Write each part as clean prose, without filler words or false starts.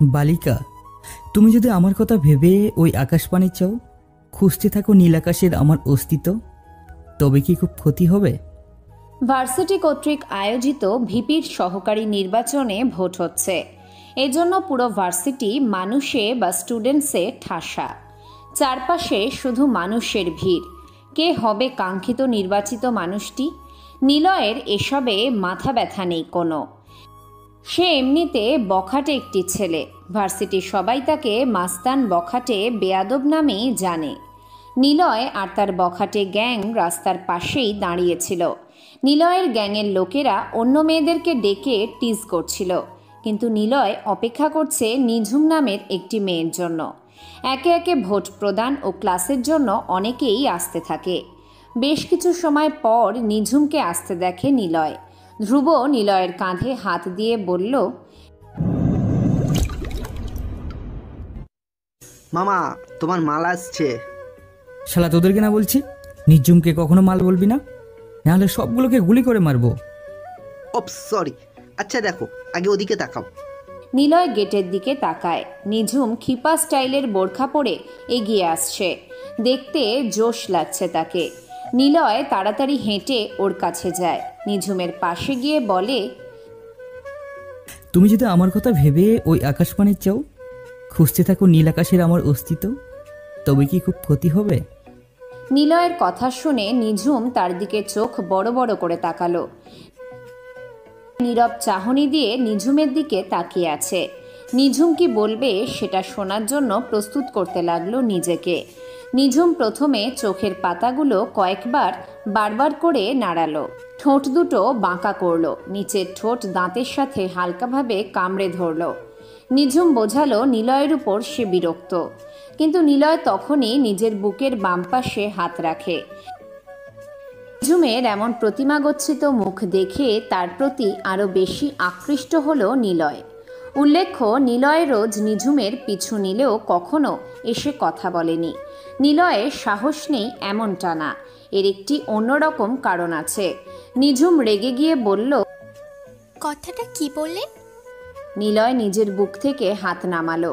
বালিকা, তুমি যদি আমার কথা ভেবে ওই আকাশপানে চাও, খুঁজতে থাকো নীল আকাশের আমার অস্তিত্ব, তবে কি খুব ক্ষতি হবে? ভার্সিটি কর্তৃক আয়োজিত ভিপির সহকারী নির্বাচনে ভোট হচ্ছে। এজন্য পুরো ভার্সিটি মানুষে বা স্টুডেন্টসে ঠাসা। চারপাশে শুধু মানুষের ভিড়। কে হবে কাঙ্ক্ষিত নির্বাচিত মানুষটি? নিলয়ের এসবে মাথা ব্যথা নেই কোনো। সে এমনিতে বখাটে একটি ছেলে। ভার্সিটির সবাই তাকে মাস্তান বখাটে বেয়াদব নামেই জানে। নিলয় আর তার বখাটে গ্যাং রাস্তার পাশেই দাঁড়িয়েছিল। নিলয়ের গ্যাংয়ের লোকেরা অন্য মেয়েদেরকে ডেকে টিজ করছিল, কিন্তু নিলয় অপেক্ষা করছে নিঝুম নামের একটি মেয়ের জন্য। একে একে ভোট প্রদান ও ক্লাসের জন্য অনেকেই আসতে থাকে। বেশ কিছু সময় পর নিঝুমকে আসতে দেখে নিলয়। ধ্রুব নিলয়ের কাঁধে হাত দিয়ে বলল, মামা, তোমার মাল আসছে। শালা তোদেরকে না বলছি, নিঝুমকে কখনো মাল বলবি না, নাহলে সবগুলোকে গুলি করে মারবো। ওপ সরি। আচ্ছা দেখো, আগে ওদিকে তাকাও। নিলয় গেটের দিকে তাকায়। নিঝুম খিপা স্টাইলের বোরখা পরে এগিয়ে আসছে। দেখতে জোশ লাগছে তাকে। নিলয় তাড়াতাড়ি হেঁটে ওর কাছে যায়। নিঝুমের পাশে গিয়ে বলে, তুমি যদি আমার কথা ভেবে ওই আকাশপানে চাও, খুঁজতে থাকো নীল আকাশের আমার অস্তিত্ব, তবে কি খুব ক্ষতি হবে? নিলয়ের কথা শুনে নিঝুম তার দিকে চোখ বড় বড় করে তাকালো। নীরব চাহনি দিয়ে নিঝুমের দিকে তাকিয়ে আছে। নিঝুম কি বলবে সেটা শোনার জন্য প্রস্তুত করতে লাগলো নিজেকে। নিঝুম প্রথমে চোখের পাতাগুলো কয়েকবার বারবার করে নাড়ালো। ঠোঁট দুটো বাঁকা করলো। নিচের ঠোঁট দাঁতের সাথে হালকাভাবে কামড়ে ধরলো। নিঝুম বোঝালো নিলয়ের উপর সে বিরক্ত, কিন্তু নিলয় তখনই নিজের বুকের বাম পাশে হাত রাখে। নিঝুমের এমন প্রতিমাগচ্ছিত মুখ দেখে তার প্রতি আরও বেশি আকৃষ্ট হলো নিলয়। উল্লেখ্য, নিলয় রোজ নিঝুমের পিছু নিলেও কখনো এসে কথা বলেনি। নিলয়ের সাহস নেই এমনটা না, এর একটি অন্যরকম কারণ আছে। নিঝুম রেগে গিয়ে বলল, কথাটা কি বললেন? নিলয় নিজের বুক থেকে হাত নামালো।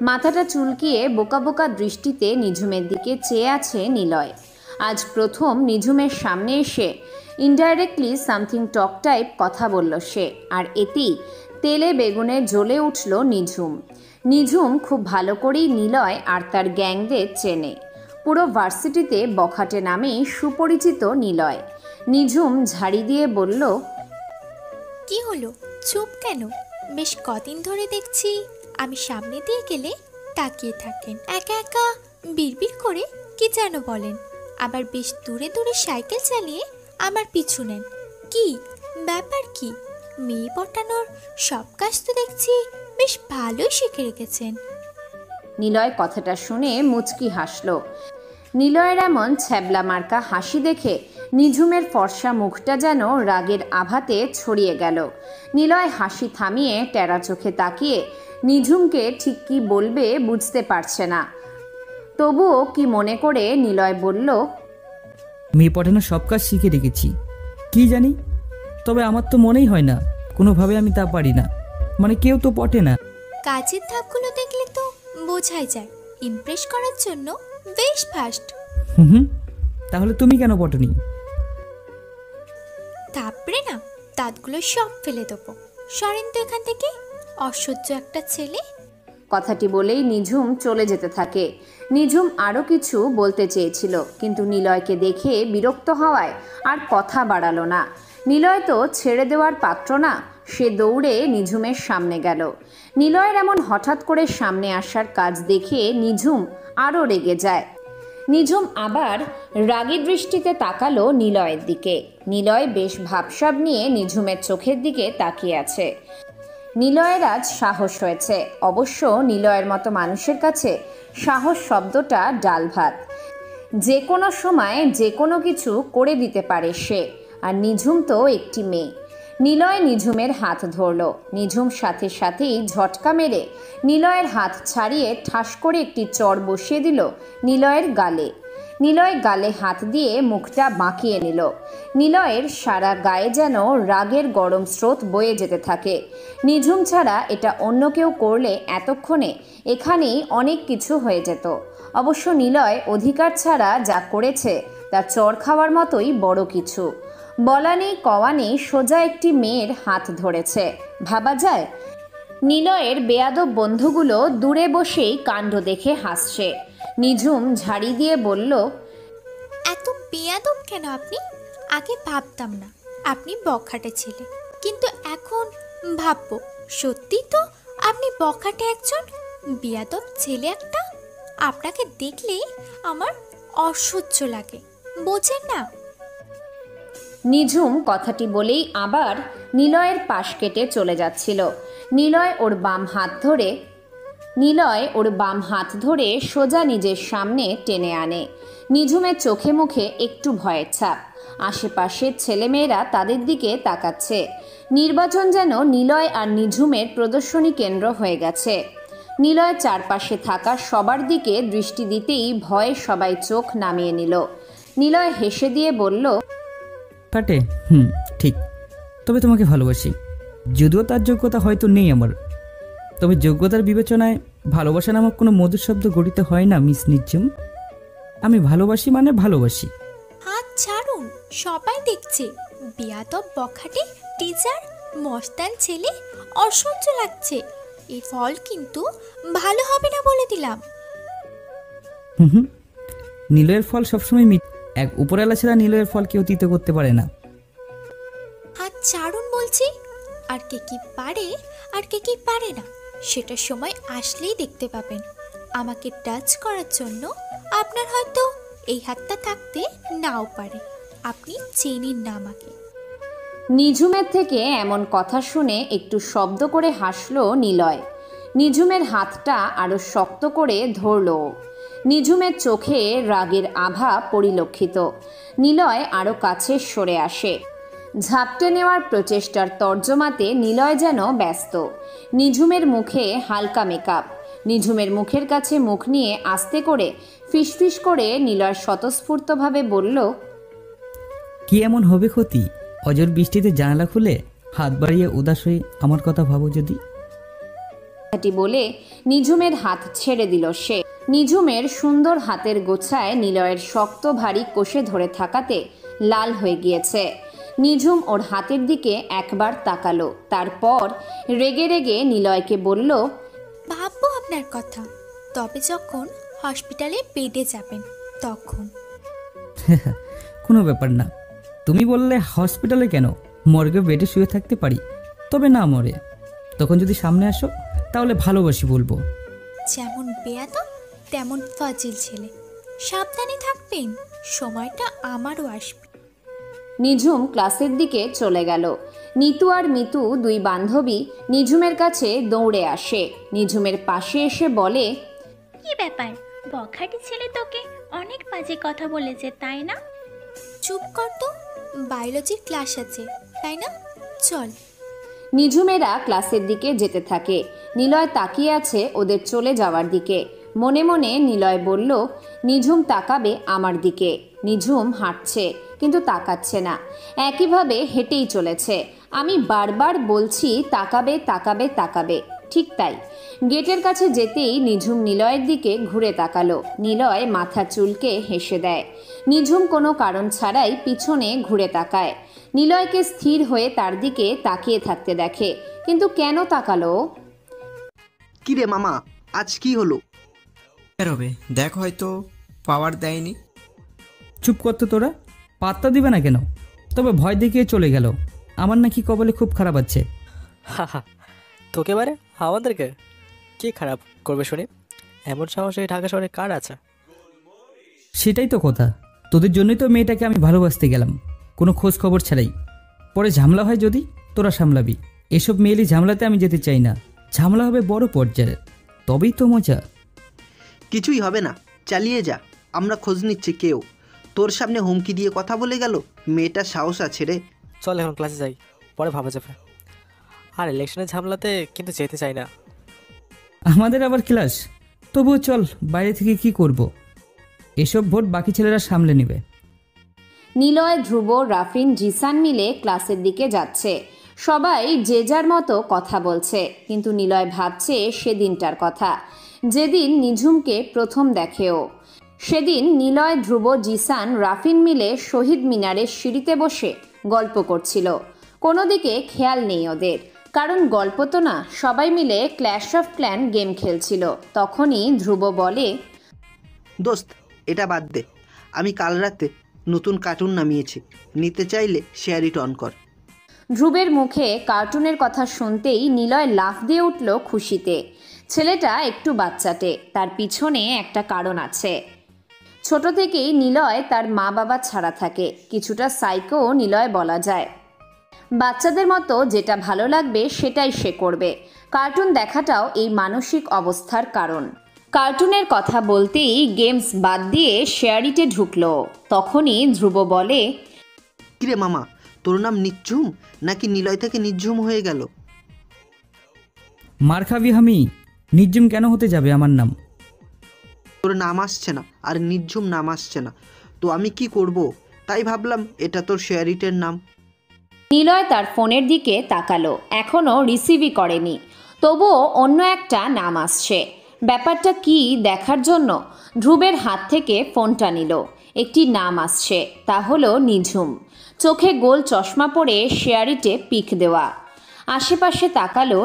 মাথাটা চুলকিয়ে বোকা বোকা দৃষ্টিতে নিঝুমের দিকে চেয়ে আছে নিলয়। আজ প্রথম নিঝুমের সামনে এসে ইনডাইরেক্টলি সামথিং টক টাইপ কথা বলল সে, আর এতেই তেলে বেগুনে জ্বলে উঠল নিঝুম। নিঝুম খুব ভালো করেই নিলয় আর তার গ্যাংদের চেনে। পুরো ভার্সিটিতে বখাটে নামেই সুপরিচিত নিলয়। নিঝুম ঝাড়ি দিয়ে বলল, কি হলো, চুপ কেন? বেশ কদিন ধরে দেখছি আমি সামনে দিয়ে গেলে তাকিয়ে থাকেন, একা একা বিড়বিড় করে কি যেন বলেন, আবার বেশ দূরে দূরে সাইকেল চালিয়ে আমার পিছু নেন। কি ব্যাপার কি? মেয়ে পটানোর সব কাজ তো দেখছি বেশ ভালোই শিখে রেখেছেন। নিলয় কথাটা শুনে মুচকি হাসল। নিলয়ের এমন ছ্যাবলা মার্কা হাসি দেখে নিঝুমের ফর্সা মুখটা যেন রাগের আভাতে ছড়িয়ে গেল। নিলয় হাসি থামিয়ে টেরা চোখে তাকিয়ে নিঝুমকে ঠিক কি বলবে বুঝতে পারছে না। তবুও কি মনে করে নিলয় বলল, মেয়ে পটানোর সব কাজ শিখে রেখেছি, কি জানি, তবে আমার তো মনেই হয় না কোনোভাবে আমি তা পারি না, মানে কেউ তো পটে না। কাজের ধাপগুলো দেখলে তো বোঝাই যায় ইমপ্রেস করার জন্য বেশ ফাস্ট। হুম, তাহলে তুমি কেন পটনি? তারপরে না দাঁতগুলো সব ফেলে দেবো। সরেন তো এখান থেকে, অসহ্য একটা ছেলে। কথাটি বলেই নিঝুম চলে যেতে থাকে। নিঝুম আরও কিছু বলতে চেয়েছিল, কিন্তু নিলয়কে দেখে বিরক্ত হওয়ায় আর কথা বাড়ালো না। নিলয় তো ছেড়ে দেওয়ার পাত্র না। সে দৌড়ে নিঝুমের সামনে গেল। নিলয়ের এমন হঠাৎ করে সামনে আসার কাজ দেখে নিঝুম আরও রেগে যায়। নিঝুম আবার রাগী দৃষ্টিতে তাকালো নিলয়ের দিকে। নিলয় বেশ ভাবসাব নিয়ে নিঝুমের চোখের দিকে তাকিয়ে আছে। নিলয়ের আজ সাহস হয়েছে। অবশ্য নিলয়ের মতো মানুষের কাছে সাহস শব্দটা ডাল ভাত। যে কোনো সময় যে কোনো কিছু করে দিতে পারে সে, আর নিঝুম তো একটি মেয়ে। নিলয় নিঝুমের হাত ধরল। নিঝুম সাথে সাথেই ঝটকা মেরে নিলয়ের হাত ছাড়িয়ে ঠাস করে একটি চড় বসিয়ে দিল নিলয়ের গালে। নিলয় গালে হাত দিয়ে মুখটা বাঁকিয়ে নিল। নিলয়ের সারা গায়ে যেন রাগের গরম স্রোত বয়ে যেতে থাকে। নিঝুম ছাড়া এটা অন্য কেউ করলে এতক্ষণে এখানেই অনেক কিছু হয়ে যেত। অবশ্য নিলয় অধিকার ছাড়া যা করেছে তা চর খাওয়ার মতোই বড় কিছু। বলা নেই কওয়া নেই, সোজা একটি মেয়ের হাত ধরেছে। ভাবা যায়? নিলয়ের বেয়াদব বন্ধুগুলো দূরে বসেই কাণ্ড দেখে হাসছে। নিঝুম ঝাড়ি দিয়ে বলল, এত বেয়াদব কেন আপনি? আগে ভাবতাম না আপনি বখাটে ছেলে, কিন্তু এখন ভাববো সত্যি তো আপনি বখাটে একজন বেয়াদব ছেলে একটা। আপনাকে দেখলেই আমার অসহ্য লাগে, বোঝেন না? নিঝুম কথাটি বলেই আবার নিলয়ের পাশ কেটে চলে যাচ্ছিল। নিলয় ওর বাম হাত ধরে সোজা নিজের সামনে টেনে আনে। নিঝুমের চোখে মুখে একটু ভয়ের ছাপ। আশেপাশের ছেলেমেয়েরা তাদের দিকে তাকাচ্ছে। নির্বাচন যেন নিলয় আর নিঝুমের প্রদর্শনী কেন্দ্র হয়ে গেছে। নিলয় চারপাশে থাকা সবার দিকে দৃষ্টি দিতেই ভয়ে সবাই চোখ নামিয়ে নিল। নিলয় হেসে দিয়ে বলল, কাটে, ঠিক। তবে তোমাকে ভালোবাসি, যদিও তার যোগ্যতা হয়তো নেই আমার। তবে যোগ্যতার বিবেচনায় ভালোবাসা নামক কোনো মধুর শব্দ গঠিত হয় না মিস নিঝুম। আমি ভালোবাসি মানে ভালোবাসি। হাত ছাড়ুন, সবাই দেখছে। বেয়াদব বখাটে টিচার, মস্তান ছেলে, অসহ্য লাগছে। এর ফল কিন্তু ভালো হবে না বলে দিলাম। হুম, নিলয়ের ফল সবসময় এক উপরওয়ালা ছাড়া নিলয়ের ফল কেউ তিতে করতে পারে না। হাত ছাড়ুন বলছি। আর কে কি পারে আর কে কি পারে না সেটা সময় আসলেই দেখতে পাবেন। আমাকে টাচ করার জন্য আপনার হয়তো এই হাতটা থাকতে নাও পারে, আপনি চেনেন না আমাকে। নিঝুমের থেকে এমন কথা শুনে একটু শব্দ করে হাসল নিলয়। নিঝুমের হাতটা আরো শক্ত করে ধরল। নিঝুমের চোখে রাগের আভা পরিলক্ষিত। নিলয় আরো কাছে সরে আসে। ঝাপটে নেওয়ার প্রচেষ্টার তর্জমাতে নিলয় যেন ব্যস্ত। নিঝুমের মুখে হালকা মেকআপ। নিঝুমের মুখের কাছে মুখ নিয়ে আস্তে করে ফিসফিস করে নিলয় স্বতঃস্ফূর্তভাবে বলল, কি এমন হবে ক্ষতি? অজর বৃষ্টিতে জানালা খুলে হাত বাড়িয়ে উদাস হয়ে আমার কথা ভাবো যদি। কথাটি বলে নিঝুমের হাত ছেড়ে দিল সে। নিঝুমের সুন্দর হাতের গোছায় নিলয়ের শক্ত ভারী কষে ধরে থাকাতে লাল হয়ে গিয়েছে। নিঝুম ওর হাতের দিকে একবার তাকালো, তারপর রেগে রেগে নিলয়কে বলল, ভাববো আপনার কথা, তবে যখন হসপিটালে বেডে যাবেন তখন। কোনো ব্যাপার না। তুমি বললে হসপিটালে কেন, মর্গে বেডে শুয়ে থাকতে পারি। তবে না মরে, তখন যদি সামনে আসো তাহলে ভালোবাসি বলবো। যেমন বেয়াদব তেমন ফাজিল ছেলে, সাবধানে থাকবেন, সময়টা আমারও আসবে। নিঝুম ক্লাসের দিকে চলে গেল। নিতু আর মিতু দুই বান্ধবী নিঝুমের কাছে দৌড়ে আসে। নিঝুমের পাশে এসে বলে, কি ব্যাপার, বখাটে ছেলে তোকে অনেক বাজে কথা বলেছে তাই না? চুপ কর তো, বায়োলজির ক্লাস আছে তাই না, চল। নিঝুমেরা ক্লাসের দিকে যেতে থাকে। নিলয় তাকিয়ে আছে ওদের চলে যাওয়ার দিকে। মনে মনে নিলয় বলল, নিঝুম তাকাবে আমার দিকে। নিঝুম হাঁটছে কিন্তু তাকাচ্ছে না, একইভাবে হেঁটেই চলেছে। আমি বারবার বলছি তাকাবে তাকাবে তাকাবে, ঠিক তাই। গেটের কাছে যেতেই নিঝুম নিলয়ের দিকে ঘুরে তাকালো। নিলয় মাথা চুলকে হেসে দেয়। নিঝুম কোনো কারণ ছাড়াই পিছনে ঘুরে তাকায়। নিলয়কে স্থির হয়ে তার দিকে তাকিয়ে থাকতে দেখে, কিন্তু কেন তাকালো? কি রে মামা, আজ কি হলো? হবে দেখ, হয়তো পাওয়ার দেয়নি। চুপ করতো তোরা, পাত্তা দিবে না কেন? তবে ভয় দেখিয়ে চলে গেল। আমার নাকি কপালে খুব খারাপ আছে। তোকে বারে আমাদেরকে কি খারাপ করবে শুনি? এমন সাহস এই ঢাকা শহরে কার আছে? সেটাই তো কথা, তোদের জন্যই তো মেয়েটাকে আমি ভালোবাসতে গেলাম, কোনো খোঁজ খবর ছাড়াই। পরে ঝামেলা হয় যদি, তোরা সামলাবি। এসব মেয়েলি ঝামেলাতে আমি যেতে চাই না। ঝামেলা হবে বড় পর্যায়ের, তবেই তো মজা। কিছুই হবে না, চালিয়ে যা, আমরা খোঁজ নিচ্ছি। কেউ তোর সামনে হুমকি দিয়ে কথা বলে গেল? মেয়েটার সাহস আছে রে। চল এখন ক্লাসে যাই, পরে ভাবা যাবে। আর ইলেকশনের ঝামেলাতে কিন্তু যেতে চাই না। আমাদের আবার ক্লাস? তবুও চল, বাইরে থেকে কি করব? চল। সেটাই তো কথা, তোদের জন্যই তো মেয়েটাকে আমি ভালোবাসতে গেলাম, কোনো খোঁজ খবর ছাড়াই। পরে ঝামেলা হয় যদি, তোরা সামলাবি। এসব মেয়েলি ঝামেলাতে আমি যেতে চাই না। ঝামেলা হবে বড় পর্যায়ের, তবেই তো মজা। আমাদের আবার ক্লাস? তবুও চল, বাইরে থেকে কি করব? এসব ভোট বাকি ছেলেরা সামলে নেবে। নিলয়, ধ্রুব, রাফিন, জিসান মিলে ক্লাসের দিকে যাচ্ছে। সবাই যে যার মতো কথা বলছে, কিন্তু নিলয় ভাবছে সেদিনটার কথা, যেদিন নিঝুমকে প্রথম দেখেও। সেদিন নিলয়, ধ্রুব, জিসান, রাফিন মিলে শহীদ মিনারের সিঁড়িতে বসে গল্প করছিল। কোনো দিকে খেয়াল নেই ওদের, কারণ গল্প তো না, সবাই মিলে ক্ল্যাশ অফ ক্ল্যান গেম খেলছিল। তখনই ধ্রুব বলে, দোস্ত, এটা বাদ দে, আমি কাল রাতে নতুন কার্টুন নামিয়েছি, নিতে চাইলে শেয়ার ইট অন কর। ধ্রুবের মুখে কার্টুনের কথা শুনতেই নিলয় লাফ দিয়ে উঠল খুশিতে। ছেলেটা একটু বাচ্চাটে, তার পিছনে একটা কারণ আছে। ছোট থেকেই নিলয় তার মা বাবা ছাড়া থাকে, কিছুটা সাইকো নিলয় বলা যায়। বাচ্চাদের মতো যেটা ভালো লাগবে সেটাই সে করবে। কার্টুন দেখাটাও এই মানসিক অবস্থার কারণ। কার্টুনের কথা বলতেই গেমস বাদ দিয়ে শেয়ারিটে ঢুকলো। তখনই ধ্রুব বলে, কিরে মামা, তোর নাম নিঝুম নাকি নিলয় থেকে নিঝুম হয়ে গেল? মার খাবি আমি? নির্জুম কেন হতে যাবে আমার নাম? তোর নাম আসছে না, আর নিঝুম নাম আসছে না, তো আমি কি করব? তাই ভাবলাম এটা তোর শেয়ার ইটের নাম। নিলয় তার ফোনের দিকে তাকালো, এখনও রিসিভই করেনি, তবুও অন্য একটা নাম আসছে। ব্যাপারটা কি দেখার জন্য ধ্রুবের হাত থেকে ফোনটা নিল। একটি নাম আসছে, তা হলো নিঝুম। চোখে গোল চশমা পরে শেয়ারিটে পিক দেওয়া। আশেপাশে তাকালো,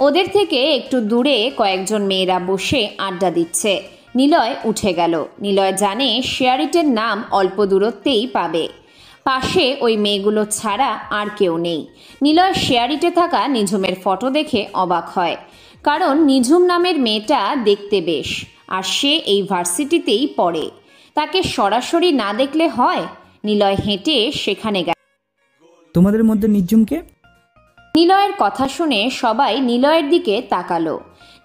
ওদের থেকে একটু দূরে কয়েকজন মেয়েরা বসে আড্ডা দিচ্ছে। নিলয় উঠে গেল। নিলয় জানে শেয়ারিটের নাম অল্প দূরত্বেই পাবে, পাশে ওই মেয়েগুলো ছাড়া আর কেউ নেই। নিলয় শেয়ারিটে থাকা নিঝুমের ফটো দেখে অবাক হয়, কারণ নিঝুম নামের মেয়েটা দেখতে বেশ, আর সে এই ভার্সিটিতেই পড়ে। তাকে সরাসরি না দেখলে হয়? নিলয় হেঁটে সেখানে গেল। তোমাদের মধ্যে নির্জুমকে? নিলয়ের কথা শুনে সবাই নিলয়ের দিকে তাকালো।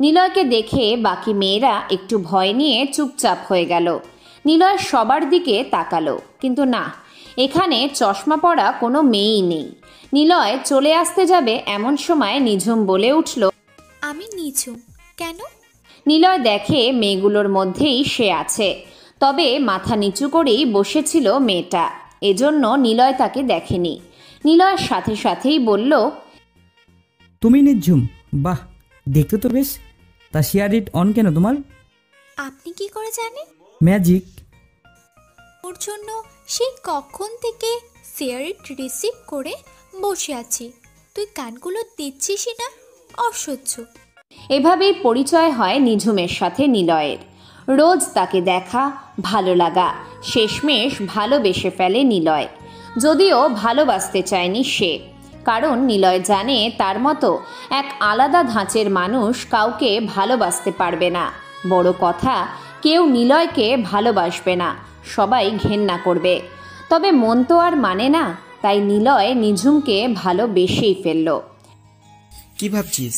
নিলয়কে দেখে বাকি মেয়েরা একটু ভয় নিয়ে চুপচাপ হয়ে গেল। নিলয় সবার দিকে তাকালো, কিন্তু না, এখানে চশমা পরা কোনো মেয়েই নেই। নিলয় চলে আসতে যাবে এমন সময় নিঝুম বলে উঠল, আমি নিঝুম। কেন? নিলয় দেখে মেয়েগুলোর মধ্যেই সে আছে, তবে মাথা নিচু করেই বসেছিল মেয়েটা, এজন্য নিলয় তাকে দেখেনি। নিলয়ের সাথে সাথেই বলল, তুমি নির্জুম? বাহ, দেখতে তো বেশ। তা শেয়ার ইট অন কেন তোমার? আপনি কি করে জানেন? ম্যাজিক। ওর জন্য সেই কখন থেকে শেয়ারিট রিসিভ করে বসে আছি, তুই কানগুলো দিচ্ছিসই না, অসহ্য। এভাবেই পরিচয় হয় নিঝুমের সাথে নিলয়ের। রোজ তাকে দেখা, ভালো লাগা, শেষমেশ ভালোবেসে ফেলে নিলয়। যদিও ভালোবাসতে চায়নি সে, কারণ নিলয় জানে তার মতো এক আলাদা ধাঁচের মানুষ কাউকে ভালোবাসতে পারবে না। বড় কথা, কেউ নিলয়কে ভালোবাসবে না, সবাই ঘেন্না করবে। তবে মন তো আর মানে না, তাই নিলয় নিঝুমকে ভালোবেসেই ফেলল। কি ভাবছিস?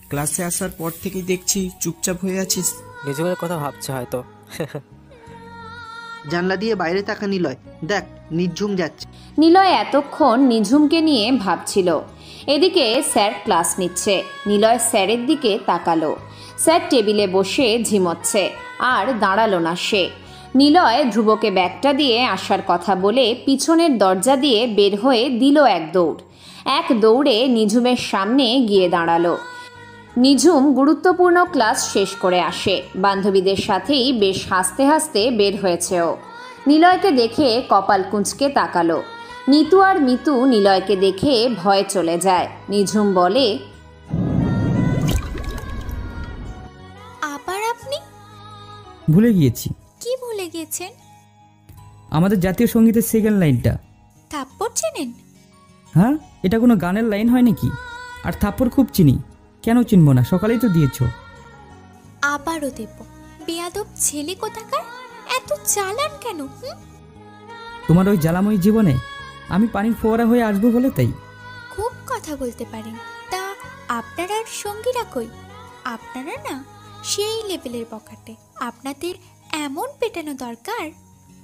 ক্লাসে আসার পর থেকেই দেখছি চুপচাপ হয়ে আছিস। নিঝুমের কথা ভাবছে হয়তো। জানলা দিয়ে বাইরে তাকা নিলয়, দেখ নিঝুম যাচ্ছে। নিলয় এতক্ষণ নিঝুমকে নিয়ে ভাবছিল। এদিকে স্যার ক্লাস নিচ্ছে। নিলয় স্যারের দিকে তাকালো। স্যার টেবিলে বসে ঝিমোচ্ছে, আর দাঁড়ালো না সে। নিলয় ধ্রুবকে ব্যাগটা দিয়ে আসার কথা বলে পিছনের দরজা দিয়ে বের হয়ে দিল এক দৌড়। এক দৌড়ে নিঝুমের সামনে গিয়ে দাঁড়ালো। নিঝুম গুরুত্বপূর্ণ ক্লাস শেষ করে আসে, বান্ধবীদের সাথেই বেশ হাসতে হাসতে বের হয়েছে ও। নিলয়কে দেখে কপাল কুঁচকে তাকালো। নিতু আর মিতু নিলয়কে দেখে ভয়ে চলে যায়। নিঝুম বলে, আবার আপনি? ভুলে গিয়েছি। কি ভুলে গেছেন? আমাদের জাতীয় সঙ্গীতের সেকেন্ড লাইনটা। থাপ্পড় চেনেন? হ্যাঁ, এটা কোনো গানের লাইন হয় নাকি? আর থাপ্পড় খুব চিনি, কেন চিনবো না? সকালেই তো দিয়েছো। আবারও দেব। বেয়াদব ছেলে কোথাকার, এত চালান কেন? তোমার ওই জ্বালাময়ী জীবনে আমি পানির ফোয়ারা হয়ে আসবো বলে তাই। খুব কথা বলতে পারেন। তা আপনার আর সঙ্গীরা কই? আপনারা না সেই লেভেলের বখাটে, আপনাদের এমন পেটানো দরকার।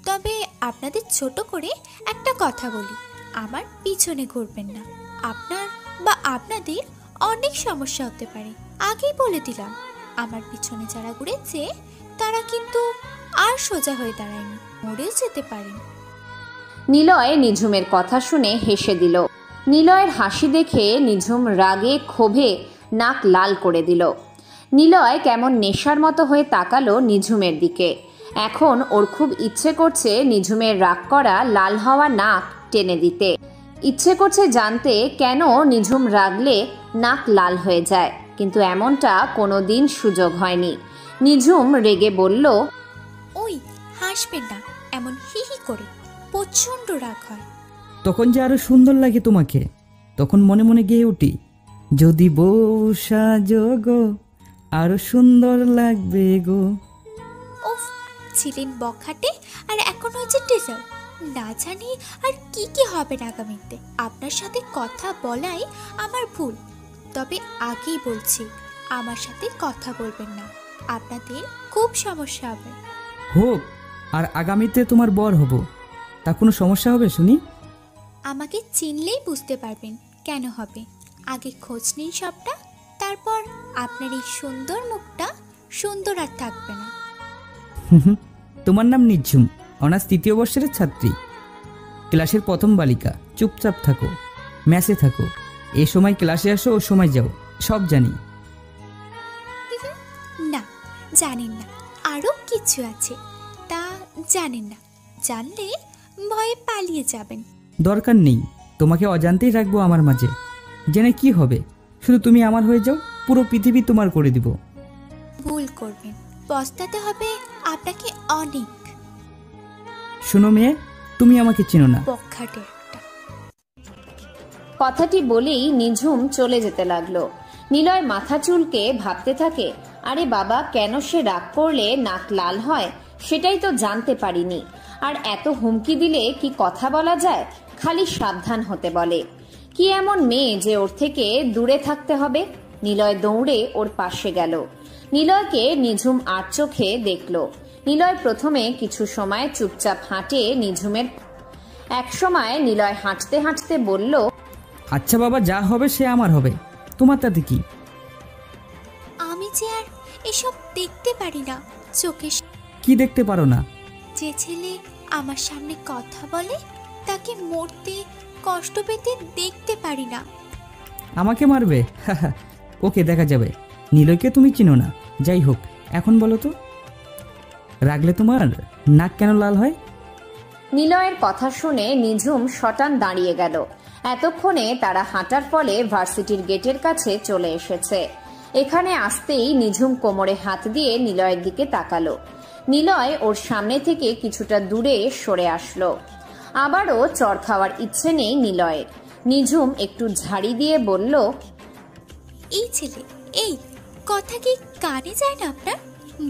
তবে আপনাদের ছোট করে একটা কথা বলি, আমার পিছনে ঘুরবেন না, আপনার বা আপনাদের অনেক সমস্যা হতে পারে। আগেই বলে দিলাম, আমার পিছনে যারা ঘুরেছে তারা কিন্তু আর সোজা হয়ে দাঁড়ায়নি, মরেও যেতে পারেন। নিলয় নিঝুমের কথা শুনে হেসে দিল। নিলয়ের হাসি দেখে নিঝুম রাগে ক্ষোভে নাক লাল করে দিল। নিলয় কেমন নেশার মতো হয়ে তাকালো নিঝুমের দিকে। এখন ওর খুব ইচ্ছে করছে নিঝুমের রাগ করা লাল হওয়া নাক টেনে দিতে। ইচ্ছে করছে জানতে কেন নিঝুম রাগলে নাক লাল হয়ে যায়, কিন্তু এমনটা কোনো দিন সুযোগ হয়নি। নিঝুম রেগে বলল, ওই হাসবেন না এমন হি হি করে, প্রচণ্ড রাগ হয়। তখন যে আরো সুন্দর লাগে তোমাকে, তখন মনে মনে গেয়ে উঠি, যদি বউ সাজো গো আরো সুন্দর লাগবে গো। ওফ, ছিলেন বখাটে আর এখন হয়েছে টিচার। না জানি আর কি কি হবে আগামীতে। আপনার সাথে কথা বলাই আমার ভুল, তবে আগেই বলছি আমার সাথে কথা বলবেন না, আপনাদের খুব সমস্যা হবে। হোক, আর আগামীতে তোমার বর হব, তা কোনো সমস্যা হবে শুনি? আমাকে চিনলেই বুঝতে পারবেন কেন হবে। আগে খোঁজ নিন সবটা, তারপর আপনার এই সুন্দর মুখটা সুন্দর আর থাকবে না। তোমার নাম নিঝুম, অনার্স 3য় বর্ষের ছাত্রী, ক্লাসের প্রথম বালিকা। চুপচাপ থাকো, ম্যাসে থাকো, এ সময় ক্লাসে আসো, ও সময় যাও, সব জানি। না, জানেন না, আরও কিছু আছে তা জানেন না, জানলে ভয়ে পালিয়ে যাবেন। দরকার নেই, তোমাকে অজান্তেই রাখবো আমার মাঝে। জেনে কি হবে, শুধু তুমি আমার হয়ে যাও, পুরো পৃথিবী তোমার করে দিব। ভুল করবেন, পস্তাতে হবে আপনাকে অনেক। শোনো মেয়ে, তুমি আমাকে চেনো না। বখাটে একটা। কথাটি বলেই নিঝুম চলে যেতে লাগলো। নিলয় মাথা চুলকে ভাবতে থাকে, আরে বাবা, কেন সে রাগ করলে নাক লাল হয় সেটাই তো জানতে পারিনি। আর এত হুমকি দিলে কি কথা বলা যায়, খালি সাবধান হতে বলে। কি এমন মেয়ে যে ওর থেকে দূরে থাকতে হবে? নিলয় দৌড়ে ওর পাশে গেল। নিলয়কে নিঝুম আর চোখে দেখল। নিলয় প্রথমে কিছু সময় চুপচাপ হাঁটে নিঝুমের। এক সময় নিলয় হাঁটতে হাঁটতে বলল, আচ্ছা বাবা, যা হবে সে আমার হবে, তোমার তাতে কি? আমি যে আর এসব দেখতে পারি না চোখে। কি দেখতে পারো না? যে ছেলে আমার সামনে কথা বলে তাকে মরতে কষ্ট পেতে দেখতে পারি না। আমাকে মারবে? ওকে, দেখা যাবে। নিলয়কে তুমি চিনো না, যাই হোক, এখন বলো তো, রাগলে তোমার নাক কেন লাল হয়? নিলয়ের কথা শুনে নিঝুম শটান দাঁড়িয়ে গেল। এতক্ষণে তারা হাঁটার ফলে ভার্সিটির গেটের কাছে চলে এসেছে। এখানে আসতেই নিঝুম কোমরে হাত দিয়ে নিলয়ের দিকে তাকালো। নিলয় ওর সামনে থেকে কিছুটা দূরে সরে আসলো। আবারও চড় খাওয়ার ইচ্ছে নেই নিলয়ের। নিঝুম একটু ঝাড়ি দিয়ে বলল, এই ছেলে, এই কথা কি কানে যায় না আপনার?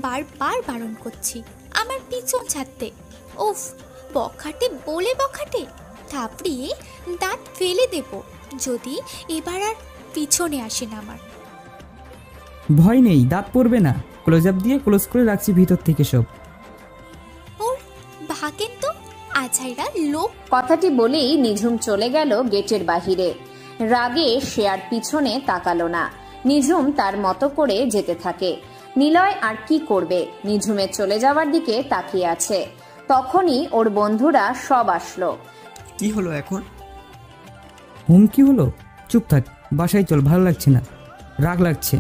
বারবার বারণ করছি আমার পিছন ছাড়তে। উফ, বখাটে বলে বখাটে, থাপড়িয়ে দাঁত ফেলে দেব যদি এবার আর পিছনে আসেন আমার। ভয় নেই, দাঁত পড়বে না, ক্লোজ আপ দিয়ে ক্লোজ করে রাখছি ভিতর থেকে সব। ওর ভাগেন তো, আছাইরা লোক। কথাটি বলেই নিঝুম চলে গেল গেটের বাহিরে। রাগে সে আর পিছনে তাকালো না। নিঝুম তার মতো করে যেতে থাকে। নিলয় আর কি করবে, নিঝুমের চলে যাওয়ার দিকে তাকিয়ে আছে। তখনই ওর বন্ধুরা সব আসলো। কি হলো এখন? হুমকি হলো? চুপ থাক, বাসায় চল, ভালো লাগছে না, রাগ লাগছে।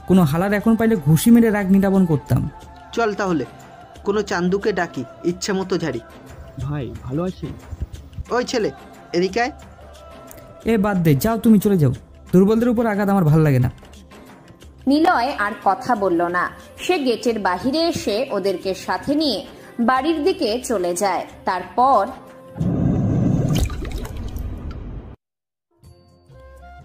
কোনো হালার এখন পাইলে ঘুষি মেরে রাগ নিরাপন করতাম। চল তাহলে কোনো চান্দুকে ডাকি, ইচ্ছে মতো ঝাড়ি। ভাই ভালো আছেন? ওই ছেলে, এদিকে আয়। এ বাদ দে, যাও, তুমি চলে যাও। দুর্বলদের উপর আঘাত আমার ভালো লাগে না। নিলয় আর কথা বলল না। সে গেটের বাহিরে এসে ওদেরকে সাথে নিয়ে বাড়ির দিকে চলে যায়। তারপর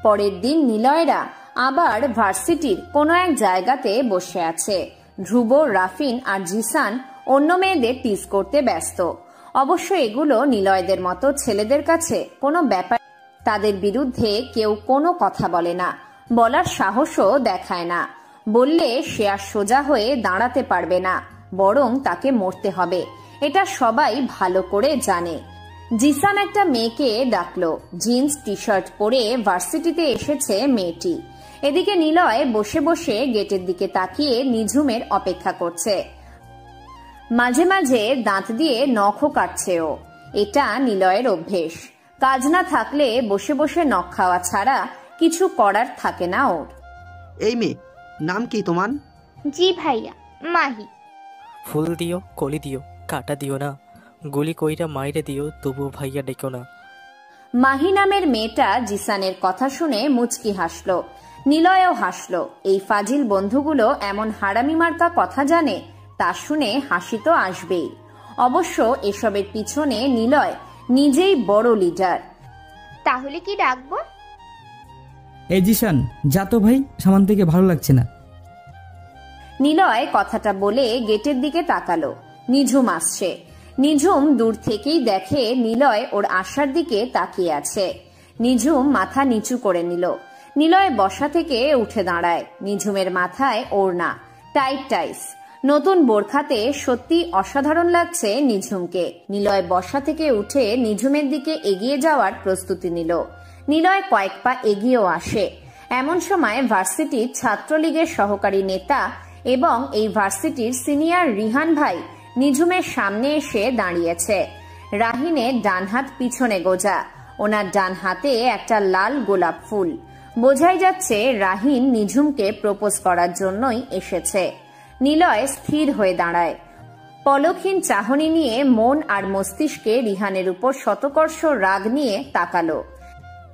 পরের দিন নিলয়রা আবার ভার্সিটির কোনো এক জায়গাতে বসে আছে। ধ্রুব, রাফিন আর জিসান অন্য মেয়েদের টিজ করতে ব্যস্ত। অবশ্য এগুলো নিলয়দের মতো ছেলেদের কাছে কোনো ব্যাপার। তাদের বিরুদ্ধে কেউ কোনো কথা বলে না, বলার সাহসও দেখায় না। বললে সে আর সোজা হয়ে দাঁড়াতে পারবে না, বরং তাকে মরতে হবে, এটা সবাই ভালো করে জানে। জিসান একটা মেয়েকে ডাকলো। জিন্স টি শার্ট পরে ভার্সিটিতে এসেছে মেয়েটি। এদিকে নিলয় বসে বসে গেটের দিকে তাকিয়ে নিঝুমের অপেক্ষা করছে। মাঝে মাঝে দাঁত দিয়ে নখও কাটছে ও। এটা নিলয়ের অভ্যেস। কাজ না থাকলে বসে বসে নখ খাওয়া ছাড়া কিছু করার থাকে না ওর। এই মেয়ে, নাম কি তোমার? জি ভাইয়া, মাহি। ফুল দিও, কলি দিও, কাটা দিও না, গুলি কইরা মাইরে দিও, তবু ভাইয়া ডেকো না। মাহি নামের মেয়েটা জিসানের কথা শুনে মুচকি হাসলো। নিলয়ও হাসলো। এই ফাজিল বন্ধুগুলো এমন হারামি মার্কা কথা জানে, তা শুনে হাসি তো আসবেই। অবশ্য এসবের পিছনে নিলয় নিজেই বড় লিডার। তাহলে কি ডাকবো? এই জিসান, যা তো ভাই, সামান থেকে ভালো লাগছে না। নিলয় কথাটা বলে গেটের দিকে তাকালো। নিঝুম আসছে। নিঝুম দূর থেকেই দেখে নিলয় ওর আসার দিকে তাকিয়ে আছে। নিঝুম মাথা নিচু করে নিল। নিলয় বসা থেকে উঠে দাঁড়ায়। নিঝুমের মাথায় ওড়না, টাইট টাইস, নতুন বোরখাতে সত্যি অসাধারণ লাগছে নিঝুমকে। নিলয় বসা থেকে উঠে নিঝুমের দিকে এগিয়ে যাওয়ার প্রস্তুতি নিল। নিলয় কয়েক পা এগিয়েও আসে। এমন সময় ভার্সিটির ছাত্রলীগের সহকারী নেতা এবং এই ভার্সিটির সিনিয়র রিহান ভাই নিঝুমের সামনে এসে দাঁড়িয়েছে। রাহিনের ডান হাত পিছনে গোজা, ওনার ডান হাতে একটা লাল গোলাপ ফুল। বোঝাই যাচ্ছে রাহিন নিঝুমকে প্রপোজ করার জন্যই এসেছে। নিলয় স্থির হয়ে দাঁড়ায়। পলকহীন চাহনি নিয়ে মন আর মস্তিষ্কে রিহানের উপর শতকর্ষ রাগ নিয়ে তাকালো।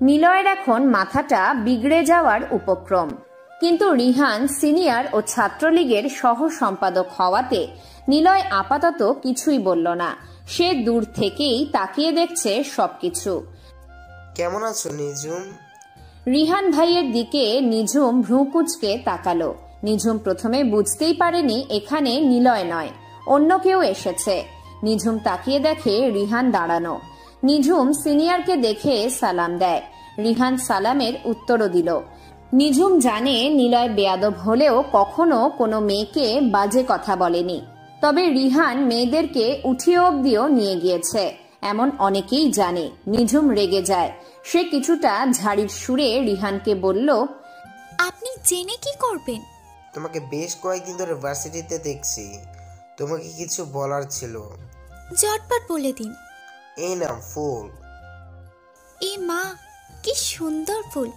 নিলয়ের এখন মাথাটা বিগড়ে যাওয়ার উপক্রম। কিন্তু রিহান সিনিয়র ও ছাত্রলীগের সহ সম্পাদক হওয়াতে নিলয় আপাতত কিছুই বলল না। সে দূর থেকেই তাকিয়ে দেখছে সবকিছু। কেমন আছো নিঝুম? রিহান ভাইয়ের দিকে নিঝুম ভ্রুকুচকে তাকালো। নিঝুম প্রথমে বুঝতেই পারেনি এখানে নিলয় নয়, অন্য কেউ এসেছে। নিঝুম তাকিয়ে দেখে রিহান দাঁড়ানো। নিঝুম সিনিয়রকে দেখে সালাম দেয়। রিহান সালামের উত্তরও দিল। নিঝুম জানে নিলয় বেয়াদব হলেও কখনো কোনো মেয়েকে বাজে কথা বলেনি। তবে রিহান মেয়েদেরকে উঠিয়ে অব্দিও নিয়ে গিয়েছে, এমন অনেকেই জানে। নিঝুম রেগে যায়। সে কিছুটা ঝাড়ির সুরে রিহানকে বলল, আপনি জেনে কি করবেন? তোমাকে বেশ কয়েকদিন ধরে ভার্সিটিতে দেখছি, তোমাকে কিছু বলার ছিল। ঝটপট বলে দিন। এই নাম ফুল। এ মা, কি সুন্দর ফুল!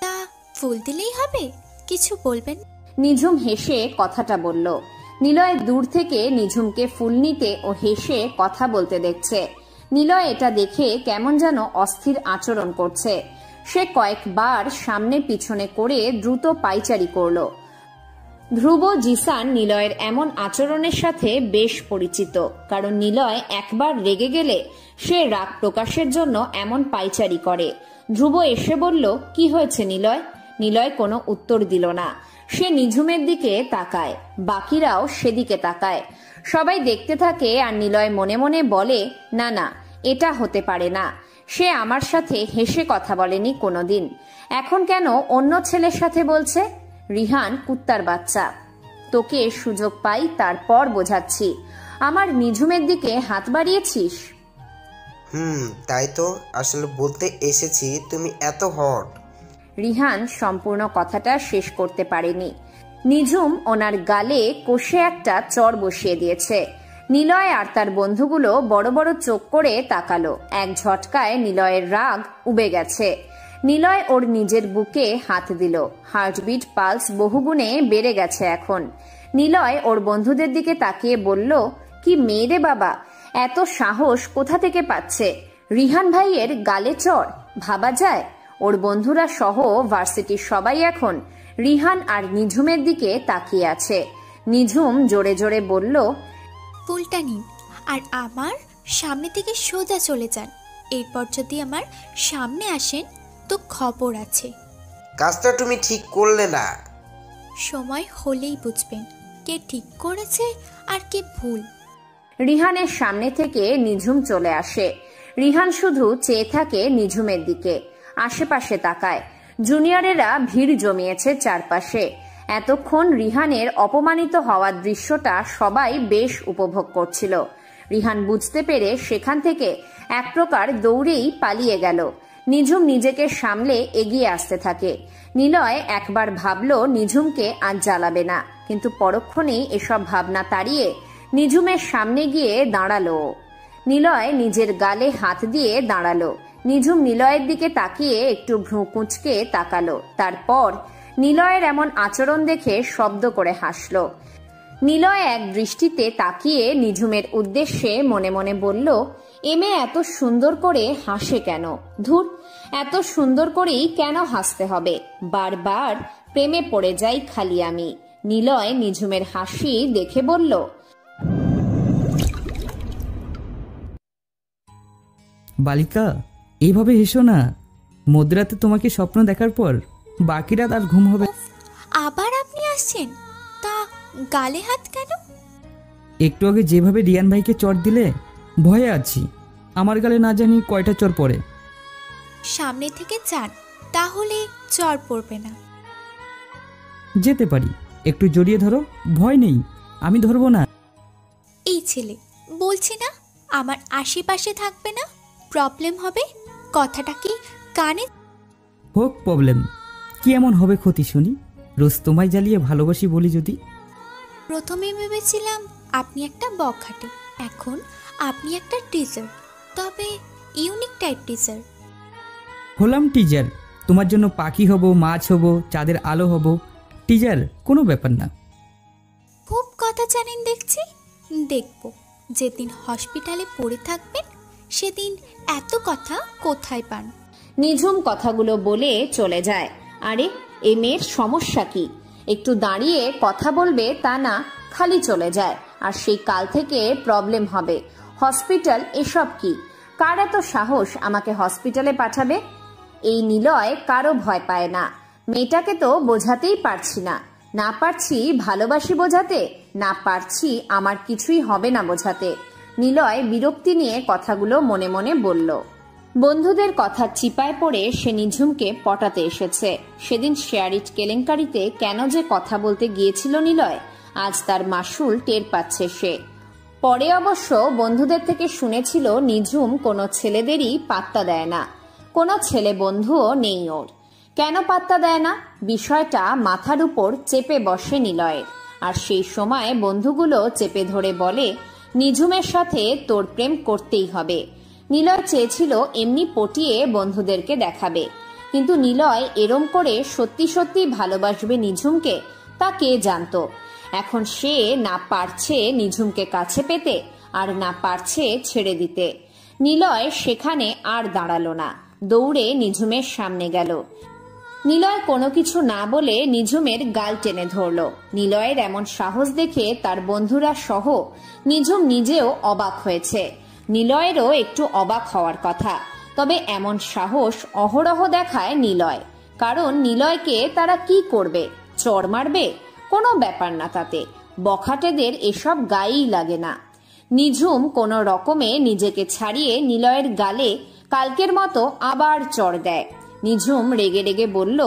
তা ফুল দিলেই হবে, কিছু বলবেন? নিঝুম হেসে কথাটা বলল। নিলয় দূর থেকে নিঝুমকে ফুল নিতে ও হেসে কথা বলতে দেখছে। নিলয় এটা দেখে কেমন যেন অস্থির আচরণ করছে। সে কয়েকবার সামনে পিছনে করে দ্রুত পাইচারি করল। ধ্রুব, জিসান নিলয়ের এমন আচরণের সাথে বেশ পরিচিত, কারণ নিলয় একবার রেগে গেলে সে রাগ প্রকাশের জন্য এমন পাইচারি করে। ধ্রুব এসে বলল, কি হয়েছে নিলয়? নিলয় কোনো উত্তর দিল না। সে নিঝুমের দিকে তাকায়, বাকিরাও সেদিকে তাকায়। সবাই দেখতে থাকে আর নিলয় মনে মনে বলে, না না, এটা হতে পারে না। সে আমার সাথে হেসে কথা বলেনি কোনোদিন, এখন কেন অন্য ছেলের সাথে বলছে? রিহান কুত্তার বাচ্চা, তোকে সুযোগ পাই তারপর বোঝাচ্ছি। আমার নিঝুমের দিকে হাত বাড়িয়েছিস। তাই তো আসলে বলতে এসেছি, তুমি এত হট। রিহান সম্পূর্ণ কথাটা শেষ করতে পারেনি। নিঝুম ওনার গালে কষে একটা চর বসিয়ে দিয়েছে। নিলয় আর তার বন্ধুগুলো বড় বড় চোখ করে তাকালো। এক ঝটকায় নিলয়ের রাগ উবে গেছে। নিলয় ওর নিজের বুকে হাত দিল। হার্টবিট পালস বহুগুণে বেড়ে গেছে এখন। নিলয় ওর বন্ধুদের দিকে তাকিয়ে বলল, কি মেয়ে রে বাবা, এত সাহস কোথা থেকে পাচ্ছে? রিহান ভাইয়ের গালে চড়, ভাবা যায়? ওর বন্ধুরা সহ ভার্সিটির সবাই এখন রিহান আর নিঝুমের দিকে তাকিয়ে আছে। নিঝুম জোরে জোরে বলল, ফুলটা নিন আর আমার সামনে থেকে সোজা চলে যান। এরপর যদি আমার সামনে আসেন তো খবর আছে। কাজটা তুমি ঠিক করলে না। সময় হলেই বুঝবেন কে ঠিক করেছে আর কে ভুল। রিহানের সামনে থেকে নিঝুম চলে আসে। রিহান শুধু চেয়ে থাকে নিঝুমের দিকে, আশেপাশে তাকায়। জুনিয়রেরা ভিড় জমিয়েছে চারপাশে। এতক্ষণ রিহানের অপমানিত হওয়ার দৃশ্যটা সবাই বেশ উপভোগ করছিল। রিহান বুঝতে পেরে সেখান থেকে এক প্রকার দৌড়েই পালিয়ে গেল। নিঝুম নিজেকে সামলে এগিয়ে আসতে থাকে। নিলয় একবার ভাবল নিঝুমকে আজ জ্বালাবে না, কিন্তু পরক্ষণেই এসব ভাবনা তাড়িয়ে নিঝুমের সামনে গিয়ে দাঁড়ালো। নিলয় নিজের গালে হাত দিয়ে দাঁড়ালো। নিঝুম নিলয়ের দিকে তাকিয়ে একটু ভ্রু কুঁচকে তাকালো। তারপর নিলয়ের এমন আচরণ দেখে শব্দ করে হাসল। নিলয় এক দৃষ্টিতে তাকিয়ে নিঝুমের উদ্দেশ্যে মনে মনে বলল, এ মেয়ে এত সুন্দর করে হাসে কেন? ধুর, এত সুন্দর করেই কেন হাসতে হবে? বারবার প্রেমে পড়ে যাই খালি আমি। নিলয় নিঝুমের হাসি দেখে বলল, বালিকা, এইভাবে হেসো না। মধ্যরাতে তোমাকে স্বপ্ন দেখার পর বাকি রাত আর ঘুম হবে। আবার আপনি আসছেন? তা গালে হাত কেন? একটু আগে যেভাবে রিয়ান ভাইকে চড় দিলে, ভয়ে আছি আমার গালে না জানি কয়টা চর পড়ে। সামনে থেকে যান, তাহলে চর পড়বে না। যেতে পারি, একটু জড়িয়ে ধরো। ভয় নেই, আমি ধরবো না। এই ছেলে, বলছি না আমার আশেপাশে থাকবে না, প্রবলেম হবে। কথাটা কি কানে? হোক প্রবলেম, কি এমন হবে ক্ষতি শুনি? রোজ তোমায় জ্বালিয়ে ভালোবাসি বলি যদি। প্রথমে ভেবেছিলাম আপনি একটা বখাটে, এখন আপনি একটা টিচার, তবে ইউনিক টাইপ টিচার। হলাম টিচার, তোমার জন্য পাখি হব, মাছ হব, চাঁদের আলো হব। টিচার কোনো ব্যাপার না। খুব কথা জানেন দেখছি। দেখব যেদিন হসপিটালে পড়ে থাকবেন সেদিন এত কথা কোথায় পান। নিঝুম কথাগুলো বলে চলে যায়। আরে, এ মেয়ের সমস্যা কি? একটু দাঁড়িয়ে কথা বলবে তা না, খালি চলে যায়। আর সেই কাল থেকে প্রবলেম হবে। হসপিটাল এসব কি? কার এত সাহস আমাকে হসপিটালে পাঠাবে? এই নিলয় কারো ভয় পায় না। মেয়েটাকে তো বোঝাতেই পারছি না। না পারছি ভালোবাসি বোঝাতে, না পারছি আমার কিছুই হবে না বোঝাতে। নিলয় বিরক্তি নিয়ে কথাগুলো মনে মনে বলল। বন্ধুদের কথা চিপায় পড়ে সে নিঝুমকে পটাতে এসেছে। সেদিন শেয়ারিট কেলেঙ্কারিতে কেন যে কথা বলতে গিয়েছিল নিলয়, আজ তার মাসুল টের পাচ্ছে সে। পরে অবশ্য বন্ধুদের থেকে শুনেছিল নিঝুম কোনো ছেলেদেরই পাত্তা দেয় না, কোনো ছেলে বন্ধুও নেই ওর। কেন পাত্তা দেয় না? বিষয়টা মাথার উপর চেপে বসে নিলয়ের। আর সেই সময় বন্ধুগুলো চেপে ধরে বলে, নিঝুমের সাথে তোর প্রেম করতেই হবে। নিলয় চেয়েছিল এমনি পটিয়ে বন্ধুদেরকে দেখাবে, কিন্তু নিলয় এরম করে সত্যি সত্যি ভালোবাসবে নিঝুমকে তা কে জানতো। এখন সে না পারছে নিঝুমকে কাছে পেতে, আর না পারছে ছেড়ে দিতে। নিলয় সেখানে আর দাঁড়ালো না, দৌড়ে নিঝুমের সামনে গেল। নিলয় কোনো কিছু না বলে নিঝুমের গাল টেনে ধরল। নিলয়ের এমন সাহস দেখে তার বন্ধুরা সহ নিঝুম নিজেও অবাক হয়েছে। নিলয়েরও একটু অবাক হওয়ার কথা, তবে এমন সাহস অহরহ দেখায় নিলয়। কারণ নিলয়কে তারা কি করবে? চড় মারবে? কোনো ব্যাপার না তাতে। বখাটেদের এসব গায়েই লাগে না। নিঝুম কোনো রকমে নিজেকে ছাড়িয়ে নিলয়ের গালে কালকের মতো আবার চড় দেয়। নিঝুম রেগে রেগে বলল,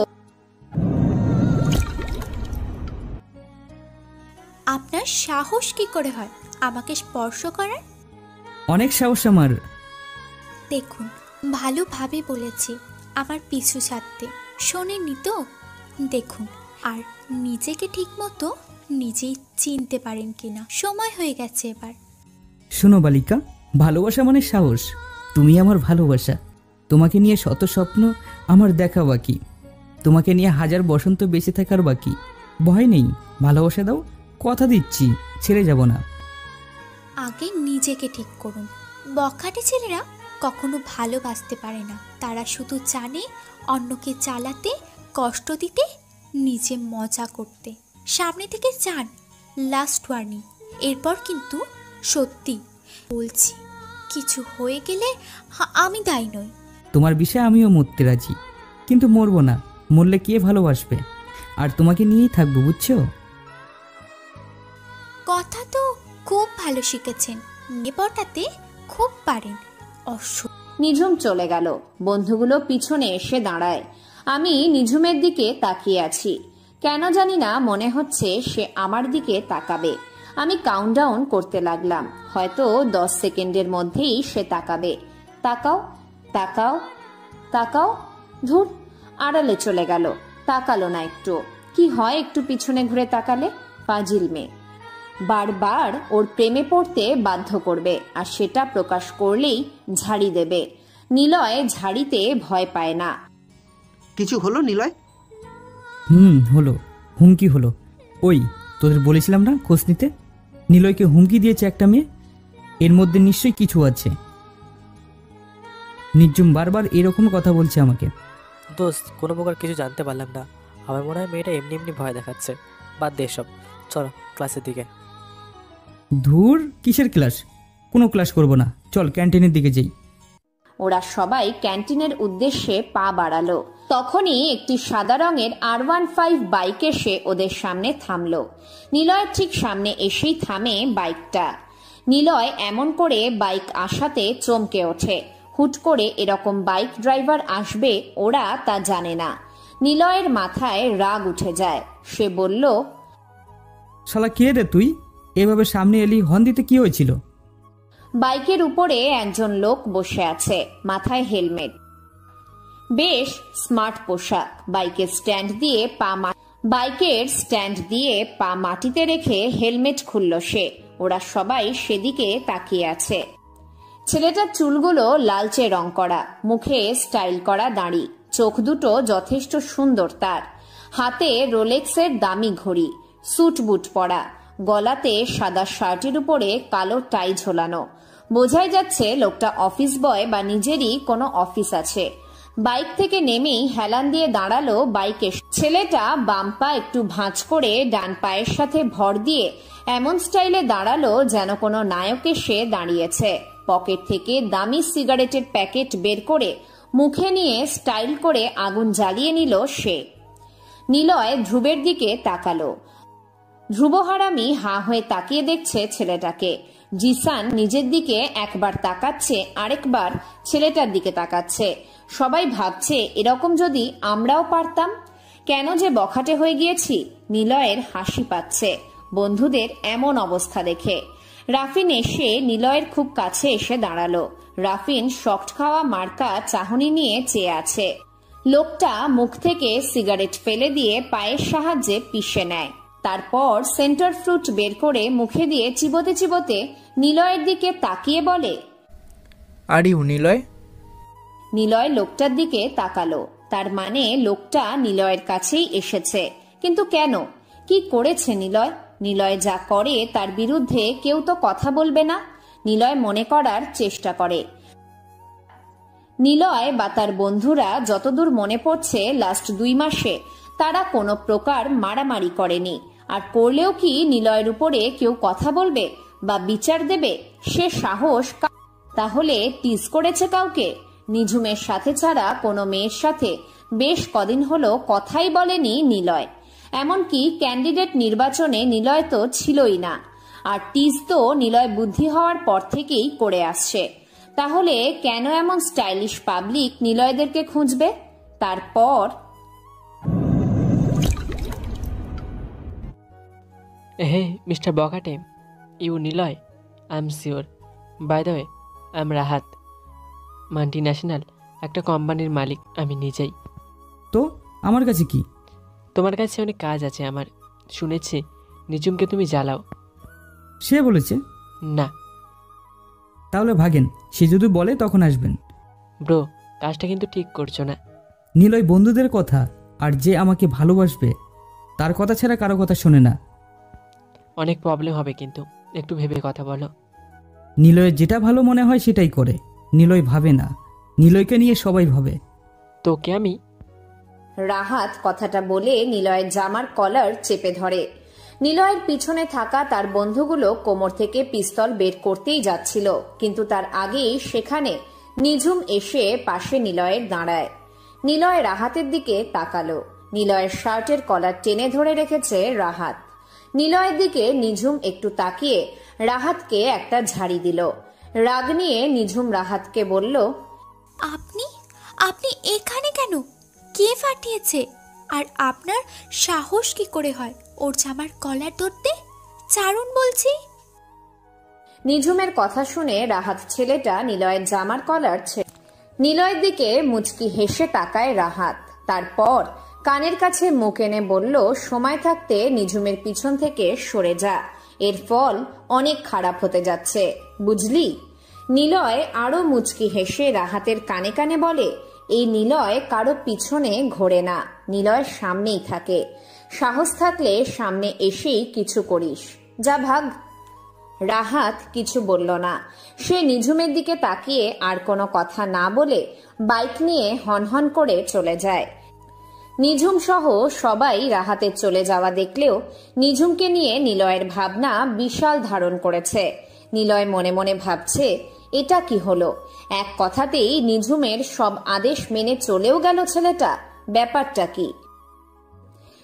আপনার সাহস কি করে হয় আমাকে স্পর্শ করার? অনেক সাহস আমার। দেখুন, ভালোভাবে বলেছি আমার পিছু ছাড়তে, শোনেননি তো? দেখুন, আর নিজেকে ঠিকমতো নিজেই চিনতে পারেন কিনা। সময় হয়ে গেছে এবার। শোনো বালিকা, ভালোবাসা মানে সাহস। তুমি আমার ভালোবাসা। তোমাকে নিয়ে শত স্বপ্ন আমার দেখা বাকি, তোমাকে নিয়ে হাজার বসন্ত বেঁচে থাকার বাকি। ভয় নেই, ভালোবাসা দাও, কথা দিচ্ছি ছেড়ে যাব না। আগে নিজেকে ঠিক করুন। বখাটে ছেলেরা কখনো ভালোবাসতে পারে না। তারা শুধু জানে অন্যকে চালাতে, কষ্ট দিতে, নিজে মজা করতে। সামনে থেকে যান, লাস্ট ওয়ার্নিং। এরপর কিন্তু সত্যি বলছি, কিছু হয়ে গেলে আমি দায়ী নই। তোমার বিষয়ে আমিও মরতে রাজি, কিন্তু মরবো না। মরলে কে ভালোবাসবে? আর তোমাকে নিয়েই থাকবো, বুঝছো? কথা তো খুব ভালো শিখেছেন, মেয়ে পটাতে খুব পারেন। নিঝুম চলে গেল। বন্ধুগুলো পিছনে এসে দাঁড়ায়। আমি নিঝুমের দিকে তাকিয়ে আছি। কেন জানি না মনে হচ্ছে সে আমার দিকে তাকাবে। আমি কাউন্টডাউন করতে লাগলাম, হয়তো 10 সেকেন্ডের মধ্যেই সে তাকাবে। তাকাও, তাকাও, তাকাও। ধুর, আড়ালে চলে গেল। তাকালো না একটু। কি হয় একটু পিছনে ঘুরে তাকালে? পাজিল মেয়ে। বারবার ওর প্রেমে পড়তে বাধ্য করবে, আর সেটা প্রকাশ করলেই ঝাড়ি দেবে। নিলয় ঝাড়িতে ভয় পায় না। কিছু হলো নিলয়? হলো, হুমকি হলো। ওই তোদের বলেছিলাম না খোঁজ নিতে, নিলয়কে হুমকি দিয়েছে একটা মেয়ে। এর মধ্যে নিশ্চয়ই কিছু আছে। নির্জুম বারবার এরকম কথা বলছে আমাকে। দোস্ত, কোনো প্রকার কিছু জানতে পারলাম না। আমার মনে হয় মেয়েটা এমনি এমনি ভয় দেখাচ্ছে। বাদ দে সব, চলো ক্লাসের দিকে। ধুর, কিসের ক্লাস? কোনো ক্লাস করব না, চল ক্যান্টিনের দিকে যাই। ওরা সবাই ক্যান্টিনের উদ্দেশ্যে পা বাড়ালো। তখনই একটি সাদা রঙের R15 বাইক এসে ওদের সামনে থামলো। নিলয়ের ঠিক সামনে এসেই থামে বাইকটা। নিলয় এমন করে বাইক আসাতে চমকে ওঠে। হুট করে এরকম বাইক ড্রাইভার আসবে ওরা তা জানে না। নিলয়ের মাথায় রাগ উঠে যায়। সে বলল, শালা কে রে তুই? এভাবে সামনে এলি, হর্ন দিতে কি হয়েছিল? বাইকের উপরে একজন লোক বসে আছে, মাথায় হেলমেট, বেশ স্মার্ট পোশাক। বাইকের স্ট্যান্ড দিয়ে পা মাটিতে রেখে হেলমেট খুলল সে। ওরা সবাই সেদিকে তাকিয়ে আছে। ছেলেটার চুলগুলো লালচে রং করা, মুখে স্টাইল করা দাড়ি, চোখ দুটো যথেষ্ট সুন্দর তার। হাতে রোলেক্সের দামি ঘড়ি, স্যুট বুট পরা, গলাতে সাদা শার্টের উপরে কালো টাই ঝোলানো। বোঝাই যাচ্ছে লোকটা অফিস বয় বা নিজেরই কোনো অফিস আছে। বাইক থেকে নেমেই হেলান দিয়ে দাঁড়ালো বাইকে। ছেলেটা বাম পা একটু ভাঁজ করে ডান পায়ের সাথে ভর দিয়ে এমন স্টাইলে দাঁড়ালো যেন কোনো নায়ক এসে দাঁড়িয়েছে। পকেট থেকে দামি সিগারেটের প্যাকেট বের করে মুখে নিয়ে স্টাইল করে আগুন জ্বালিয়ে নিল সে। নিলয় ধ্রুবের দিকে তাকালো। ধ্রুব হারামি হাঁ হয়ে তাকিয়ে দেখছে ছেলেটাকে। জিসান নিজের দিকে একবার তাকাচ্ছে, আরেকবার ছেলেটার দিকে তাকাচ্ছে। সবাই ভাবছে এরকম যদি আমরাও পারতাম। কেন যে বখাটে হয়ে গিয়েছি। নিলয়ের হাসি পাচ্ছে বন্ধুদের এমন অবস্থা দেখে। রাফিন এসে নিলয়ের খুব কাছে এসে দাঁড়ালো। রাফিন শক্ট খাওয়া মার্কা চাহনি নিয়ে চেয়ে আছে। লোকটা মুখ থেকে সিগারেট ফেলে দিয়ে পায়ের সাহায্যে পিষে নেয়। তারপর সেন্টার ফ্রুট বের করে মুখে দিয়ে চিবোতে চিবোতে নিলয়ের দিকে তাকিয়ে বলে, আর ইউ নিলয়? নিলয় লোকটার দিকে তাকালো। তার মানে লোকটা নিলয়ের কাছেই এসেছে। কিন্তু কেন? কি করেছে নিলয়? নিলয় যা করে তার বিরুদ্ধে কেউ তো কথা বলবে না। নিলয় মনে করার চেষ্টা করে। নিলয় বা তার বন্ধুরা যতদূর মনে পড়ছে লাস্ট 2 মাসে তারা কোনো প্রকার মারামারি করেনি। আর করলেও কি নিলয়ের উপরে কেউ কথা বলবে বা বিচার দেবে সে সাহস? তাহলে টিজ করেছে কাউকে? নিঝুমের সাথে ছাড়া কোনো মেয়ের সাথে বেশ কদিন হলো কথাই বলেনি নিলয়। এমনকি ক্যান্ডিডেট নির্বাচনে নিলয় তো ছিলই না। আর টিজ তো নিলয় বুদ্ধি হওয়ার পর থেকেই করে আসছে। তাহলে কেন এমন স্টাইলিশ পাবলিক নিলয়দেরকে খুঁজবে? তারপর হে মিস্টার বকাটে, you Niloy? I am sure. By the way, I am Rahat, multi national একটা কোম্পানির মালিক আমি নিজেই। তো আমার কাছে কি? তোমার কাছে অনেক কাজ আছে আমার। শুনেছি নিঝুমকে তুমি জ্বালাও। সে বলেছে? না। তাহলে ভাগেন, সে যদি বলে তখন আসবেন। ব্রো, কাজটা কিন্তু ঠিক করছো না। নিলয় বন্ধুদের কথা, আর যে আমাকে ভালোবাসবে তার কথা ছাড়া কারো কথা শোনে না। অনেক প্রবলেম হবে কিন্তু, একটু ভেবে কথা বলো। নিলয়ের যেটা ভালো মনে হয় সেটাই করে। নিলয় ভাবে না, নিলয়কে নিয়ে সবাই ভাবে। তোকে আমি? রাহাত কথাটা বলে নিলয়ের জামার কলার চেপে ধরে। নিলয়ের পিছনে থাকা তার বন্ধুগুলো কোমর থেকে পিস্তল বের করতেই যাচ্ছিল, কিন্তু তার আগেই সেখানে নিঝুম এসে পাশে নিলয়ের দাঁড়ায়। নিলয় রাহাতের দিকে তাকালো। নিলয়ের শার্টের কলার টেনে ধরে রেখেছে রাহাত। নিলয়ের দিকে নিঝুম একটু তাকিয়ে রাহাতকে একটা ঝাড়ি দিল। রাগ নিয়ে নিঝুম রাহাতকে বলল, আপনি আপনি এখানে কেন? কে পাঠিয়েছে? আর আপনার সাহস কি করে হয় ওর জামার কলার ধরতে? চারুন বলছি। নিঝুমের কথা শুনে রাহাত ছেলেটা নিলয়ের জামার কলার ছেড়ে নিলয়ের দিকে মুচকি হেসে তাকায় রাহাত। তারপর কানের কাছে মুখ এনে বলল, সময় থাকতে নিঝুমের পিছন থেকে সরে যা, এর ফল অনেক খারাপ হতে যাচ্ছে, বুঝলি? নিলয় আরো মুচকি হেসে রাহাতের কানে কানে বলে, এই নিলয় কারো পিছনে ঘোরে না, নিলয়ের সামনেই থাকে। সাহস থাকলে সামনে এসেই কিছু করিস, যা ভাগ। রাহাত কিছু বলল না। সে নিঝুমের দিকে তাকিয়ে আর কোনো কথা না বলে বাইক নিয়ে হনহন করে চলে যায়। নিঝুম সহ সবাই রাহাতের চলে যাওয়া দেখলেও নিঝুমকে নিয়ে নিলয়ের ভাবনা বিশাল ধারণ করেছে। নিলয় মনে মনে ভাবছে, এটা কি হলো? এক কথাতেই নিঝুমের সব আদেশ মেনে চলেও গেল ছেলেটা, ব্যাপারটা কি?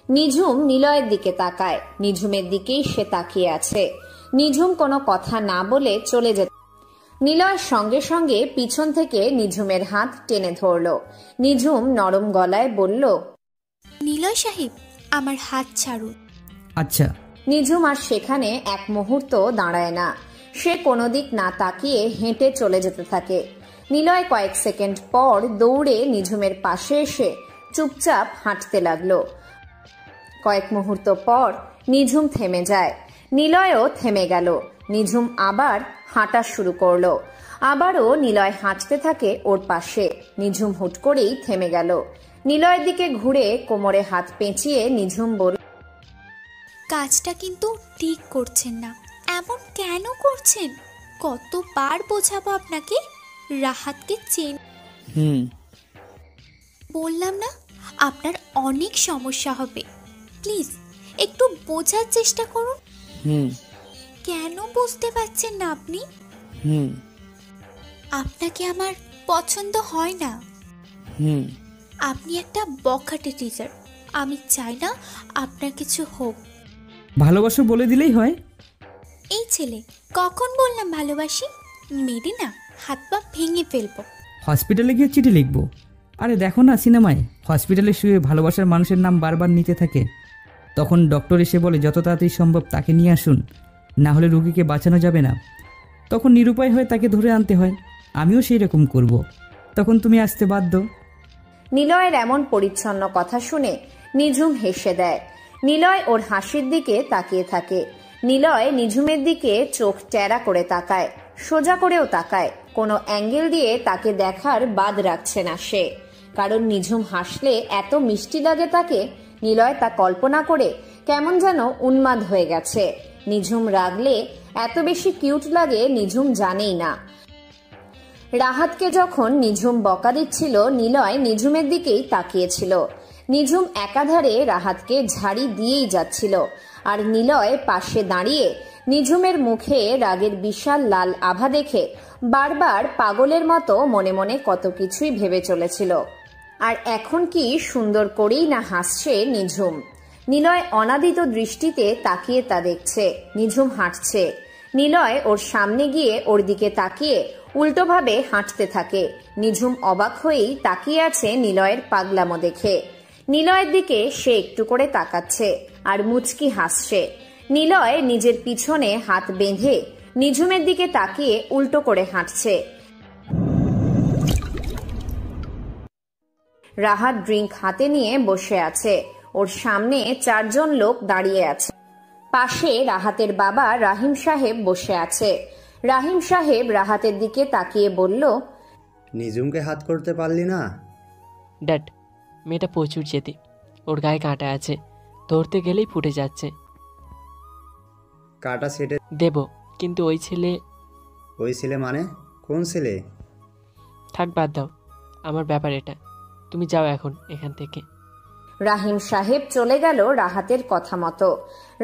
নিঝুম নিলয়ের দিকে তাকায়, নিঝুমের দিকেই সে তাকিয়ে আছে। নিঝুম কোনো কথা না বলে চলে যেত। নিলয়ের সঙ্গে সঙ্গে পিছন থেকে নিঝুমের হাত টেনে ধরল। নিঝুম নরম গলায় বলল, নিলয় সাহেব, আমার হাত ছাড়ুন। আচ্ছা। নিঝুম আর সেখানে এক মুহূর্ত দাঁড়ায় না। সে কোনো দিক না তাকিয়ে হেঁটে চলে যেতে থাকে। নিলয় কয়েক সেকেন্ড পর দৌড়ে নিঝুমের পাশে এসে চুপচাপ হাঁটতে লাগলো। কয়েক মুহূর্ত পর নিঝুম থেমে যায়। নিলয়ও থেমে গেল। নিঝুম আবার হাঁটা শুরু করলো। আবারও নিলয় হাঁটতে থাকে ওর পাশে। নিঝুম হুট করেই থেমে গেল। নিলয়ের দিকে ঘুরে কোমরে হাত পেঁচিয়ে নিঝুম বলল, কাজটা কিন্তু ঠিক করছেন না। এমন কেন করছেন? কতবার বোঝাবো আপনাকে? রাহাতকে চেন। বললাম না, আপনার অনেক সমস্যা হবে। প্লিজ একটু বোঝার চেষ্টা করুন। কেন বুঝতে পারছেন না আপনি? আপনাকে আমার পছন্দ হয় না। আপনি একটা বখাটে টিচার। আমি চাই না আপনার কিছু হোক। ভালোবাসো বলে দিলেই হয়। এই ছেলে, কখন বললাম ভালোবাসি? মেরে না হাত পা ভেঙে ফেলবো। হসপিটালে গিয়ে চিঠি লিখবো। আরে দেখো না সিনেমায়, হসপিটালে শুয়ে ভালোবাসার মানুষের নাম বারবার নিতে থাকে, তখন ডক্টর এসে বলে যত তাড়াতাড়ি সম্ভব তাকে নিয়ে আসুন, না হলে রুগীকে বাঁচানো যাবে না। তখন নিরুপায় হয়ে তাকে ধরে আনতে হয়। আমিও সেই রকম করব, তখন তুমি আসতে বাধ্য। নিলয়ের এমন পরিচ্ছন্ন কথা শুনে নিঝুম হেসে দেয়। নিলয় ওর হাসির দিকে তাকিয়ে থাকে। নিলয় নিঝুমের দিকে চোখ টেরা করে তাকায়, সোজা করেও তাকায়। কোনো অ্যাঙ্গেল দিয়ে তাকে দেখার বাদ রাখছে না সে, কারণ নিঝুম হাসলে এত মিষ্টি লাগে তাকে। নিলয় তা কল্পনা করে কেমন যেন উন্মাদ হয়ে গেছে। নিঝুম রাগলে এত বেশি কিউট লাগে নিঝুম জানেই না। রাহাতকে যখন নিঝুম বকা দিচ্ছিল, নিলয় নিঝুমের দিকেই তাকিয়েছিল। নিঝুম একাধারে রাহাতকে ঝাড়ি দিয়েই যাচ্ছিল, আর নিলয় পাশে দাঁড়িয়ে নিঝুমের মুখে রাগের বিশাল লাল আভা দেখে বারবার পাগলের মতো মনে মনে কত কিছুই ভেবে চলেছিল। আর এখন কি সুন্দর করেই না হাসছে নিঝুম। নিলয় অনাদিত দৃষ্টিতে তাকিয়ে তা দেখছে। নিঝুম হাঁটছে। নিলয় ওর সামনে গিয়ে ওর দিকে তাকিয়ে উল্টোভাবে হাঁটতে থাকে। নিঝুম অবাক হয়েই তাকিয়ে আছে নিলয়ের পাগলামো দেখে। নিলয়ের দিকে সে একটু করে তাকাচ্ছে আর মুচকি হাসছে। নিলয় নিজের পিছনে হাত বেঁধে নিঝুমের দিকে তাকিয়ে উল্টো করে হাঁটছে। রাহাত ড্রিঙ্ক হাতে নিয়ে বসে আছে। ওর সামনে 4 জন লোক দাঁড়িয়ে আছে। পাশে রাহাতের বাবা রাহিম সাহেব বসে আছে। রাহিম সাহেব রাহাতের দিকে তাকিয়ে বলল, নিঝুমকে হাত করতে পারলি না? ড্যাড, মেয়েটা প্রচুর জেদি, ওর গায়ে কাঁটা আছে, ধরতে গেলেই ফুটে যাচ্ছে। কাটা সেটে দেব, কিন্তু ওই ছেলে। ওই ছেলে মানে? কোন ছেলে? থাক, বাদ দাও, আমার ব্যাপার এটা। তুমি যাও এখন এখান থেকে। রাহিম সাহেব চলে গেল রাহাতের কথা মতো।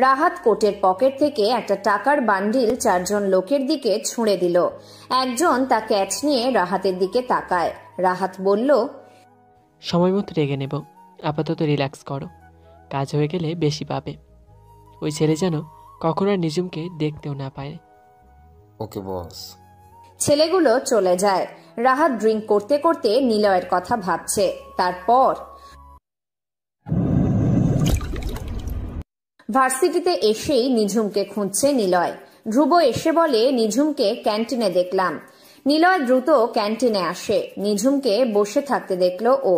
রাহাত কোটের পকেট থেকে একটা টাকার বান্ডিল 4 জন লোকের দিকে ছুঁড়ে দিল। একজন তা ক্যাচ নিয়ে রাহাতের দিকে তাকায়। রাহাত বলল, সময় মতো রেগে নেব, আপাতত রিল্যাক্স করো, কাজ হয়ে গেলে বেশি পাবে। ওই ছেলে যেন কখনো আর নিঝুমকে দেখতেও না পায়। ওকে বস। ছেলেগুলো চলে যায়। রাহাত ড্রিঙ্ক করতে করতে নিলয়ের কথা ভাবছে। তারপর ভার্সিটিতে এসেই নিঝুমকে খুঁজছে নিলয়। ধ্রুব এসে বলে, নিঝুমকে ক্যান্টিনে দেখলাম। নিলয় দ্রুত ক্যান্টিনে আসে। নিঝুমকে বসে থাকতে দেখলো ও।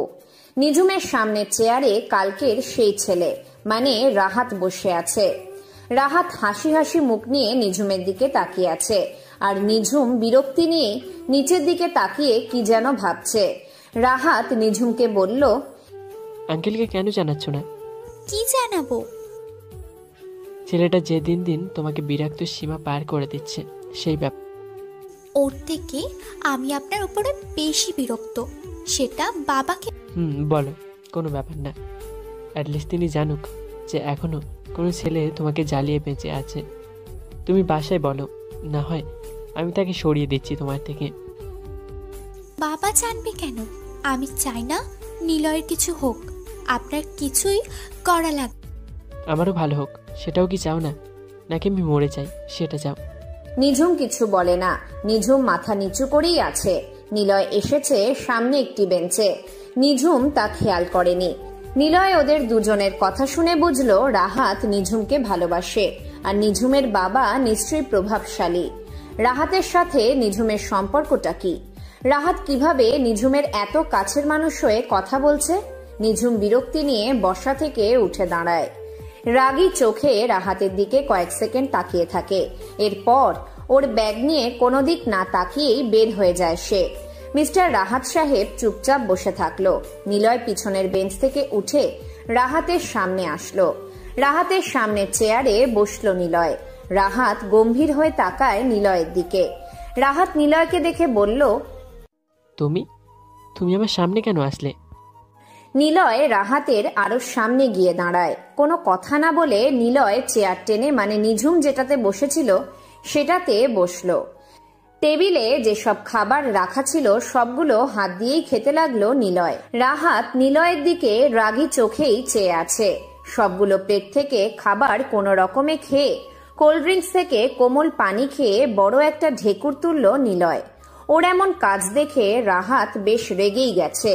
নিঝুমের সামনের চেয়ারে কালকের সেই ছেলে মানে রাহাত বসে আছে। রাহাত হাসি হাসি মুখ নিয়ে নিঝুমের দিকে তাকিয়ে আছে, আর নিঝুম বিরক্তি নিয়ে নিচের দিকে তাকিয়ে কি যেন ভাবছে। রাহাত নিঝুমকে বলল, আঙ্কেলকে কেন জানাচ্ছ না? কি জানাবো? ছেলেটা যে দিন দিন তোমাকে বিরক্ত সীমা পার করে দিচ্ছে, সেই ব্যাপার। ওর থেকে আমি আপনার উপরে বেশি বিরক্ত, সেটা বাবাকে। বলো, কোনো ব্যাপার না। অ্যাটলিস্ট তিনি জানুক যে এখনো কোনো ছেলে তোমাকে জ্বালিয়ে বেঁচে আছে। তুমি বাসায় বলো, না হয় আমি তাকে সরিয়ে দিচ্ছি তোমার থেকে। বাবা জানবে কেন? আমি চাই না নিলয়ের কিছু হোক, আপনার কিছুই করা লাগবে। আমারও ভালো হোক, সেটাও কি চাও না? নাকি আমি মরে যাই, সেটা চাও? নিঝুম কিছু বলে না। নিঝুম মাথা নিচু করেই আছে। নিলয় এসেছে সামনে একটি বেঞ্চে। নিঝুম তা খেয়াল করেনি। নিলয় ওদের দুজনের কথা শুনে বুঝলো রাহাত নিঝুমকে ভালোবাসে, আর নিঝুমের বাবা নিশ্চয়ই প্রভাবশালী। রাহাতের সাথে নিঝুমের সম্পর্কটা কি? রাহাত কিভাবে নিঝুমের এত কাছের মানুষ হয়ে কথা বলছে? নিঝুম বিরক্তি নিয়ে বসা থেকে উঠে দাঁড়ায়। রাগী চোখে রাহাতের দিকে কয়েক সেকেন্ড তাকিয়ে থাকে। এরপর ওর ব্যাগ নিয়ে কোনো দিক না তাকিয়েই বের হয়ে যায় সে। মিস্টার রাহাত সাহেব চুপচাপ বসে থাকলো। নিলয় পিছনের বেঞ্চ থেকে উঠে রাহাতের সামনে আসলো। রাহাতের সামনের চেয়ারে বসলো নিলয়। রাহাত গম্ভীর হয়ে তাকায় নিলয়ের দিকে। রাহাত নিলয়কে দেখে বলল, তুমি আমার সামনে কেন আসলে? নিলয় রাহাতের আরো সামনে গিয়ে দাঁড়ায়। কোনো কথা না বলে নিলয় চেয়ার টেনে মানে নিঝুম যেটাতে বসেছিল সেটাতে বসলো। টেবিলে যেসব খাবার রাখা ছিল সবগুলো হাত দিয়েই খেতে লাগলো নিলয়। রাহাত নিলয়ের দিকে রাগী চোখেই চেয়ে আছে। সবগুলো প্লেট থেকে খাবার কোনো রকমে খেয়ে, কোল্ড ড্রিঙ্কস থেকে কোমল পানি খেয়ে বড় একটা ঢেকুর তুলল নিলয়। ওর এমন কাজ দেখে রাহাত বেশ রেগেই গেছে।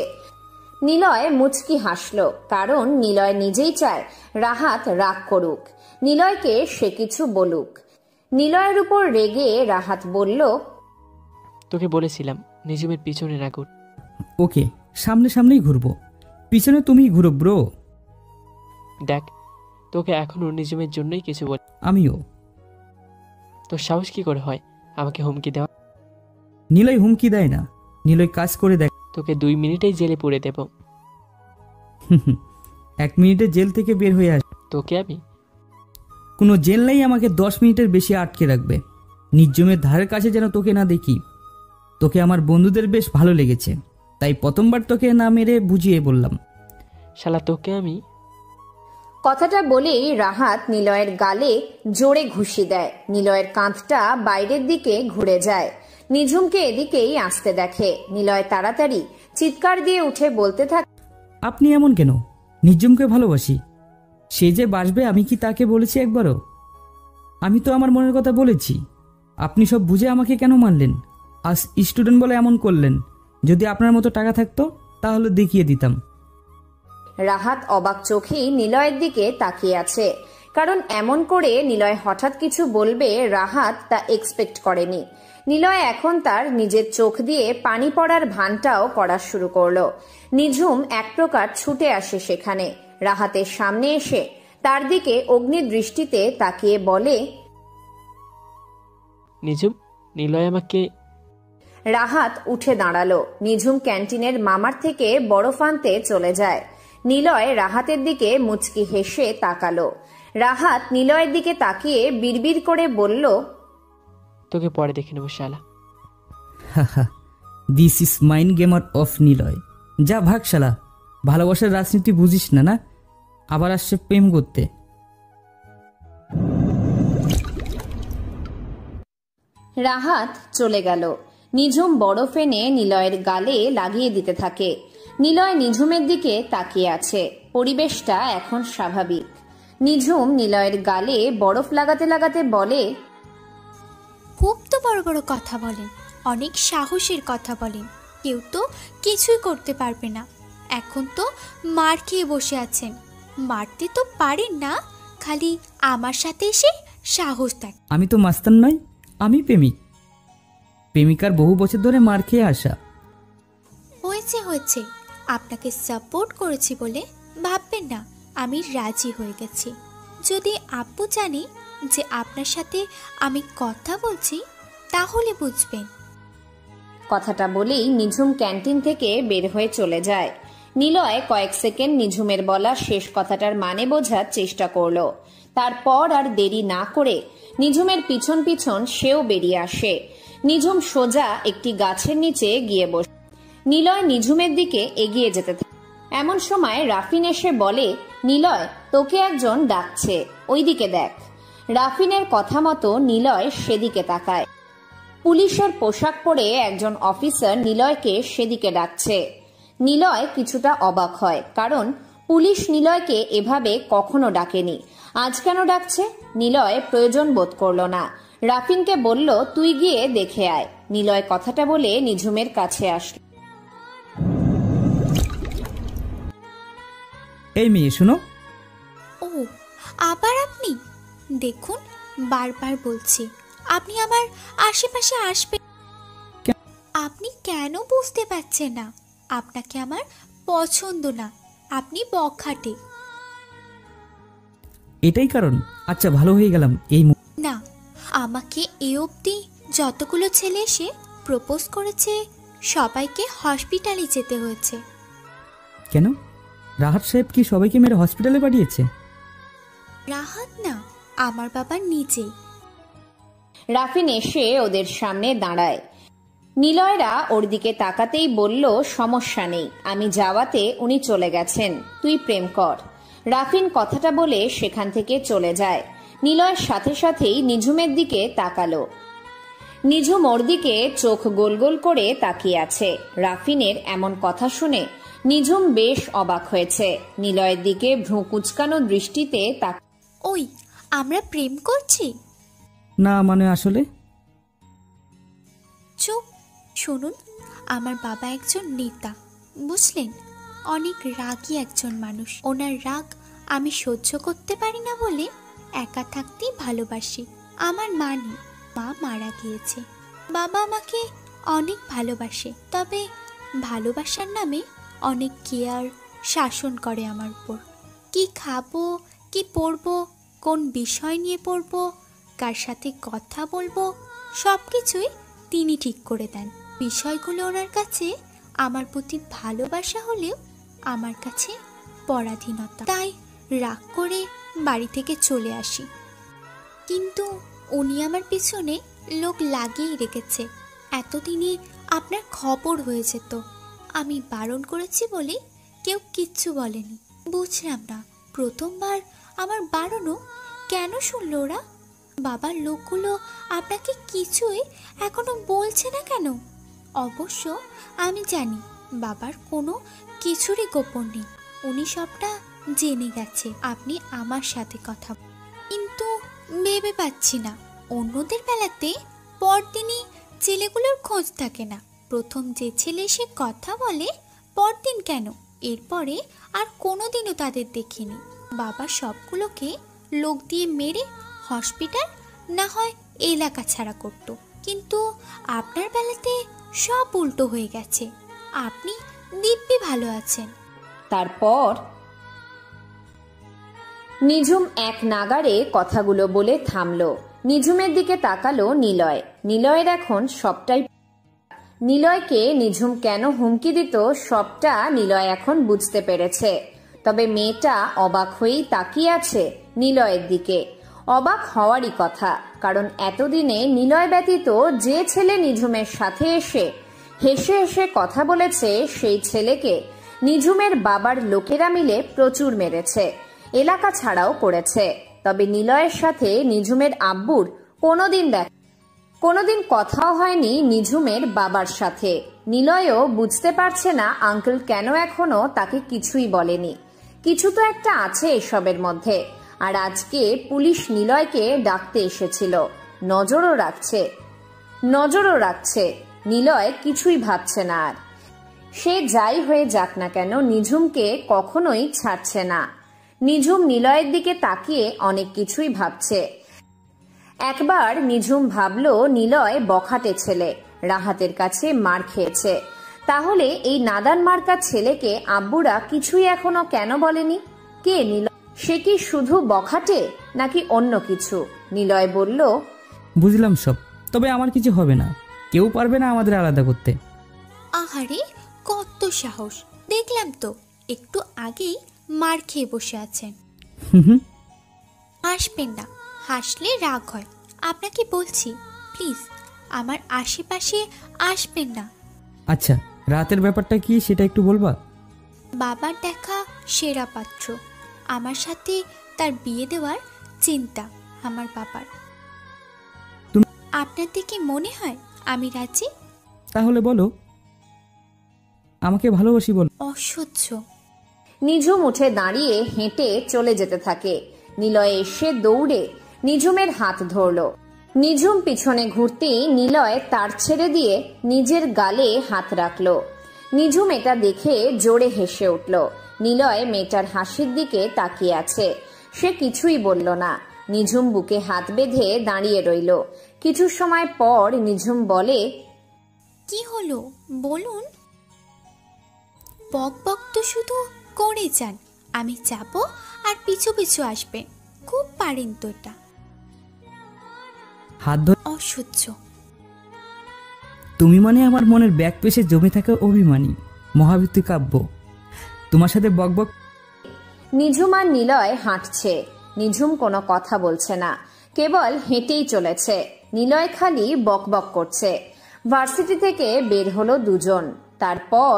নিলয় মুচকি হাসল, কারণ নিলয় নিজেই চায় রাহাত রাগ করুক, নিলয়কে সে কিছু বলুক। নিলয়ের উপর রেগে রাহাত বলল, তোকে বলেছিলাম নিঝুমের পিছনে না ঘুর। ওকে, সামনে সামনেই ঘুরবো, পিছনে তুমিই ঘুরো ব্রো। দেখ, তোকে এখনো নিঝুমের জন্যই কিছু বল। আমিও। তোর সাহস কি করে হয় আমাকে হুমকি দেওয়া? নিলয় হুমকি দেয় না, নিলয় কাজ করে দেখ। তোকে 2 মিনিটেই জেলে পুরে দেব। 1 মিনিটে জেল থেকে বের হয়ে আস। তোকে আমি কোনো জেল নাই আমাকে 10 মিনিটের বেশি আটকে রাখবে। নির্জমের ধারের কাছে যেন তোকে না দেখি। তোকে আমার বন্ধুদের বেশ ভালো লেগেছে, তাই প্রথমবার তোকে না মেরে বুঝিয়ে বললাম। শালা তোকে আমি। কথাটা বলেই রাহাত নিলয়ের গালে জোরে ঘুষি দেয়। নিলয়ের কাঁধটা বাইরের দিকে ঘুরে যায়। নিঝুমকে এদিকেই আসতে দেখে। নিলয় তাড়াতাড়ি চিৎকার দিয়ে উঠে বলতে থাকে, আপনি এমন কেন? নিঝুমকে ভালোবাসি, সে যে বাসবে আমি কি তাকে বলেছি একবারও? আমি তো আমার মনের কথা বলেছি। আপনি সব বুঝে আমাকে কেন মারলেন? আজ স্টুডেন্ট বলে এমন করলেন। যদি আপনার মতো টাকা থাকতো তাহলে দেখিয়ে দিতাম। রাহাত অবাক চোখেই নিলয়ের দিকে তাকিয়ে আছে, কারণ এমন করে নিলয় হঠাৎ কিছু বলবে রাহাত তা এক্সপেক্ট করেনি। নিলয় এখন তার নিজের চোখ দিয়ে পানি পড়ার ভানটাও করা শুরু করলো। নিঝুম এক প্রকার ছুটে আসে সেখানে। রাহাতের সামনে এসে তার দিকে অগ্নি দৃষ্টিতে তাকিয়ে বলে, নিঝুম, নিলয় আমাকে। রাহাত উঠে দাঁড়ালো। নিঝুম ক্যান্টিনের মামার থেকে বরফ আনতে চলে যায়। নিলয় রাহাতের দিকে মুচকি হেসে তাকালো। রাহাত নিলয়ের দিকে তাকিয়ে বিড়বিড় করে বলল, তোকে পরে দেখে নেবো শালা। This is mind gamer of Niloy. যা ভাগ শালা, ভালোবাসার রাজনীতি বুঝিস না না? আবার আসছে প্রেম করতে। রাহাত চলে গেল। নিঝুম বরফ এনে নিলয়ের গালে লাগিয়ে দিতে থাকে। নিলয় নিঝুমের দিকে তাকিয়ে আছে। পরিবেশটা এখন স্বাভাবিক। নিঝুম নিলয়ের গালে বরফ লাগাতে লাগাতে বলে, খুব তো বড় বড় কথা বলেন, অনেক সাহসের কথা বলেন, কেউ তো কিছুই করতে পারবে না। এখন তো মার খেয়ে বসে আছেন, মারতে তো পারেন না, খালি আমার সাথে এসে সাহস দেখ। আমি তো মাস্তান নই, আমি প্রেমিক। প্রেমিকার বহু বছর ধরে মার খেয়ে আসা। হয়েছে হয়েছে, আপনাকে সাপোর্ট করেছি বলে ভাববেন না আমি রাজি হয়ে গেছি। যদি আব্বু জানে যে আপনার সাথে আমি কথা বলছি তাহলে বুঝবেন। কথাটা বলেই নিঝুম ক্যান্টিন থেকে বের হয়ে চলে যায়। নিলয় কয়েক সেকেন্ড নিঝুমের বলা শেষ কথাটার মানে বোঝার চেষ্টা করলো। তারপর আর দেরি না করে নিঝুমের পিছন পিছন সেও বেরিয়ে আসে। নিঝুম সোজা একটি গাছের নিচে গিয়ে বসে। নিলয় নিঝুমের দিকে এগিয়ে যেতে থাকে। এমন সময় রাফিন এসে বলে, নিলয় তোকে একজন ডাকছে, ওইদিকে দেখ। রাফিনের কথা মতো নিলয় সেদিকে তাকায়। পুলিশের পোশাক পরে একজন অফিসার নিলয়কে সেদিকে ডাকছে। নিলয় কিছুটা অবাক হয়, কারণ পুলিশ নিলয়কে এভাবে কখনো ডাকেনি। আজ কেন ডাকছে নিলয় প্রয়োজন বোধ করল না। রাফিনকে বলল, তুই গিয়ে দেখে আয়। নিলয় কথাটা বলে নিঝুমের কাছে আসলো। এই মেয়ে শুনো। ও আবার আপনি? দেখুন বারবার বলছি আপনি আমার আশেপাশে আসবেন। আপনি কেন বুঝতে পারছেন না? আপনাকে আমার পছন্দ না, আপনি বখাটে। এটাই কারণ? আচ্ছা ভালো হয়ে গেলাম। এই না, আমাকে এ অবধি যতগুলো ছেলে এসে প্রপোজ করেছে সবাইকে হসপিটালে যেতে হয়েছে। কেন? রাহাত সাহেব কি সবাইকে মেরে হসপিটালে পাঠিয়েছে? রাহাত না, আমার বাবা নিজেই। রাফিন এসে ওদের সামনে দাঁড়ায়। নিলয়রা ওর দিকে তাকাতেই বলল, সমস্যা নেই, আমি যাওয়াতে উনি চলে গেছেন, তুই প্রেম কর। রাফিন কথাটা বলে সেখান থেকে চলে যায়। নিলয়ের সাথে সাথেই নিঝুমের দিকে তাকালো। নিঝুম ওর দিকে চোখ গোল গোল করে তাকিয়ে আছে। রাফিনের এমন কথা শুনে নিঝুম বেশ অবাক হয়েছে। নিলয়ের দিকে ভ্রু কুঁচকানো দৃষ্টিতে ওই আমরা প্রেম করছি? না মানে আসলে। চুপ, শুনুন, আমার বাবা একজন নেতা, বুঝলেন? অনেক রাগী একজন মানুষ। ওনার রাগ আমি সহ্য করতে পারি না বলে একা থাকতেই ভালোবাসি। আমার মা নেই, মা মারা গিয়েছে। বাবা আমাকে অনেক ভালোবাসে, তবে ভালোবাসার নামে অনেক কেয়ার, শাসন করে আমার উপর। কি খাবো, কি পড়বো, কোন বিষয় নিয়ে পড়বো, কার সাথে কথা বলবো, সব কিছুই তিনি ঠিক করে দেন। বিষয়গুলো ওনার কাছে আমার প্রতি ভালোবাসা হলেও আমার কাছে পরাধীনতা। তাই রাগ করে বাড়ি থেকে চলে আসি। কিন্তু উনি আমার পিছনে লোক লাগিয়েই রেখেছে। এতদিনে আপনার খবর হয়েছে তো, আমি বারণ করেছি বলে কেউ কিচ্ছু বলেনি। বুঝলাম না প্রথমবার আমার বারণও কেন শুনলো ওরা। বাবার লোকগুলো আপনাকে কিছুই এখনো বলছে না কেন? অবশ্য আমি জানি বাবার কোনো কিছুরই গোপন নেই, উনি সবটা জেনে গেছে আপনি আমার সাথে কথা। কিন্তু ভেবে পাচ্ছি না, অন্যদের বেলাতে পরদিনই ছেলেগুলোর খোঁজ থাকে না। প্রথম যে ছেলে এসে কথা বলে পরদিন কেন, এরপরে আর কোনোদিনও তাদের দেখিনি। বাবা সবগুলোকে লোক দিয়ে মেরে হসপিটাল না হয় এলাকা ছাড়া করত, কিন্তু আপনার বেলাতে সব উল্টো হয়ে গেছে। আপনি দিব্যি ভালো আছেন। তারপর নিঝুম এক নাগাড়ে কথাগুলো বলে থামলো। নিঝুমের দিকে তাকালো নিলয়। নিলয়ের এখন সবটাই, নিলয়কে নিঝুম কেন হুমকি দিত সবটা নিলয় এখন বুঝতে পেরেছে। তবে মেয়েটা অবাক হয়েই তাকিয়ে আছে নিলয়ের দিকে। অবাক হওয়ারই কথা, কারণ এতদিনে নিলয় ব্যতীত যে ছেলে নিঝুমের সাথে এসে হেসে হেসে কথা বলেছে সেই ছেলেকে নিঝুমের বাবার লোকেরা মিলে প্রচুর মেরেছে, এলাকা ছাড়াও করেছে। তবে নিলয়ের সাথে নিঝুমের আব্বুর কোনোদিন কথাও হয়নি নিঝুমের বাবার সাথে। নিলয়ও বুঝতে পারছে না আঙ্কেল কেন এখনো তাকে কিছুই বলেনি। কিছু তো একটা আছে এসবের মধ্যে। আর আজকে পুলিশ নিলয়কে ডাকতে এসেছিল, নজরও রাখছে। নিলয় কিছুই ভাবছে না আর। সে যাই হয়ে যাক না কেন নিঝুমকে কখনোই ছাড়ছে না। নিঝুম নিলয়ের দিকে তাকিয়ে অনেক কিছুই ভাবছে। একবার নিঝুম ভাবলো নিলয় বখাটে ছেলে, রাহাতের কাছে মার খেয়েছে, তাহলে এই নাদান মার্কা ছেলেকে আব্বুরা কিছুই এখনো কেন বলেনি? কে নিলয়? সে কি শুধু বখাটে নাকি অন্য কিছু? নিলয় বলল, বুঝলাম সব, তবে আমার কিছু হবে না, কেউ পারবে না আমাদের আলাদা করতে। আহারে কত সাহস! দেখলাম তো একটু আগেই মার খেয়ে বসে আছেন। হাসবেন না, হাসলে রাগ হয়। আপনাকে বলছি প্লিজ আমার আশেপাশে আসবেন না। আচ্ছা, রাতের ব্যাপারটা কি সেটা একটু বলবা? বাবার দেখা সেরা পাত্র, আমার সাথে তার বিয়ে দেওয়ার চিন্তা আমার বাবার। আপনার দেখে মনে হয় আমি রাজি? তাহলে বলো, আমাকে ভালোবাসি বলো। অসহ্য। নিঝুম উঠে দাঁড়িয়ে হেঁটে চলে যেতে থাকে। নিলয় এসে দৌড়ে নিঝুমের হাত ধরল। নিঝুম পিছনে ঘুরতেই নিলয় তার ছেড়ে দিয়ে নিজের গালে হাত রাখল। নিঝুম এটা দেখে জোরে হেসে উঠল। নিলয় মেয়েটার হাসির দিকে তাকিয়ে আছে, সে কিছুই বলল না। নিঝুম বুকে হাত বেঁধে দাঁড়িয়ে রইল। কিছু সময় পর নিঝুম বলে, কি হলো বলুন? বক বক তো শুধু করে যান, আমি যাব আর পিছু পিছু আসবে। খুব পারেন তো এটা। হাত ধরে অসহ্য। তুমি মানে আমার মনের ব্যাগ পেশে জমে থাকা অভিমানী মহাবীর কাব্য, তোমার সাথে বকবক। নিঝুম আর নিলয় হাঁটছে। নিঝুম কোনো কথা বলছে না, কেবল হেঁটেই চলেছে। নিলয় খালি বকবক করছে। ভার্সিটি থেকে বের হলো দুজন। তারপর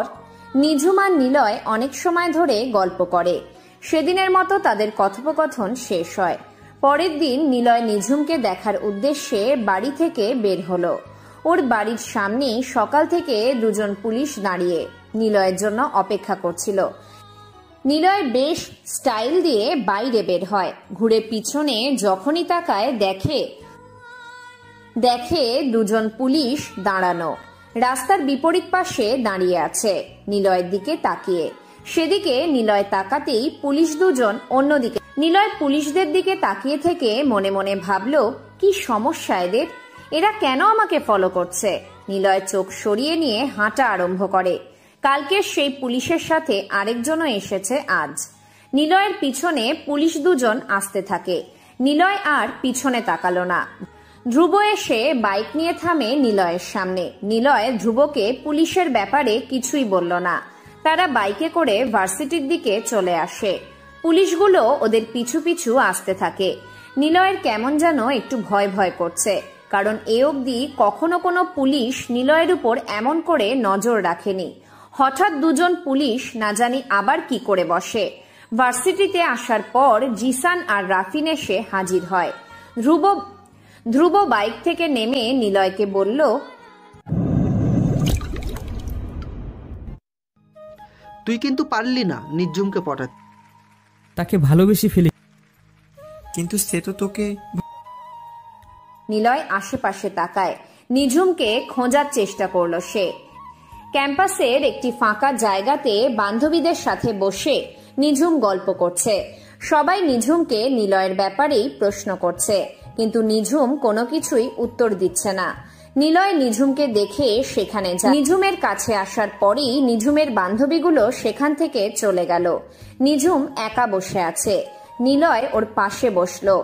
নিঝুম আর নিলয় অনেক সময় ধরে গল্প করে। সেদিনের মতো তাদের কথোপকথন শেষ হয়। পরের দিন নিলয় নিঝুমকে দেখার উদ্দেশ্যে বাড়ি থেকে বের হলো। ওর বাড়ির সামনেই সকাল থেকে দুজন পুলিশ দাঁড়িয়ে নিলয়ের জন্য অপেক্ষা করছিল। নিলয় বেশ স্টাইল দিয়ে বাইরে বের হয়। ঘুরে পিছনে যখনই তাকায় দেখে দুজন পুলিশ দাঁড়ানো। রাস্তার বিপরীত পাশে দাঁড়িয়ে আছে নিলয়ের দিকে তাকিয়ে। সেদিকে নিলয় তাকাতেই পুলিশ দুজন অন্যদিকে। নিলয় পুলিশদের দিকে তাকিয়ে থেকে মনে মনে ভাবল, কি সমস্যা এদের? এরা কেন আমাকে ফলো করছে? নিলয় চোখ সরিয়ে নিয়ে হাঁটা আরম্ভ করে। কালকে সেই পুলিশের সাথে আরেকজনও এসেছে আজ। নিলয়ের পিছনে পুলিশ দুজন আসতে থাকে। নিলয় আর পিছনে তাকালো না। ধ্রুব এসে বাইক নিয়ে থামে নিলয়ের সামনে। নিলয় ধ্রুবকে পুলিশের ব্যাপারে কিছুই বলল না। তারা বাইকে করে ভার্সিটির দিকে চলে আসে। পুলিশগুলো ওদের পিছু পিছু আসতে থাকে। নিলয়ের কেমন যেন একটু ভয় ভয় করছে, কারণ এ অবধি কখনো কোনো পুলিশ নিলয়ের উপর এমন করে নজর রাখেনি। হঠাৎ দুজন পুলিশ না জানি আবার কি করে বসে। ভার্সিটিতে আসার পর জিসান আর রাফিন এসে হাজির হয়। ধ্রুব বাইক থেকে নেমে নিলয়কে বলল, তুই কিন্তু পারলি না নিঝুমকে পটাতে। তাকে ভালোবেসে ফেলি, কিন্তু সে তো তোকে। নিলয় আশেপাশে তাকায়। নিঝুমকে খোঁজার চেষ্টা করলো সে। ক্যাম্পাসের একটি ফাঁকা জায়গাতে বান্ধবীদের সাথে বসে নিঝুম গল্প করছে। সবাই নিঝুমকে নিলয়ের ব্যাপারেই প্রশ্ন করছে, কিন্তু নিঝুম কোনো কিছুই উত্তর দিচ্ছে না। নিলয় নিঝুমকে দেখে সেখানে যায়। নিঝুমের কাছে আসার পরেই নিঝুমের বান্ধবীগুলো সেখান থেকে চলে গেল। নিঝুম একা বসে আছে। নিলয় ওর পাশে বসলো।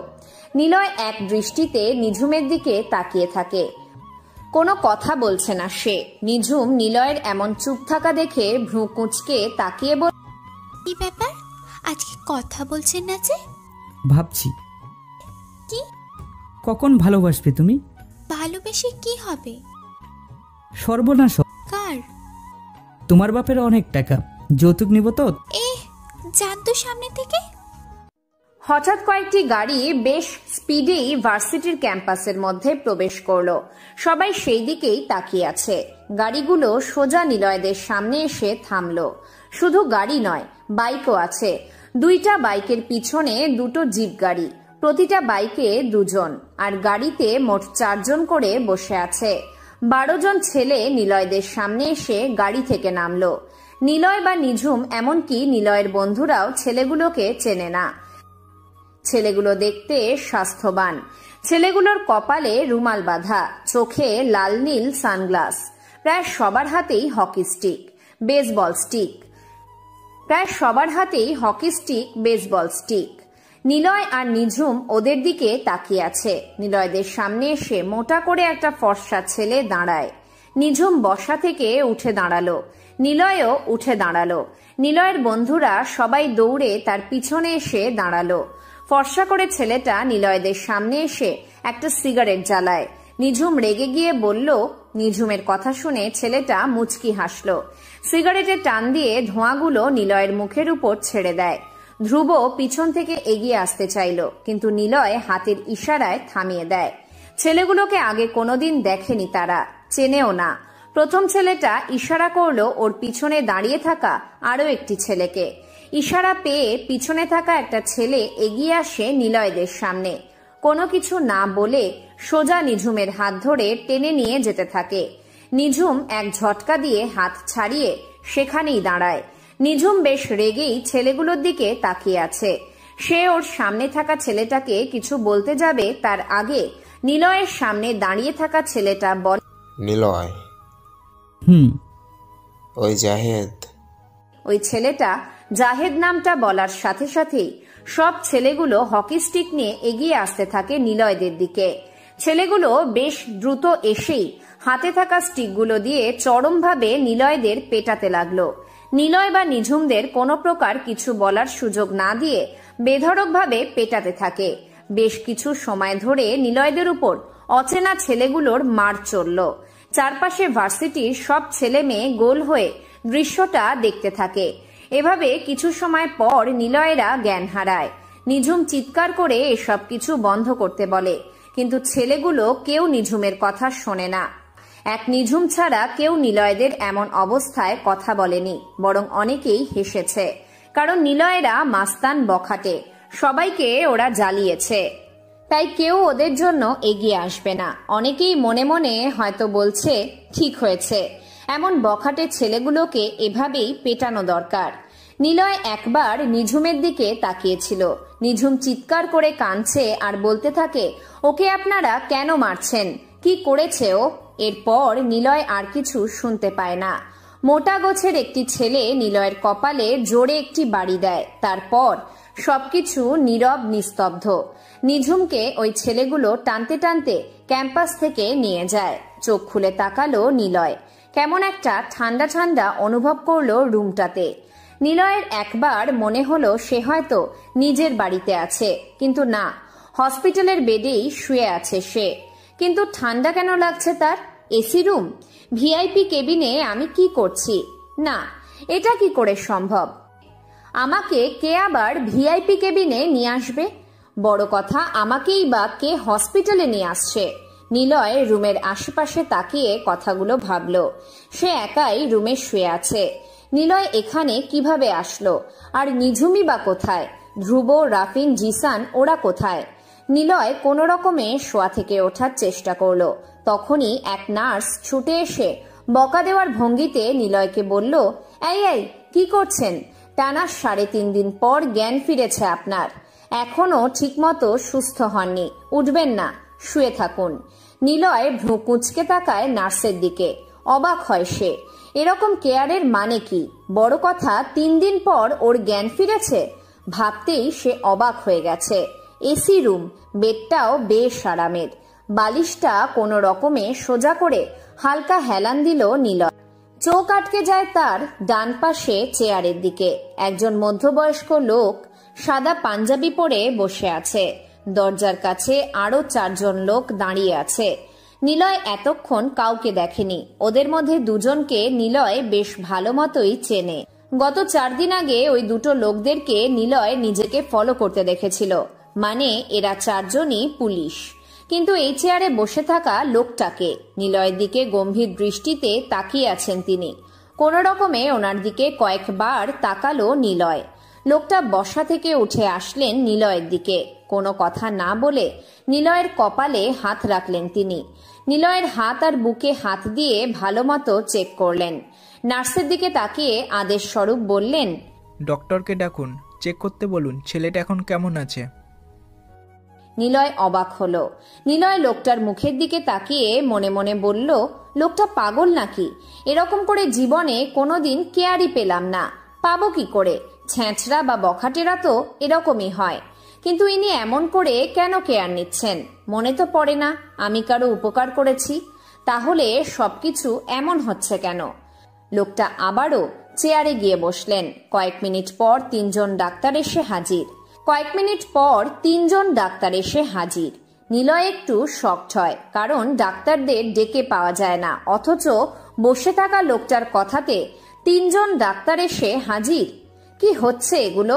নিলয় এক দৃষ্টিতে নিঝুমের দিকে তাকিয়ে থাকে। কোনো কথা বলছে না সে। নিঝুম নিলয়ের এমন চুপ থাকা দেখে ভ্রু কুঁচকে তাকিয়ে বল, কি ব্যাপার, আজকে কথা বলছেন না যে? ভাবছি কি? কখন ভালোবাসবে তুমি? ভালোবেসে কি হবে? সর্বনাশ। কার? তোমার বাপের অনেক টাকা, যৌতুক নিব তো। জান তো সামনে থেকে। হঠাৎ কয়েকটি গাড়ি বেশ স্পিডেই ভার্সিটির ক্যাম্পাসের মধ্যে প্রবেশ করলো। সবাই সেই দিকেই তাকিয়ে আছে। গাড়িগুলো সোজা নিলয়দের সামনে এসে থামলো। শুধু গাড়ি নয়, বাইকও আছে। দুইটা বাইকের পিছনে দুটো জিপ গাড়ি, প্রতিটা বাইকে দুজন, আর গাড়িতে মোট 4 জন করে বসে আছে। 12 জন ছেলে নিলয়দের সামনে এসে গাড়ি থেকে নামলো। নিলয় বা নিঝুম, এমনকি নিলয়ের বন্ধুরাও ছেলেগুলোকে চেনে না। ছেলেগুলো দেখতে স্বাস্থ্যবান। ছেলেগুলোর কপালে রুমাল বাঁধা, চোখে লাল নীল সানগ্লাস। প্রায় সবার হাতেই hockey stick, baseball stick. Baseball stick. Niloy আর নিঝুম ওদের দিকে তাকিয়ে আছে। নিলয়দের সামনে এসে মোটা করে একটা ফর্সা ছেলে দাঁড়ায়। নিঝুম বসা থেকে উঠে দাঁড়ালো, নিলয়ও উঠে দাঁড়ালো। নিলয়ের বন্ধুরা সবাই দৌড়ে তার পিছনে এসে দাঁড়ালো। ফর্সা করে ছেলেটা নিলয়দের সামনে এসে একটা সিগারেট জ্বালায়। নিঝুম রেগে গিয়ে বলল। নিঝুমের কথা শুনে ছেলেটা মুচকি হাসল। সিগারেটের টান দিয়ে ধোঁয়াগুলো নিলয়ের মুখের উপর ছেড়ে দেয়। ধ্রুব পিছন থেকে এগিয়ে আসতে চাইল, কিন্তু নিলয় হাতের ইশারায় থামিয়ে দেয়। ছেলেগুলোকে আগে কোনোদিন দেখেনি তারা, চেনেও না। প্রথম ছেলেটা ইশারা করলো ওর পিছনে দাঁড়িয়ে থাকা আরো একটি ছেলেকে। ইশারা পেয়ে পিছনে থাকা একটা ছেলে এগিয়ে আসে নিলয়দের সামনে। কোনো কিছু না বলে সোজা নিঝুমের হাত ধরে টেনে নিয়ে যেতে থাকে। নিঝুম এক ঝটকা দিয়ে হাত ছাড়িয়ে সেখানেই দাঁড়ায়। নিঝুম বেশ রেগেই ছেলেগুলোর দিকে তাকিয়ে আছে। সে ওর সামনে থাকা ছেলেটাকে কিছু বলতে যাবে, তার আগে নিলয়ের সামনে দাঁড়িয়ে থাকা ছেলেটা বলে, নিলয়, ওই জাহেদ। ওই ছেলেটা জাহেদ নামটা বলার সাথে সাথেই সব ছেলেগুলো হকি স্টিক নিয়ে এগিয়ে আসতে থাকে নিলয়দের দিকে। ছেলেগুলো বেশ দ্রুত এসেই হাতে থাকা স্টিকগুলো দিয়ে চরমভাবে নিলয়দের পেটাতে লাগলো। নিলয় বা নিঝুমদের কোনো প্রকার কিছু বলার সুযোগ না দিয়ে বেধড়কভাবে পেটাতে থাকে। বেশ কিছু সময় ধরে নিলয়দের উপর অচেনা ছেলেগুলোর মার চলল। চারপাশে ভার্সিটির সব ছেলে মেয়ে গোল হয়ে দৃশ্যটা দেখতে থাকে। এভাবে কিছু সময় পর নিলয়েরা জ্ঞান হারায়। নিঝুম চিৎকার করে এসব কিছু বন্ধ করতে বলে, কিন্তু ছেলেগুলো কেউ নিঝুমের কথা শোনে না। এক নিঝুম ছাড়া কেউ নিলয়দের এমন অবস্থায় কথা বলেনি, বরং অনেকেই হেসেছে। কারণ নিলয়েরা মাস্তান বখাটে, সবাইকে ওরা জ্বালিয়েছে, তাই কেউ ওদের জন্য এগিয়ে আসবে না। অনেকেই মনে মনে হয়তো বলছে, ঠিক হয়েছে, এমন বখাটে ছেলেগুলোকে এভাবেই পেটানো দরকার। নিলয় একবার নিঝুমের দিকে তাকিয়েছিল। নিঝুম চিৎকার করে কাঁদছে আর বলতে থাকে, ওকে আপনারা কেন মারছেন? কি করেছে ও? এরপর নিলয় আর কিছু শুনতে পায় না। মোটা গোছের একটি ছেলে নিলয়ের কপালে জোরে একটি বাড়ি দেয়। তারপর সবকিছু নীরব নিস্তব্ধ। নিঝুমকে ওই ছেলেগুলো টানতে টানতে ক্যাম্পাস থেকে নিয়ে যায়। চোখ খুলে তাকালো নিলয়। কেমন একটা ঠান্ডা ঠান্ডা অনুভব করলো রুমটাতে। নিলয়ের একবার মনে হলো সে হয়তো নিজের বাড়িতে আছে, কিন্তু না, হসপিটালের বেডেই শুয়ে আছে সে। কিন্তু ঠান্ডা কেন লাগছে তার? এসি রুম, ভিআইপি কেবিনে আমি কি করছি? না, এটা কি করে সম্ভব? আমাকে কে আবার ভিআইপি কেবিনে নিয়ে আসবে? বড় কথা, আমাকেই বা কে হসপিটালে নিয়ে আসছে? নিলয় রুমের আশেপাশে তাকিয়ে কথাগুলো ভাবল। সে একাই রুমে শুয়ে আছে। নিলয় এখানে কিভাবে আসলো? আর নিঝুমি বা কোথায়? ধ্রুব, রাফিন, জিসান ওরা কোথায়? নিলয় কোনো রকমে শোয়া থেকে ওঠার চেষ্টা করলো। তখনই এক নার্স ছুটে এসে বকা দেওয়ার ভঙ্গিতে নিলয়কে বলল, এই এই, কি করছেন? টানা 3.5 দিন পর জ্ঞান ফিরেছে আপনার, এখনো ঠিকমতো সুস্থ হননি, উঠবেন না, শুয়ে থাকুন। নিলয় ভ্রু কুঁচকে তাকায় নার্সের দিকে। অবাক হয় সে। এরকম কেয়ারের মানে কি? বড় কথা, 3 দিন পর ওর জ্ঞান ফিরেছে। ভাবতেই সে অবাক হয়ে গেছে। এসি রুম, বেডটাও বেশ আরামের। বালিশটা কোনো রকমে সোজা করে হালকা হেলান দিল নিলয়। চোখ আটকে যায় তার ডান পাশে চেয়ারের দিকে। একজন মধ্যবয়স্ক লোক সাদা পাঞ্জাবি পরে বসে আছে। দরজার কাছে আরো 4 জন লোক দাঁড়িয়ে আছে। নিলয় এতক্ষণ কাউকে দেখেনি। ওদের মধ্যে 2 জনকে নিলয় বেশ ভালো মতোই চেনে। গত 4 দিন আগে ওই 2টো লোকদেরকে নিলয় নিজেকে ফলো করতে দেখেছিল। মানে এরা 4 জনই পুলিশ। কিন্তু এই চেয়ারে বসে থাকা লোকটাকে নিলয়ের দিকে গম্ভীর দৃষ্টিতে তাকিয়ে আছেন তিনি। কোনো রকমে ওনার দিকে কয়েকবার তাকালো নিলয়। লোকটা বসা থেকে উঠে আসলেন নিলয়ের দিকে। কোনো কথা না বলে নিলয়ের কপালে হাত রাখলেন তিনি। নিলয়ের হাত আর বুকে হাত দিয়ে ভালো মতো চেক করলেন। নার্সের দিকে তাকিয়ে আদেশ স্বরূপ বললেন, ডক্টরকে ডাকুন, চেক করতে বলুন ছেলেটা এখন কেমন আছে। নিলয় অবাক হলো। নিলয় লোকটার মুখের দিকে তাকিয়ে মনে মনে বলল, লোকটা পাগল নাকি? এরকম করে জীবনে কোনোদিন কেয়ারই পেলাম না, পাবো কি করে? ছ্যাঁচড়া বা বখাটেরা তো এরকমই হয়, কিন্তু ইনি এমন করে কেন কেয়ার নিচ্ছেন? মনে তো পড়ে না আমি কারো উপকার করেছি, তাহলে সবকিছু এমন হচ্ছে কেন? লোকটা আবারও চেয়ারে গিয়ে বসলেন। কয়েক মিনিট পর তিনজন ডাক্তার এসে হাজির। নিলয় একটু শকড হয়, কারণ ডাক্তারদের ডেকে পাওয়া যায় না, অথচ বসে থাকা লোকটার কথাতে তিনজন ডাক্তার এসে হাজির। কি হচ্ছে এগুলো?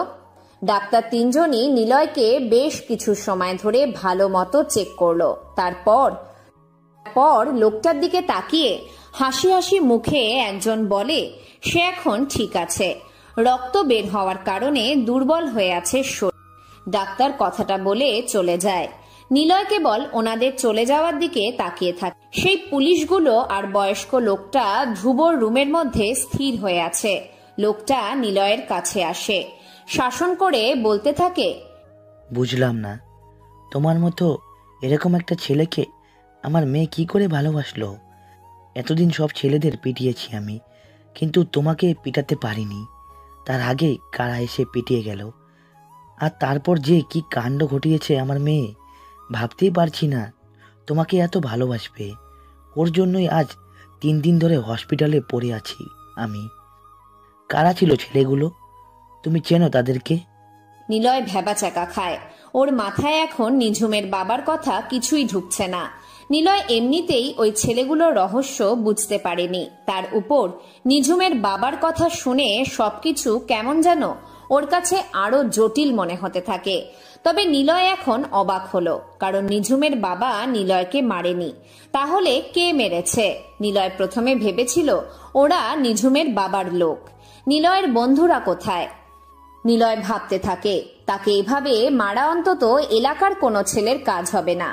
ডাক্তার তিনজনই নিলয়কে বেশ কিছু সময় ধরে ভালো মতো চেক করলো। তারপর লোকটার দিকে তাকিয়ে হাসি হাসি মুখে একজন বলে, সে এখন ঠিক আছে, রক্ত বের হওয়ার কারণে দুর্বল হয়ে আছে শরীর। ডাক্তার কথাটা বলে চলে যায়। নিলয় কেবল ওনাদের চলে যাওয়ার দিকে তাকিয়ে থাকে। সেই পুলিশগুলো আর বয়স্ক লোকটা ধ্রুবর রুমের মধ্যে স্থির হয়ে আছে। লোকটা নিলয়ের কাছে আসে, শাসন করে বলতে থাকে, বুঝলাম না, তোমার মতো এরকম একটা ছেলেকে আমার মেয়ে কি করে ভালোবাসলো? এতদিন সব ছেলেদের পিটিয়েছি আমি, কিন্তু তোমাকে পিটাতে পারিনি। তার আগে কারা এসে পিটিয়ে গেল, আর তারপর যে কি কাণ্ড ঘটিয়েছে আমার মেয়ে, ভাবতেই পারছি না তোমাকে এত ভালোবাসবে। ওর জন্যই আজ 3 দিন ধরে হসপিটালে পড়ে আছি আমি। কারা ছিল ছেলেগুলো? তুমি চেনো তাদেরকে? নিলয় ভ্যাবাচাকা খায়। ওর মাথায় এখন নিঝুমের বাবার কথা কিছুই ঢুকছে না। নিলয় এমনিতেই ওই ছেলেগুলোর রহস্য বুঝতে পারেনি, তার উপর নিঝুমের বাবার কথা শুনে সবকিছু কেমন যেন ওর কাছে আরো জটিল মনে হতে থাকে। তবে নিলয় এখন অবাক হলো, কারণ নিঝুমের বাবা নিলয়কে মারেনি। তাহলে কে মেরেছে? নিলয় প্রথমে ভেবেছিল ওরা নিঝুমের বাবার লোক। নিলয়ের বন্ধুরা কোথায়? নিলয় ভাবতে থাকে, তাকে এভাবে মারা অন্তত এলাকার কোনো ছেলের কাজ হবে না।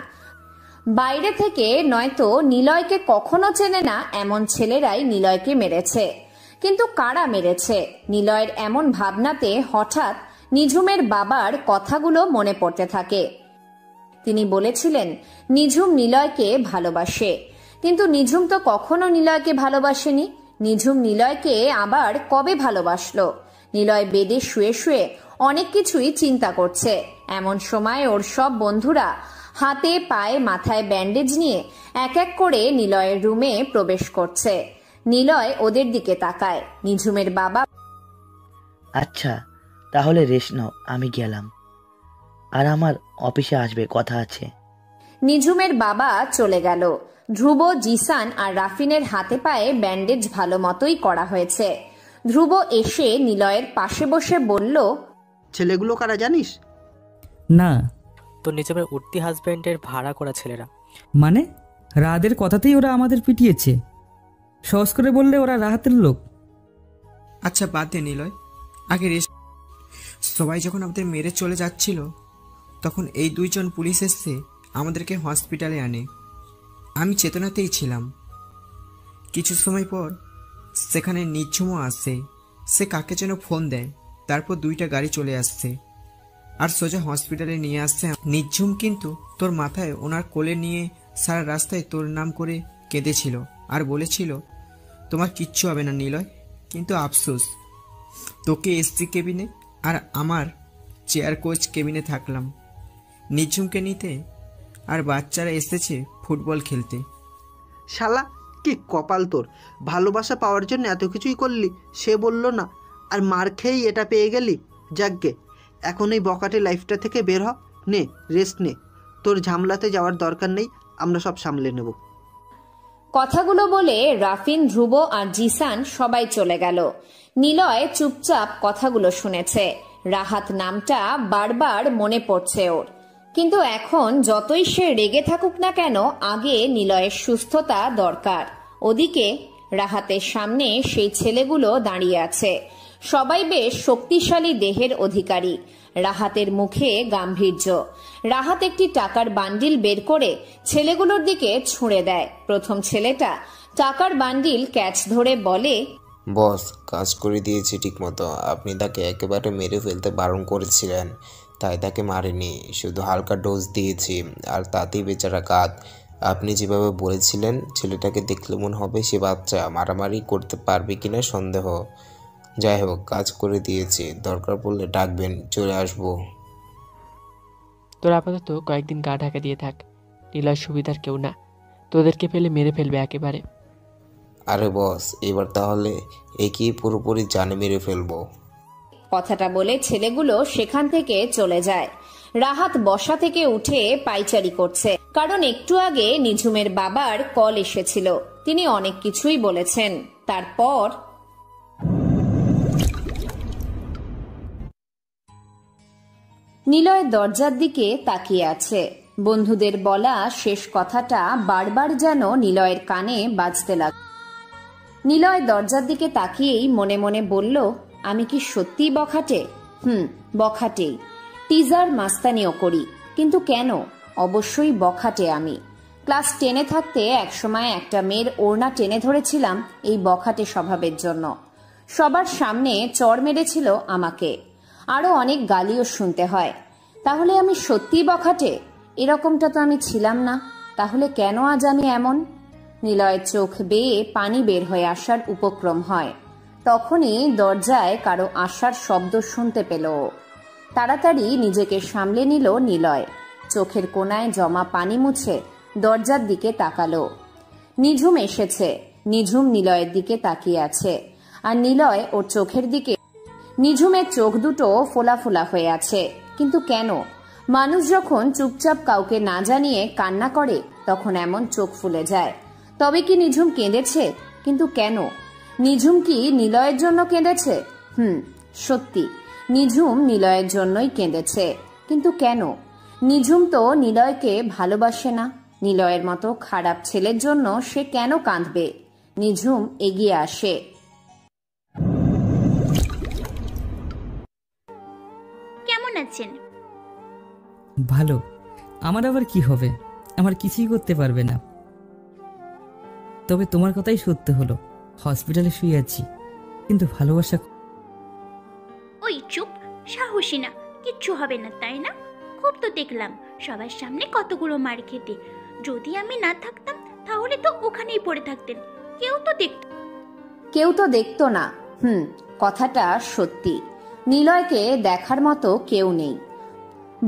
বাইরে থেকে নয়তো নিলয়কে কখনো চেনে না এমন ছেলেরাই নিলয়কে মেরেছে। কিন্তু কারা মেরেছে? নিলয়ের এমন ভাবনাতে হঠাৎ নিঝুমের বাবার কথাগুলো মনে পড়তে থাকে। তিনি বলেছিলেন নিঝুম নিলয়কে ভালোবাসে, কিন্তু নিঝুম তো কখনো নিলয়কে ভালোবাসেনি। নিঝুম নিলয়কে আবার কবে ভালোবাসলো? নিলয় বেডে শুয়ে শুয়ে অনেক কিছুই চিন্তা করছে। এমন সময় ওর সব বন্ধুরা হাতে পায়ে মাথায় ব্যান্ডেজ নিয়ে এক এক করে নিলয়ের রুমে প্রবেশ করছে। নিলয় ওদের দিকে তাকায়। নিঝুমের বাবা, আচ্ছা তাহলে রেস্ট নাও, আমি গেলাম, আর আমার অফিসে আসবে, কথা আছে। নিঝুমের বাবা চলে গেল। ধ্রুব, জিসান আর রাফিনের হাতে পায়ে ব্যান্ডেজ ভালো মতোই করা হয়েছে। ধ্রুব এসে নিলয়ের পাশে বসে বলল, ছেলেগুলো কারা জানিস? না। তো নিজামের উঠতি হাজব্যান্ডের ভাড়া করা ছেলেরা। মানে রাহাতের কথাতেই ওরা আমাদের পিটিয়েছে? সহজ করে বললে ওরা রাহাতের লোক। আচ্ছা বাদ দে নিলয়, আগে রেস্ট। সবাই যখন আমাদের মেরে চলে যাচ্ছিল তখন এই 2 জন পুলিশ এসে আমাদেরকে হসপিটালে আনে। আমি চেতনাতেই ছিলাম। কিছু সময় পর সেখানে নিঝুমও আসে। সে কাকে যেন ফোন দেয়, তারপর 2টা গাড়ি চলে আসছে আর সোজা হসপিটালে নিয়ে আসছে। নিঝুম কিন্তু তোর মাথায় ওনার কোলে নিয়ে সারা রাস্তায় তোর নাম করে কেঁদেছিল আর বলেছিল তোমার কিচ্ছু হবে না নিলয়। কিন্তু আফসোস, তোকে এসসি কেবিনে আর আমার চেয়ার কোচ কেবিনে থাকলাম নিঝুমকে নিতে, আর বাচ্চারা এসেছে ফুটবল খেলতে। শালা কি কপাল তোর, ভালোবাসা পাওয়ার জন্য এত কিছুই করলি, সে বলল না, আর মার খেয়েই এটা পেয়ে গেলি। যাকগে, এখন এই বকাটে লাইফটা থেকে বের হ, নে রেস্ট নে, তোর ঝামলাতে যাওয়ার দরকার নেই, আমরা সব সামলে নেব। কথাগুলো বলে রাফিন, ধ্রুব আর জিসান সবাই চলে গেল। নিলয় চুপচাপ কথাগুলো শুনেছে। রাহাত নামটা বারবার মনে পড়ছে ওর, কিন্তু এখন যতই সে রেগে থাকুক না কেন, আগে নিলয়ের সুস্থতা দরকার। ওদিকে রাহাতের সামনে সেই ছেলেগুলো দাঁড়িয়ে আছে। সবাই বেশ শক্তিশালী দেহের অধিকারী। রাহাতের মুখে গাম্ভীর্য। রাহাত একটি টাকার বান্ডিল বের করে ছেলেগুলোর দিকে ছুঁড়ে দেয়। প্রথম ছেলেটা টাকার বান্ডিল ক্যাচ ধরে বলে, বস, কাজ করে দিয়েছি ঠিকমতো। আপনি তাকে একেবারে মেরে ফেলতে বারণ করেছিলেন, তাই তাকে মারিনি, শুধু হালকা ডোজ দিয়েছি, আর তাতেই বেচারা কাঁদ। আপনি যেভাবে বলেছিলেন ছেলেটাকে দেখলে মনে হবে সে বাচ্চা, মারামারি করতে পারবে কিনা সন্দেহ। যাই হোক, কাজ করে দিয়েছি, দরকার পড়লে ডাকবেন, চলে আসবো। তোর আপাতত কয়েকদিন গা ঢাকা দিয়ে থাক। নিলয় সুবিধার কেউ না, তোদেরকে ফেলে মেরে ফেলবে একেবারে। আরে বস, এবার তাহলে একেই পুরোপুরি জানে মেরে ফেলবো। কথাটা বলে ছেলেগুলো সেখান থেকে চলে যায়। রাহাত বসা থেকে উঠে পাইচারি করছে, কারণ একটু আগে নিঝুমের বাবার কল এসেছিল। তিনি অনেক কিছুই বলেছেন। তারপর নিলয় দরজার দিকে তাকিয়ে আছে। বন্ধুদের বলা শেষ কথাটা বারবার যেন নিলয়ের কানে বাজতে লাগল। নিলয় দরজার দিকে তাকিয়েই মনে মনে বলল, আমি কি সত্যিই বখাটে? বখাটেই। টিজার মাস্তানিও করি, কিন্তু কেন? অবশ্যই বখাটে আমি। ক্লাস 10-এ থাকতে একসময় একটা মেয়ের ওড়না টেনে ধরেছিলাম এই বখাটে স্বভাবের জন্য। সবার সামনে চড় মেরেছিল আমাকে, আরো অনেক গালিও শুনতে হয়। তাহলে আমি সত্যিই বখাটে? এরকমটা তো আমি ছিলাম না। তাহলে কেন আজ আমি এমন? নিলয়ের চোখ বেয়ে পানি বের হয়ে আসার উপক্রম হয়। তখনই দরজায় কারো আসার শব্দ শুনতে পেল। তাড়াতাড়ি নিজেকে সামলে নিল নিলয়। চোখের কোণায় জমা পানি মুছে দরজার দিকে তাকালো। নিঝুম এসেছে। নিঝুম নিলয়ের দিকে তাকিয়ে আছে, আর নিলয় ওর চোখের দিকে। নিঝুমের চোখ দুটো ফোলা ফোলা হয়ে আছে। কিন্তু কেন? মানুষ যখন চুপচাপ কাউকে না জানিয়ে কান্না করে তখন এমন চোখ ফুলে যায়। তবে কি নিঝুম কেঁদেছে? কিন্তু কেন? নিঝুম কি নিলয়ের জন্য কেঁদেছে? সত্যি, নিঝুম নিলয়ের জন্যই কেঁদেছে। কিন্তু কেন? নিঝুম তো নিলয়কে ভালোবাসে না। নিলয়ের মতো খারাপ ছেলের জন্য সে কেন কাঁদবে? নিঝুম এগিয়ে আসে। কেমন আছেন? ভালো। আমার আবার কি হবে? আমার কিছুই করতে পারবে না। তবে তোমার কথাই সত্য হলো, হসপিটালে শুয়ে আছি, কিন্তু ভালোবাসা। ওই চুপ, সাহসী না, কিচ্ছু হবে না, তাই না? খুব তো দেখলাম সবার সামনে কতগুলো মার খেতে। যদি আমি না থাকতাম তাহলে তো ওখানেই পড়ে থাকতেন, কেউ তো দেখতো না। কথাটা সত্যি। নিলয়কে দেখার মতো কেউ নেই।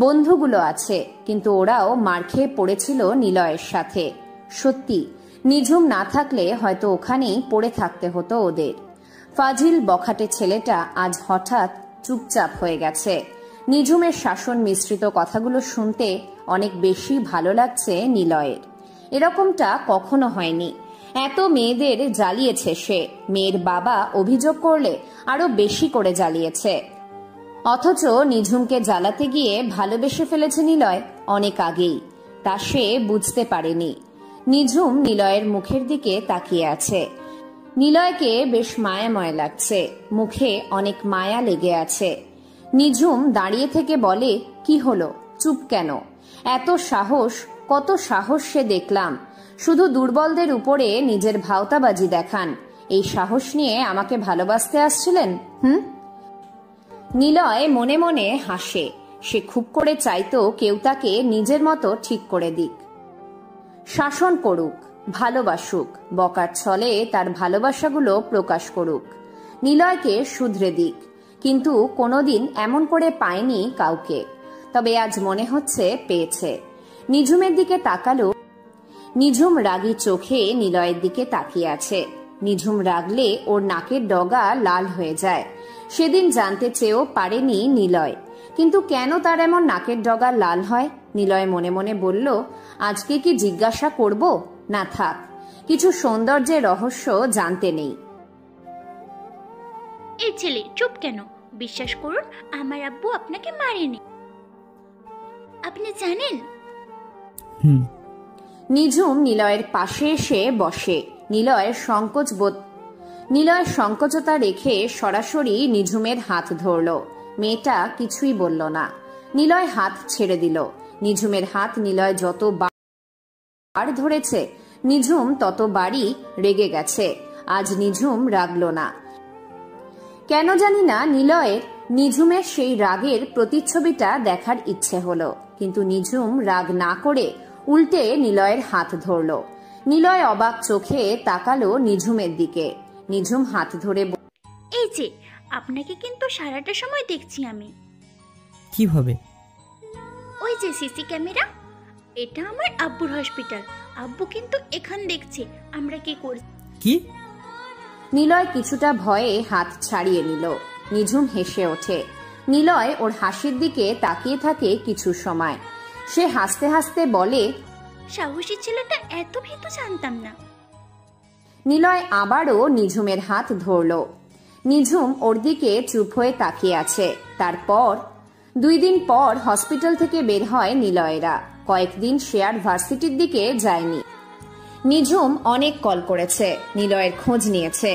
বন্ধুগুলো আছে, কিন্তু ওরাও মার খেয়ে পড়েছিল নিলয়ের সাথে। সত্যি, নিঝুম না থাকলে হয়তো ওখানেই পড়ে থাকতে হতো ওদের। ফাজিল বখাটে ছেলেটা আজ হঠাৎ চুপচাপ হয়ে গেছে। নিঝুমের শাসন মিশ্রিত কথাগুলো শুনতে অনেক বেশি ভালো লাগছে নিলয়ের। এরকমটা কখনো হয়নি। এত মেয়েদের জ্বালিয়েছে সে। মেয়ের বাবা অভিযোগ করলে আরো বেশি করে জ্বালিয়েছে। অথচ নিঝুমকে জ্বালাতে গিয়ে ভালোবেসে ফেলেছে নিলয় অনেক আগেই। তা সে বুঝতে পারেনি। নিঝুম নিলয়ের মুখের দিকে তাকিয়ে আছে। নিলয়কে বেশ মায়াময় লাগছে, মুখে অনেক মায়া লেগে আছে। নিঝুম দাঁড়িয়ে থেকে বলে, কি হলো? চুপ কেন? এত সাহস, কত সাহস সে দেখলাম। শুধু দুর্বলদের উপরে নিজের ভাওতাবাজি দেখান। এই সাহস নিয়ে আমাকে ভালোবাসতে আসছিলেন? নিলয় মনে মনে হাসে। সে খুব করে চাইতো কেউ তাকে নিজের মতো ঠিক করে দিক, শাসন করুক, ভালোবাসুক, বকার ছলে তার ভালোবাসাগুলো প্রকাশ করুক, নিলয়কে শুধরে দিক। কিন্তু কোনোদিন এমন করে পায়নি কাউকে। তবে আজ মনে হচ্ছে পেয়েছে। নিঝুমের দিকে তাকালো। নিঝুম রাগী চোখে নিলয়ের দিকে তাকিয়ে আছে। নিঝুম রাগলে ওর নাকের ডগা লাল হয়ে যায়। সেদিন জানতে চেয়েও পারেনি নিলয়, কিন্তু কেন তার এমন নাকের ডগা লাল হয়? নিলয় মনে মনে বলল, আজকে কি জিজ্ঞাসা করব? না থাক, কিছু সৌন্দর্যের রহস্য জানতে নেই। এই ছেলে চুপ কেন? বিশ্বাস করুন, আমার আব্বু আপনাকে মারেনি। আপনি জানেন? নিঝুম নিলয়ের পাশে এসে বসে। নিলয়ের সংকোচতা রেখে সরাসরি নিঝুমের হাত ধরল। মেয়েটা কিছুই বলল না। নিলয় হাত ছেড়ে দিল। নিঝুমের হাত নিলয় যত বার ধরেছে, নিঝুম ততবারই রেগে গেছে। আজ নিঝুম রাগল না। কেন জানি না নিলয়ের নিঝুমের সেই রাগের প্রতিচ্ছবিটা দেখার ইচ্ছে হলো, কিন্তু নিঝুম রাগ না করে উল্টে নিলয়ের হাত ধরল। নিলয় অবাক চোখে তাকালো নিঝুমের দিকে। নিঝুম হাত ধরে এই যে, আপনাকে কিন্তু সারাটা সময় দেখছি আমি। কিভাবে? ওই যে সিসি ক্যামেরা, এটা আমার আব্বুর হসপিটাল। আব্বু কিন্তু এখান দেখছে আমরা কি করছি। কি? নিলয় কিছুটা ভয়ে হাত ছাড়িয়ে নিল। নিঝুম হেসে ওঠে। নিলয় ওর হাসির দিকে তাকিয়ে থাকে কিছু সময়। সে হাসতে হাসতে বলে, সাহসী ছেলেটা এত ভীতু জানতাম না। নিলয় আবারও নিঝুমের হাত ধরল। নিঝুম ওর দিকে চুপ হয়ে তাকিয়ে আছে। তারপর 2 দিন পর হসপিটাল থেকে বের হয় নিলয়েরা। কয়েকদিন শেয়ার ভার্সিটির দিকে যায়নি। নিঝুম অনেক কল করেছে, নিলয়ের খোঁজ নিয়েছে।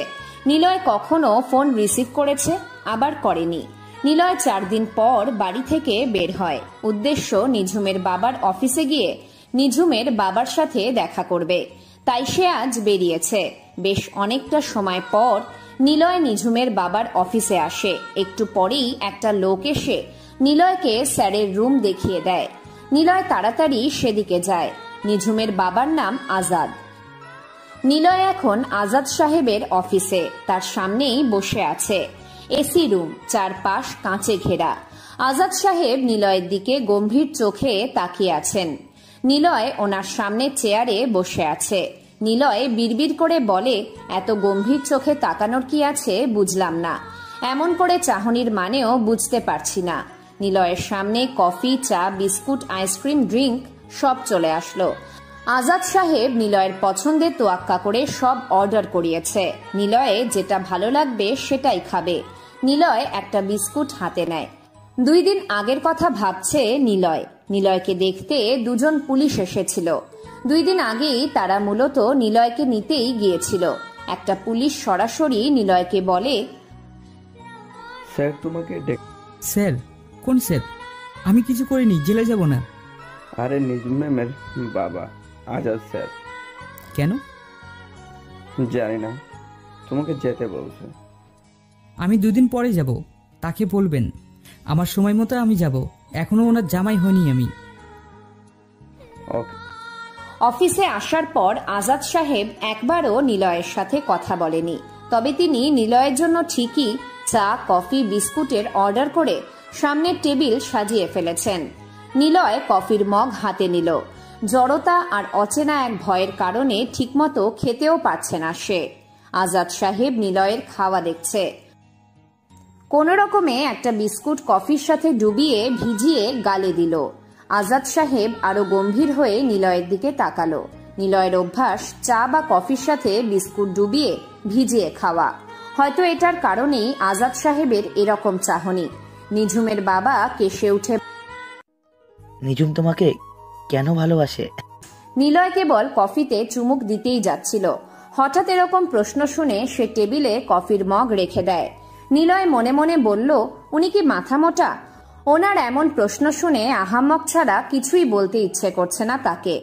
নিলয় কখনো ফোন রিসিভ করেছে, আবার করেনি। নিলয় 4 দিন পর বাড়ি থেকে বের হয়। উদ্দেশ্য নিঝুমের বাবার অফিসে গিয়ে নিঝুমের বাবার সাথে দেখা করবে। তাই সে আজ বেরিয়েছে। বেশ অনেকটা সময় পর নিলয় নিঝুমের বাবার অফিসে আসে। একটু পরেই একটা লোক এসে নিলয়কে স্যারের রুম দেখিয়ে দেয়। নিলয় তাড়াতাড়ি সেদিকে যায়। নিঝুমের বাবার নাম আজাদ। নিলয় এখন আজাদ সাহেবের অফিসে। তার সামনেই বসে আছে। এসি রুম, চারপাশ কাঁচে ঘেরা। আজাদ সাহেব নিলয়ের দিকে গম্ভীর চোখে তাকিয়ে আছেন। নিলয় ওনার সামনে চেয়ারে বসে আছে। নিলয় বিড়বিড় করে বলে, এত গম্ভীর চোখে তাকানোর কি আছে বুঝলাম না। এমন করে চাহনির মানেও বুঝতে পারছি না। নিলয়ের সামনে কফি, চা, বিস্কুট, আইসক্রিম, ড্রিঙ্ক সব চলে আসলো। আজাদ সাহেব নিলয়ের পছন্দের তোয়াক্কা করে সব অর্ডার করিয়েছে। নিলয়ে যেটা ভালো লাগবে সেটাই খাবে। নিলয় একটা বিস্কুট হাতে নেয়। 2 দিন আগের কথা ভাবছে নিলয়। নিলয়কে দেখতে 2 জন পুলিশ এসেছিল। 2 দিন আগেই তারা মূলত নিলয়কে নিতেই গিয়েছিল। একটা পুলিশ সরাসরি নিলয়কে বলে, স্যার তোমাকে স্যার? কোন স্যার? আমি কিছু করিনি, জেলে যাব না। আরে নিঝুম ম্যামের বাবা আজাদ স্যার। কেন? জানি না, তোমাকে যেতে বলছে। আমি 2 দিন পরে যাব, তাকে বলবেন আমার সময় মতো আমি যাব। এখনো ওনার জামাই হয়নি আমি। অফিসে আসার পর আজাদ সাহেব একবারও নিলয়ের সাথে কথা বলেনি। তবে তিনি নিলয়ের জন্য ঠিকই চা, কফি, বিস্কুটের অর্ডার করে সামনের টেবিল সাজিয়ে ফেলেছেন। নিলয় কফির মগ হাতে নিল। জড়তা আর অচেনা এক ভয়ের কারণে ঠিকমতো খেতেও পারছে না সে। আজাদ সাহেব নিলয়ের খাওয়া দেখছে। কোন রকমে একটা বিস্কুট কফির সাথে ডুবিয়ে ভিজিয়ে গালে দিল। আজাদ সাহেব আরো গম্ভীর হয়ে নিলয়ের দিকে তাকালো। নিলয়ের অভ্যাস চা বা কফির সাথে বিস্কুট ডুবিয়ে ভিজিয়ে খাওয়া। হয়তো এটার কারণেই আজাদ সাহেবের এরকম চাহনি। নিঝুমের বাবা কেসে উঠে, নিঝুম তোমাকে কেন ভালোবাসে? নিলয় কেবল কফিতে চুমুক দিতেই যাচ্ছিল। হঠাৎ এরকম প্রশ্ন শুনে সে টেবিলে কফির মগ রেখে দেয়। নিলয় মনে মনে বলল, উনি কি মাথা মোটা? ওনার এমন প্রশ্ন শুনে আহাম্মক ছাড়া কিছুই বলতে ইচ্ছে করছে না তাকে।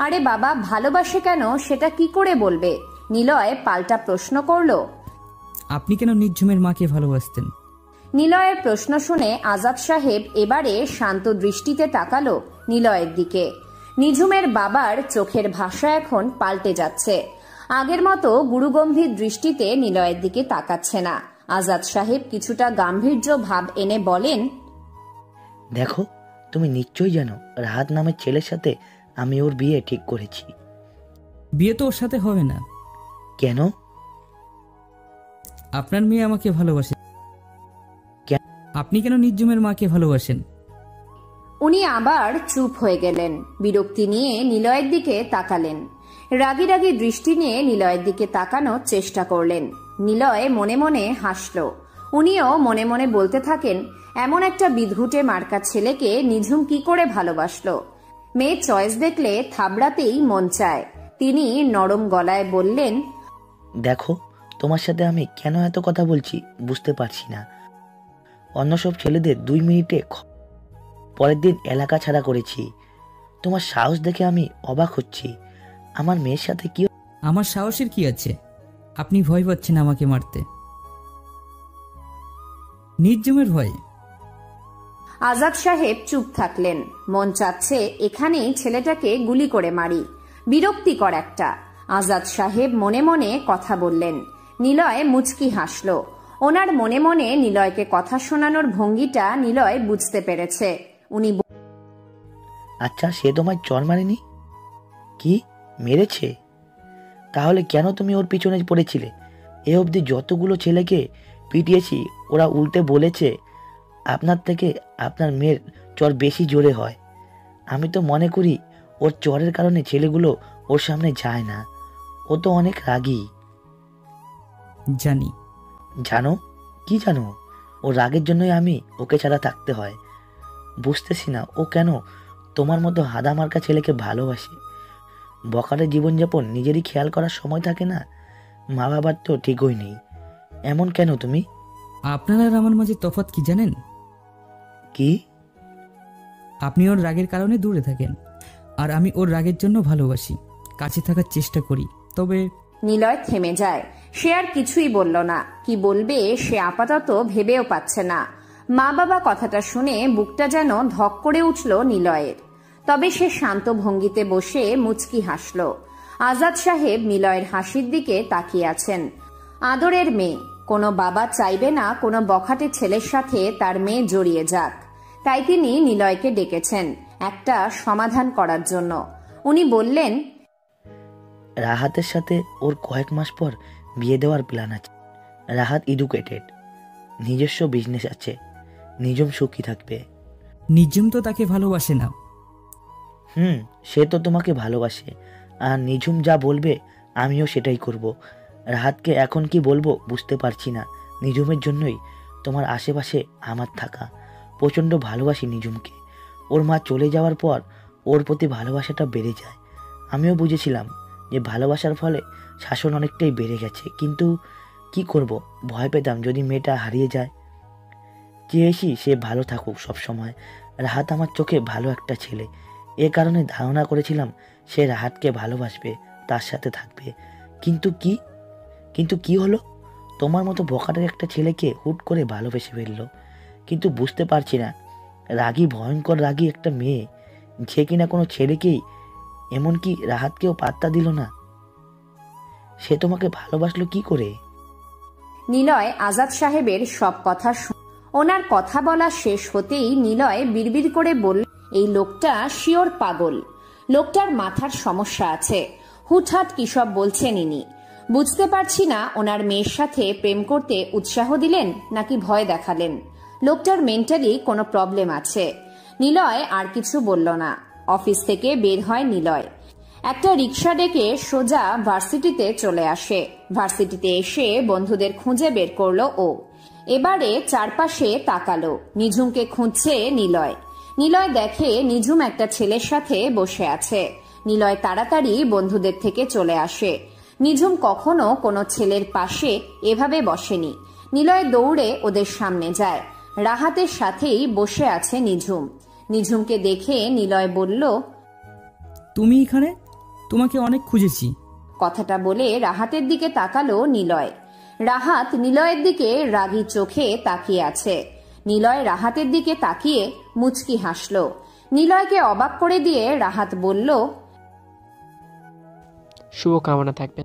আরে বাবা, ভালোবাসে কেন সেটা কি করে বলবে? নিলয় পাল্টা প্রশ্ন করল, আপনি কেন নিঝুমের মাকে ভালোবাসতেন? নিলয়ের প্রশ্ন শুনে আজাদ সাহেব এবারে শান্ত দৃষ্টিতে তাকালো নিলয়ের দিকে। নিঝুমের বাবার চোখের ভাষা এখন পাল্টে যাচ্ছে। আগের মতো গুরুগম্ভীর দৃষ্টিতে নিলয়ের দিকে তাকাচ্ছে না। আজাদ সাহেব কিছুটা গাম্ভীর্য ভাব এনে বলেন, দেখো, তুমি নিশ্চয়ই জানো রাহাত নামের ছেলের সাথে আমি ওর বিয়ে ঠিক করেছি। বিয়ে তো ওর সাথে হবে না। কেন? আপনার মেয়ে আমাকে ভালোবাসে। আপনি কেন নিঝুমের মাকে ভালোবাসেন? উনি আবার চুপ হয়ে গেলেন। বিরক্তি নিয়ে নিলয়ের দিকে তাকালেন। রাগী রাগী দৃষ্টি নিয়ে নিলয়ের দিকে তাকানোর চেষ্টা করলেন। নিলয় মনে মনে হাসল। উনিও মনে মনে বলতে থাকেন, এমন একটা বিদঘুটে মার্কা ছেলেকে নিঝুম কি করে ভালোবাসলো। মেয়ের চয়েস দেখলে থাবড়াতেই মন চায়। তিনি নরম গলায় বললেন, দেখো, তোমার সাথে আমি কেন এত কথা বলছি বুঝতে পারছি না। অন্য সব ছেলেদের 2 মিনিটে পরের দিন এলাকা ছাড়া করেছি। তোমার সাহস দেখে আমি অবাক হচ্ছি। আমার মেয়ের সাথে কি? আমার সাহসের কি আছে? আপনি ভয় পাচ্ছেন আমাকে মারতে। নির্জমের ভয়ে। আজাদ সাহেব চুপ থাকলেন। মন চাচ্ছে এখানেই ছেলেটাকে গুলি করে মারি। বিরক্তিকর একটা। আজাদ সাহেব মনে মনে কথা বললেন। নিলয় মুচকি হাসল। ওনার মনে মনে নিলয়কে কথা শোনানোর ভঙ্গিটা নিলয় বুঝতে পেরেছে। উনি আচ্ছা, সে তোমায় চর মারেনি? কি মেরেছে? তাহলে কেন তুমি ওর পিছনে পড়েছিলে? এ অবধি যতগুলো ছেলেকে পিটিয়েছি ওরা উল্টে বলেছে আপনার থেকে আপনার মেয়ের চর বেশি জোরে হয়। আমি তো মনে করি ওর চরের কারণে ছেলেগুলো ওর সামনে যায় না। ও তো অনেক রাগী। জানি। জানো? কি জানো? ও রাগের জন্যই আমি ওকে ছাড়া থাকতে হয়। বুঝতেছি না ও কেন তোমার মতো হাদামার্কা ছেলেকে ভালোবাসে। বখাটে জীবনযাপন, নিজেরই খেয়াল করার সময় থাকে না। মা বাবার তো ঠিকই নেই। এমন কেন তুমি? আপনার আর আমার মাঝে তফাৎ কি জানেন? কি? আপনি ওর রাগের কারণে দূরে থাকেন, আর আমি ওর রাগের জন্য ভালোবাসি, কাছে থাকার চেষ্টা করি। তবে নিলয় থেমে যায়। সে আর কিছুই বলল না। কি বলবে সে আপাতত ভেবেও পাচ্ছে না। মা বাবা কথাটা শুনে বুকটা যেন ধক করে উঠল নিলয়ের। তবে সে শান্ত ভঙ্গিতে বসে মুচকি হাসল। আজাদ সাহেব নিলয়ের হাসির দিকে তাকিয়ে আছেন। আদরের মেয়ে, কোনো বাবা চাইবে না কোনো বখাটে ছেলের সাথে তার মেয়ে জড়িয়ে যাক। তাই তিনি নিলয়কে ডেকেছেন একটা সমাধান করার জন্য। উনি বললেন, রাহাতের সাথে ওর কয়েক মাস পর বিয়ে দেওয়ার প্ল্যান আছে। রাহাত এডুকেটেড, নিজস্ব বিজনেস আছে, নিজম সুখী থাকবে। নিঝুম তো তাকে ভালোবাসে না। সে তো তোমাকে ভালোবাসে, আর নিঝুম যা বলবে আমিও সেটাই করব। রাহাতকে এখন কি বলবো বুঝতে পারছি না। নিঝুমের জন্যই তোমার আশেপাশে আমার থাকা। প্রচণ্ড ভালোবাসি নিঝুমকে। ওর মা চলে যাওয়ার পর ওর প্রতি ভালোবাসাটা বেড়ে যায়। আমিও বুঝেছিলাম যে ভালোবাসার ফলে শাসন অনেকটাই বেড়ে গেছে, কিন্তু কি করব, ভয় পেতাম যদি মেয়েটা হারিয়ে যায়। চেয়েছি সে ভালো থাকুক সবসময়। রাহাত আমার চোখে ভালো একটা ছেলে। এ কারণে ধারণা করেছিলাম সে রাহাতকে ভালোবাসবে, তার সাথে থাকবে। কিন্তু কি হলো? তোমার মতো বখাটের একটা ছেলেকে হুট করে ভালোবেসে ফেললো। কিন্তু বুঝতে পারছি না, রাগী, ভয়ঙ্কর রাগী একটা মেয়ে, যে কিনা কোনো ছেলেকেই, এমনকি রাহাতকেও পাত্তা দিল না, সে তোমাকে ভালোবাসলো কি করে? নিলয় আজাদ সাহেবের সব কথা ওনার কথা বলা শেষ হতেই নিলয় বিড়বিড় করে বলল, এই লোকটা শিওর পাগল। লোকটার মাথার সমস্যা আছে। হুটহাট কি সব বলছেন ইনি। বুঝতে পারছি না ওনার মেয়ের সাথে প্রেম করতে উৎসাহ দিলেন নাকি ভয় দেখালেন। লোকটার মেন্টালি কোনো প্রবলেম আছে। নিলয় আর কিছু বলল না। অফিস থেকে বের হয় নিলয়। একটা রিক্সা ডেকে সোজা ভার্সিটিতে চলে আসে। ভার্সিটিতে এসে বন্ধুদের খুঁজে বের করলো ও। এবারে চারপাশে তাকালো। নিঝুমকে খুঁজছে নিলয়। নিলয় দেখে নিঝুম একটা ছেলের সাথে বসে আছে। নিলয় তাড়াতাড়ি বন্ধুদের থেকে চলে আসে। নিঝুম কখনো কোনো ছেলের পাশে এভাবে বসেনি। নিলয় দৌড়ে ওদের সামনে যায়। রাহাতের সাথেই বসে আছে নিঝুম। নিঝুমকে দেখে নিলয় বলল, তুমি এখানে? তোমাকে অনেক খুঁজেছি। কথাটা বলে রাহাতের দিকে তাকালো নিলয়। রাহাত নিলয়ের দিকে রাগী চোখে তাকিয়ে আছে। নিলয় রাহাতের দিকে তাকিয়ে মুচকি হাসল। নিলয়কে অবাক করে দিয়ে রাহাত বলল, শুভকামনা থাকবে।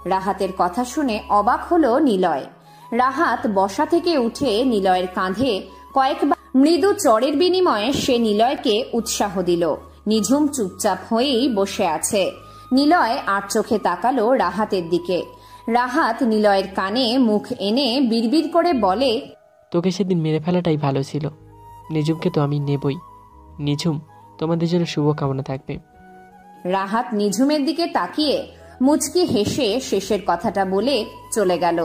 রাহাতের কথা শুনে অবাক হলো নিলয়। রাহাত বসা থেকে উঠে নিলয়ের কাঁধে কয়েকবার মৃদু চড়ের বিনিময়ে সে নিলয়কে উৎসাহ দিল। নিঝুম চুপচাপ হয়েই বসে আছে। নিলয় আর চোখে তাকালো রাহাতের দিকে। রাহাত নিলয়ের কানে মুখ এনে বিড়বিড় করে বলে, তোকে সেদিন মেরে ফেলাটাই ভালো ছিল। নিঝুমকে তো আমি নেবই। নিঝুম, তোমাদের জন্য শুভকামনা থাকবে। রাহাত নিঝুমের দিকে তাকিয়ে মুচকি হেসে শেষের কথাটা বলে চলে গেল।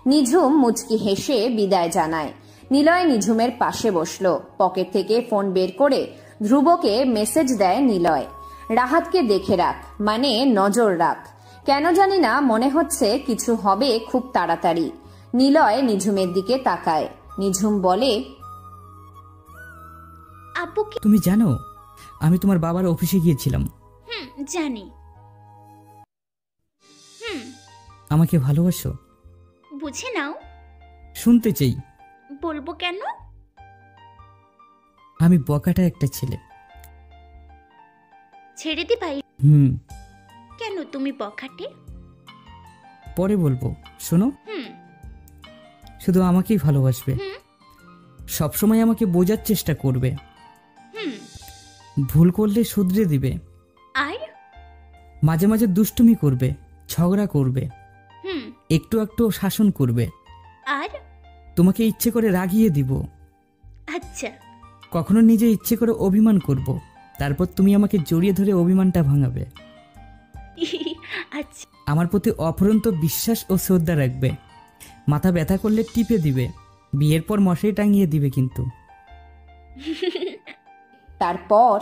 নিঝুম মুচকি হেসে বিদায় জানায়। নিলয় নিঝুমের পাশে বসলো। পকেট থেকে ফোন বের করে ধ্রুবকে মেসেজ দেয় নিলয়, রাহাতকে দেখে রাখ, মানে নজর রাখ। কেন জানি না মনে হচ্ছে কিছু হবে খুব তাড়াতাড়ি। নিলয় নিঝুমের দিকে তাকায়। নিঝুম বলে, আপু কি? তুমি জানো আমি তোমার বাবার অফিসে গিয়েছিলাম। জানি। আমাকে ভালোবাসো? বুঝে নাও। শুনতে চাই। বলবো কেন? আমি বকাটা একটা ছেলে। ছেড়ে দি ভাই। কেন তুমি বখাটে? পরে বলবো, শোনো। শুধু আমাকেই ভালোবাসবে, সবসময় আমাকে বোঝার চেষ্টা করবে, ভুল করলে শুধরে দিবে, আর মাঝে মাঝে দুষ্টুমি করবে, ঝগড়া করবে, একটু একটু শাসন করবে, আর তোমাকে ইচ্ছে করে রাগিয়ে দিব। আচ্ছা। কখনো নিজে ইচ্ছে করে অভিমান করব, তারপর তুমি আমাকে জড়িয়ে ধরে অভিমানটা ভাঙাবে। আচ্ছা। আমার প্রতি অফুরন্ত বিশ্বাস ও শ্রদ্ধা রাখবে, মাথা ব্যথা করলে টিপে দিবে, বিয়ের পর মশারি টাঙিয়ে দিবে কিন্তু। তারপর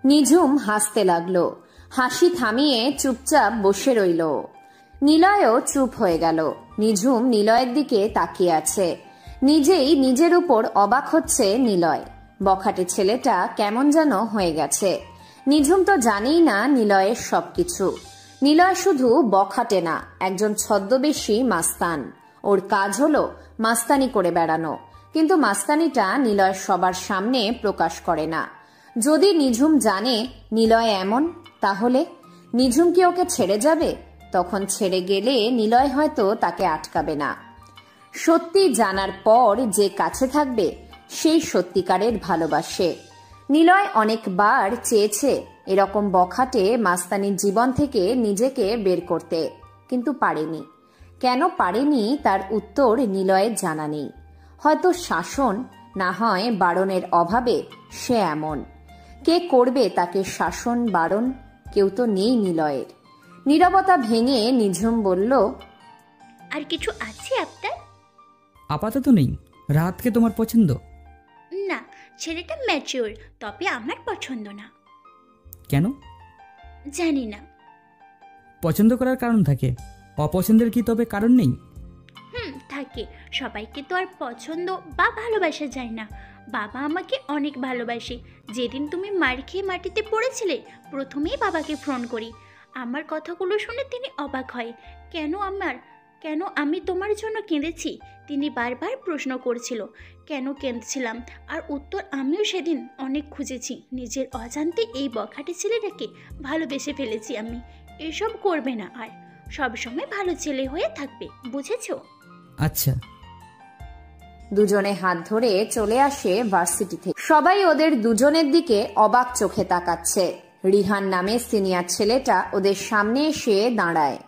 নিঝুম হাসতে লাগলো। হাসি থামিয়ে চুপচাপ বসে রইল। নিলয়ও চুপ হয়ে গেল। নিঝুম নিলয়ের দিকে তাকিয়ে আছে। নিজেই নিজের উপর অবাক হচ্ছে নিলয়। বখাটে ছেলেটা কেমন যেন হয়ে গেছে। নিঝুম তো জানেই না নিলয়ের সবকিছু। নিলয় শুধু বখাটে না, একজন ছদ্মবেশী মাস্তান। ওর কাজ হলো মাস্তানি করে বেড়ানো, কিন্তু মাস্তানিটা নিলয় সবার সামনে প্রকাশ করে না। যদি নিঝুম জানে নিলয় এমন, তাহলে নিঝুম কি ওকে ছেড়ে যাবে? তখন ছেড়ে গেলে নিলয় হয়তো তাকে আটকাবে না। সত্যি জানার পর যে কাছে থাকবে সেই সত্যিকারের ভালোবাসে। নিলয় অনেকবার চেয়েছে এরকম বখাটে মাস্তানির জীবন থেকে নিজেকে বের করতে, কিন্তু পারেনি। কেন পারেনি তার উত্তর নিলয়ের জানা নেই। হয়তো শাসন, না হয় বারণের অভাবে সে এমন। কে করবে তাকে শাসন বারণ? কেউ তো নেই নিলয়ের। নীরবতা ভেঙে নিঝুম বলল, আর কিছু আছে আপনার? আপাতত নেই। রাতকে তোমার পছন্দ? না, ছেলেটা ম্যাচিওর, তবে আমার পছন্দ না। কেন? জানি না। পছন্দ করার কারণ থাকে, অপছন্দের কি তবে কারণ নেই? থাকে। সবাইকে তো আর পছন্দ বা ভালোবাসা যায় না। বাবা আমাকে অনেক ভালোবাসে। যেদিন তুমি মার খেয়ে মাটিতে পড়েছিলে, প্রথমেই বাবাকে ফোন করি। আমার কথাগুলো শুনে তিনি অবাক হয়। কেন আমি তোমার জন্য কেঁদেছি? তিনি বারবার প্রশ্ন করছিল কেন কেঁদছিলাম, আর উত্তর আমিও সেদিন অনেক খুঁজেছি। নিজের অজান্তে এই বখাটে ছেলেটাকে ভালোবেসে ফেলেছি আমি। এসব করবে না আর, সবসময় ভালো ছেলে হয়ে থাকবে, বুঝেছো? আচ্ছা। দুজনে হাত ধরে চলে আসে ভার্সিটি থেকে। সবাই ওদের দুজনের দিকে অবাক চোখে তাকাচ্ছে। রিহান নামে সিনিয়র ছেলেটা ওদের সামনে এসে দাঁড়ায়।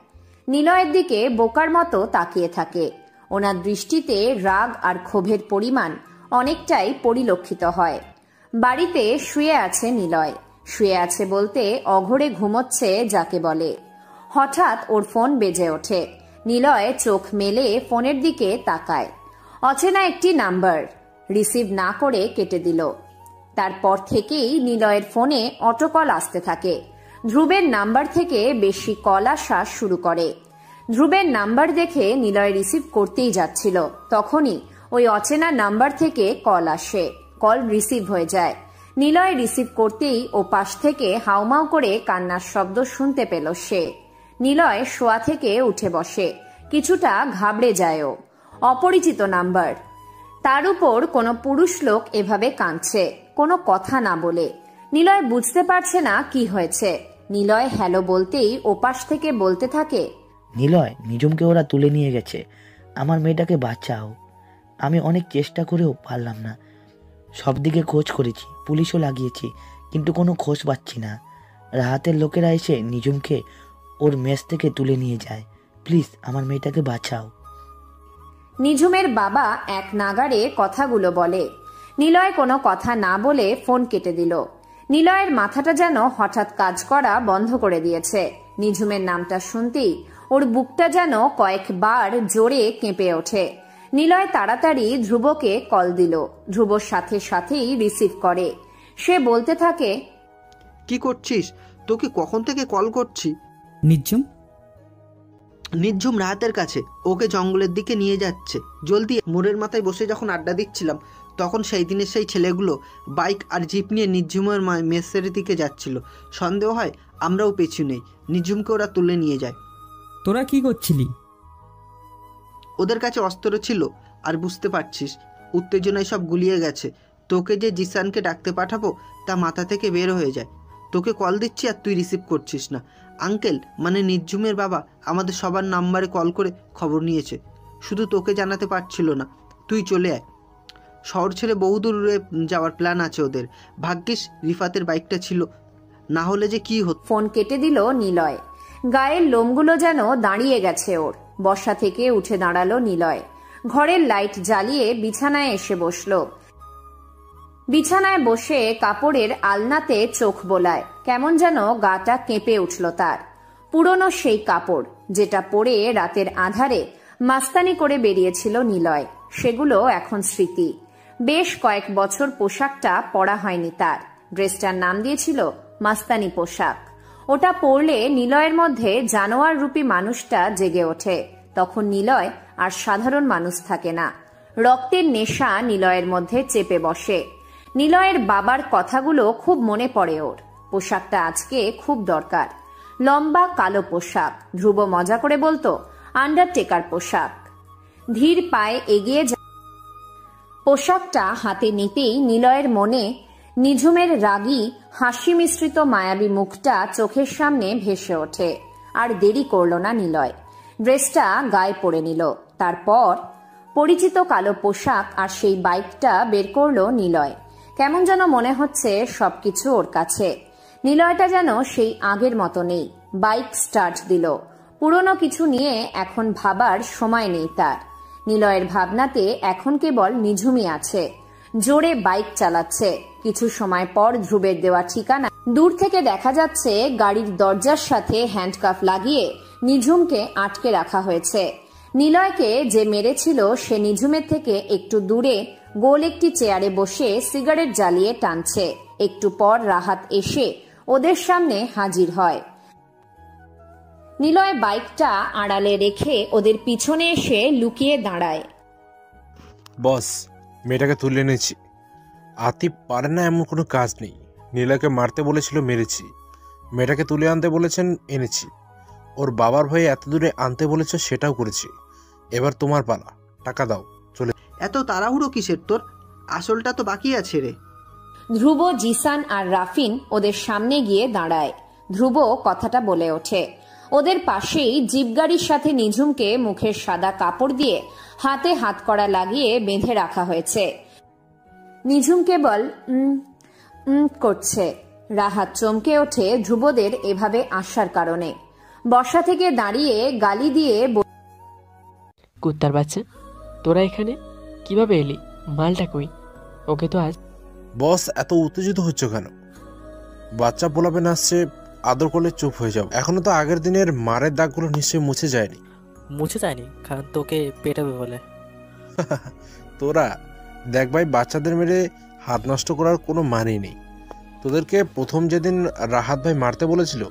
নিলয়ের দিকে বোকার মতো তাকিয়ে থাকে। ওনার দৃষ্টিতে রাগ আর ক্ষোভের পরিমাণ অনেকটাই পরিলক্ষিত হয়। বাড়িতে শুয়ে আছে নিলয়। শুয়ে আছে বলতে অঘরে ঘুমোচ্ছে যাকে বলে। হঠাৎ ওর ফোন বেজে ওঠে। নিলয় চোখ মেলে ফোনের দিকে তাকায়। অচেনা একটি নাম্বার। রিসিভ না করে কেটে দিল। তারপর থেকেই নিলয়ের ফোনে অটো কল আসতে থাকে। ধ্রুবের নাম্বার থেকে বেশি কল আসা শুরু করে। ধ্রুবের নাম্বার দেখে নিলয় রিসিভ করতেই যাচ্ছিল, তখনই ওই অচেনা নাম্বার থেকে কল আসে। কল রিসিভ হয়ে যায়। নিলয় রিসিভ করতেই ও পাশ থেকে হাউমাউ করে কান্নার শব্দ শুনতে পেল সে। নিলয় শোয়া থেকে উঠে বসে। কিছুটা ঘাবড়ে যায় ও। অপরিচিত নাম্বার, তার উপর কোনো পুরুষ লোক এভাবে কাঁদছে, কোনো কথা না বলে। নিলয় বুঝতে পারছে না কি হয়েছে। নিলয় হ্যালো বলতেই ওপাশ থেকে বলতে থাকে, নিলয়, নিঝুমকে ওরা তুলে নিয়ে গেছে, আমার মেয়েটাকে বাঁচাও। আমি অনেক চেষ্টা করেও পারলাম না। সব দিকে খোঁজ করেছি, পুলিশও লাগিয়েছি, কিন্তু কোনো খোঁজ পাচ্ছি না। রাহাতের লোকেরা এসে নিঝুমকে ওর মেস থেকে তুলে নিয়ে যায়। প্লিজ আমার মেয়েটাকে বাঁচাও। নিঝুমের বাবা এক নাগাড়ে কথাগুলো বলে। নিলয় কোনো কথা না বলে ফোন কেটে দিল। নিলয়ের মাথাটা যেন হঠাৎ কাজ করা বন্ধ করে দিয়েছে। নিঝুমের নামটা শুনতেই ওর বুকটা যেন কয়েকবার জোরে কেঁপে ওঠে। নিলয় তাড়াতাড়ি ধ্রুবকে কল দিল। ধ্রুবর সাথে সাথেই রিসিভ করে। সে বলতে থাকে, কি করছিস? তোকে কখন থেকে কল করছি। নিঝুম রাহাতের কাছে, ওকে জঙ্গলের দিকে নিয়ে যাচ্ছে। জলদি। মোড়ের মাথায় বসে যখন আড্ডা দিচ্ছিলাম, তখন সেই দিনের সেই ছেলেগুলো বাইক আর জিপ নিয়ে নিঝুমের মেসের দিকে যাচ্ছিল। সন্দেহ হয় আমরাও পেছু নেই। নিঝুমকে ওরা তুলে নিয়ে যায়। তোরা কি করছিলি? ওদের কাছে অস্ত্র ছিল, আর বুঝতে পারছিস উত্তেজনায় সব গুলিয়ে গেছে। তোকে যে জিসানকে ডাকতে পাঠাবো তা মাথা থেকে বের হয়ে যায়। তোকে কল দিচ্ছি আর তুই রিসিভ করছিস না। আঙ্কেল মানে নিঝুমের বাবা আমাদের সবার নাম্বারে কল করে খবর নিয়েছে, শুধু তোকে জানাতে পারছিল না। তুই চলে আয়, শহর ছেড়ে বহুদূর যাওয়ার প্ল্যান আছে ওদের। ভাগ্যিস রিফাতের বাইকটা ছিল, না হলে যে কি হতো। ফোন কেটে দিল নিলয়। গায়ের লোমগুলো যেন দাঁড়িয়ে গেছে ওর। বসা থেকে উঠে দাঁড়ালো নিলয়। ঘরের লাইট জ্বালিয়ে বিছানায় এসে বসলো। বিছানায় বসে কাপড়ের আলনাতে চোখ বোলায়। কেমন যেন গাটা কেঁপে উঠল তার। পুরনো সেই কাপড় যেটা পরে রাতের আধারে মাস্তানি করে বেরিয়েছিল নিলয়, সেগুলো এখন স্মৃতি। বেশ কয়েক বছর পোশাকটা পরা হয়নি তার। ড্রেসটার নাম দিয়েছিল মাস্তানি পোশাক। ওটা পরলে নিলয়ের মধ্যে জানোয়ার রূপী মানুষটা জেগে ওঠে। তখন নিলয় আর সাধারণ মানুষ থাকে না। রক্তের নেশা নিলয়ের মধ্যে চেপে বসে। নিলয়ের বাবার কথাগুলো খুব মনে পড়ে ওর। পোশাকটা আজকে খুব দরকার। লম্বা কালো পোশাক। ধ্রুব মজা করে বলতো আন্ডারটেকার পোশাক। ধীর পায়ে এগিয়ে পোশাকটা হাতে নিতেই নিলয়ের মনে নিঝুমের রাগী হাসি মিশ্রিত মায়াবী মুখটা চোখের সামনে ভেসে ওঠে। আর দেরি করল না নিলয়। ড্রেসটা গায়ে পরে নিল। তারপর পরিচিত কালো পোশাক আর সেই বাইকটা বের করলো নিলয়। কেমন যেন মনে হচ্ছে সবকিছু ওর কাছে। নিলয়টা যেন সেই আগের মতো নেই। বাইক স্টার্ট দিল। পুরনো কিছু নিয়ে এখন ভাবার সময় নেই তার। নিলয়ের ভাবনাতে এখন কেবল নিঝুমই আছে। জোরে বাইক চালাচ্ছে। কিছু সময় পর ধ্রুবের দেওয়া ঠিকানা দূর থেকে দেখা যাচ্ছে। গাড়ির দরজার সাথে হ্যান্ডকাফ লাগিয়ে নিঝুমকে আটকে রাখা হয়েছে। নিলয়কে যে মেরেছিল সে নিঝুমের থেকে একটু দূরে গোল একটি চেয়ারে বসে সিগারেট জ্বালিয়ে টানছে। একটু পর রাহাত এসে ওদের সামনে হাজির হয়। নিলয় বাইকটা আড়ালে রেখে ওদের পিছনে এসে লুকিয়ে দাঁড়ায়। বস, মেয়েটাকে তুলে এনেছি। আতিফ পারে না এমন কোনো কাজ নেই। নীলাকে মারতে বলেছিল, মেরেছি। মেয়েটাকে তুলে আনতে বলেছেন, এনেছি। ওর বাবার ভয়ে এত দূরে আনতে বলেছে, সেটাও করেছি। এবার তোমার পালা, টাকা দাও, চলে। এত তাড়াহুড়ো কিসের তোর? আসলটা তো বাকি আছে রে। ধ্রুব, জিসান আর রাফিন ওদের সামনে গিয়ে দাঁড়ায়। ধ্রুব কথাটা বলে ওঠে। ওদের পাশেই জিপ গাড়ির সাথে নিঝুমকে মুখের সাদা কাপড় দিয়ে হাতে হাতকড়া লাগিয়ে বেঁধে রাখা হয়েছে। নিঝুম কেবল করছে। রাহাত চমকে ওঠে ধ্রুবদের এভাবে আসার কারণে। বসা থেকে দাঁড়িয়ে গালি দিয়ে কুত্তার বাচ্চা, তোরা এখানে কিভাবে এলি? মালটা কই? ওকে তো আজ। বস, এত উত্তেজিত হচ্ছ কেন? বাচ্চা পোলাবেন আসছে, আদর করলে চুপ হয়ে যাও। এখনো তো আগের দিনের মারের দাগগুলো নিশ্চয়ই মুছে যায়নি। মুছে যায়নি, কারণ তোকে পেটাবে বলে। তোরা দেখ ভাই, বাচ্চাদের মেরে হাত নষ্ট করার কোনো মানেই নেই। তোদেরকে প্রথম যেদিন রাহাত ভাই মারতে বলেছিল,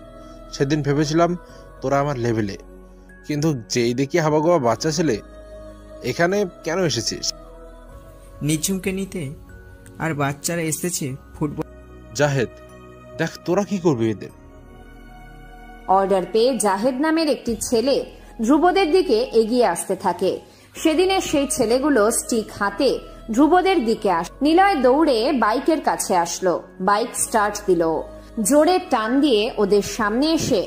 সেদিন ভেবেছিলাম তোরা আমার লেভেলে, কিন্তু যেই দেখি হাবাগোয়া বাচ্চা ছেলে, এখানে কেন এসেছিস? নিঝুমকে নিতে, আর বাচ্চারা এসেছে ফুটবল। জাহেদ, দেখ তোরা কি করবি এদের। অর্ডার পেয়ে জাহেদ নামের একটি ছেলে ধ্রুবদের দিকে এগিয়ে আসতে থাকে। সেদিনের সেই ছেলেগুলো স্টিক হাতে ধ্রুবদের দিকে নিলয় দৌড়ে বাইকের কাছে আসলো। বাইক স্টার্ট দিল। জোরে টান দিয়ে ওদের সামনে এসে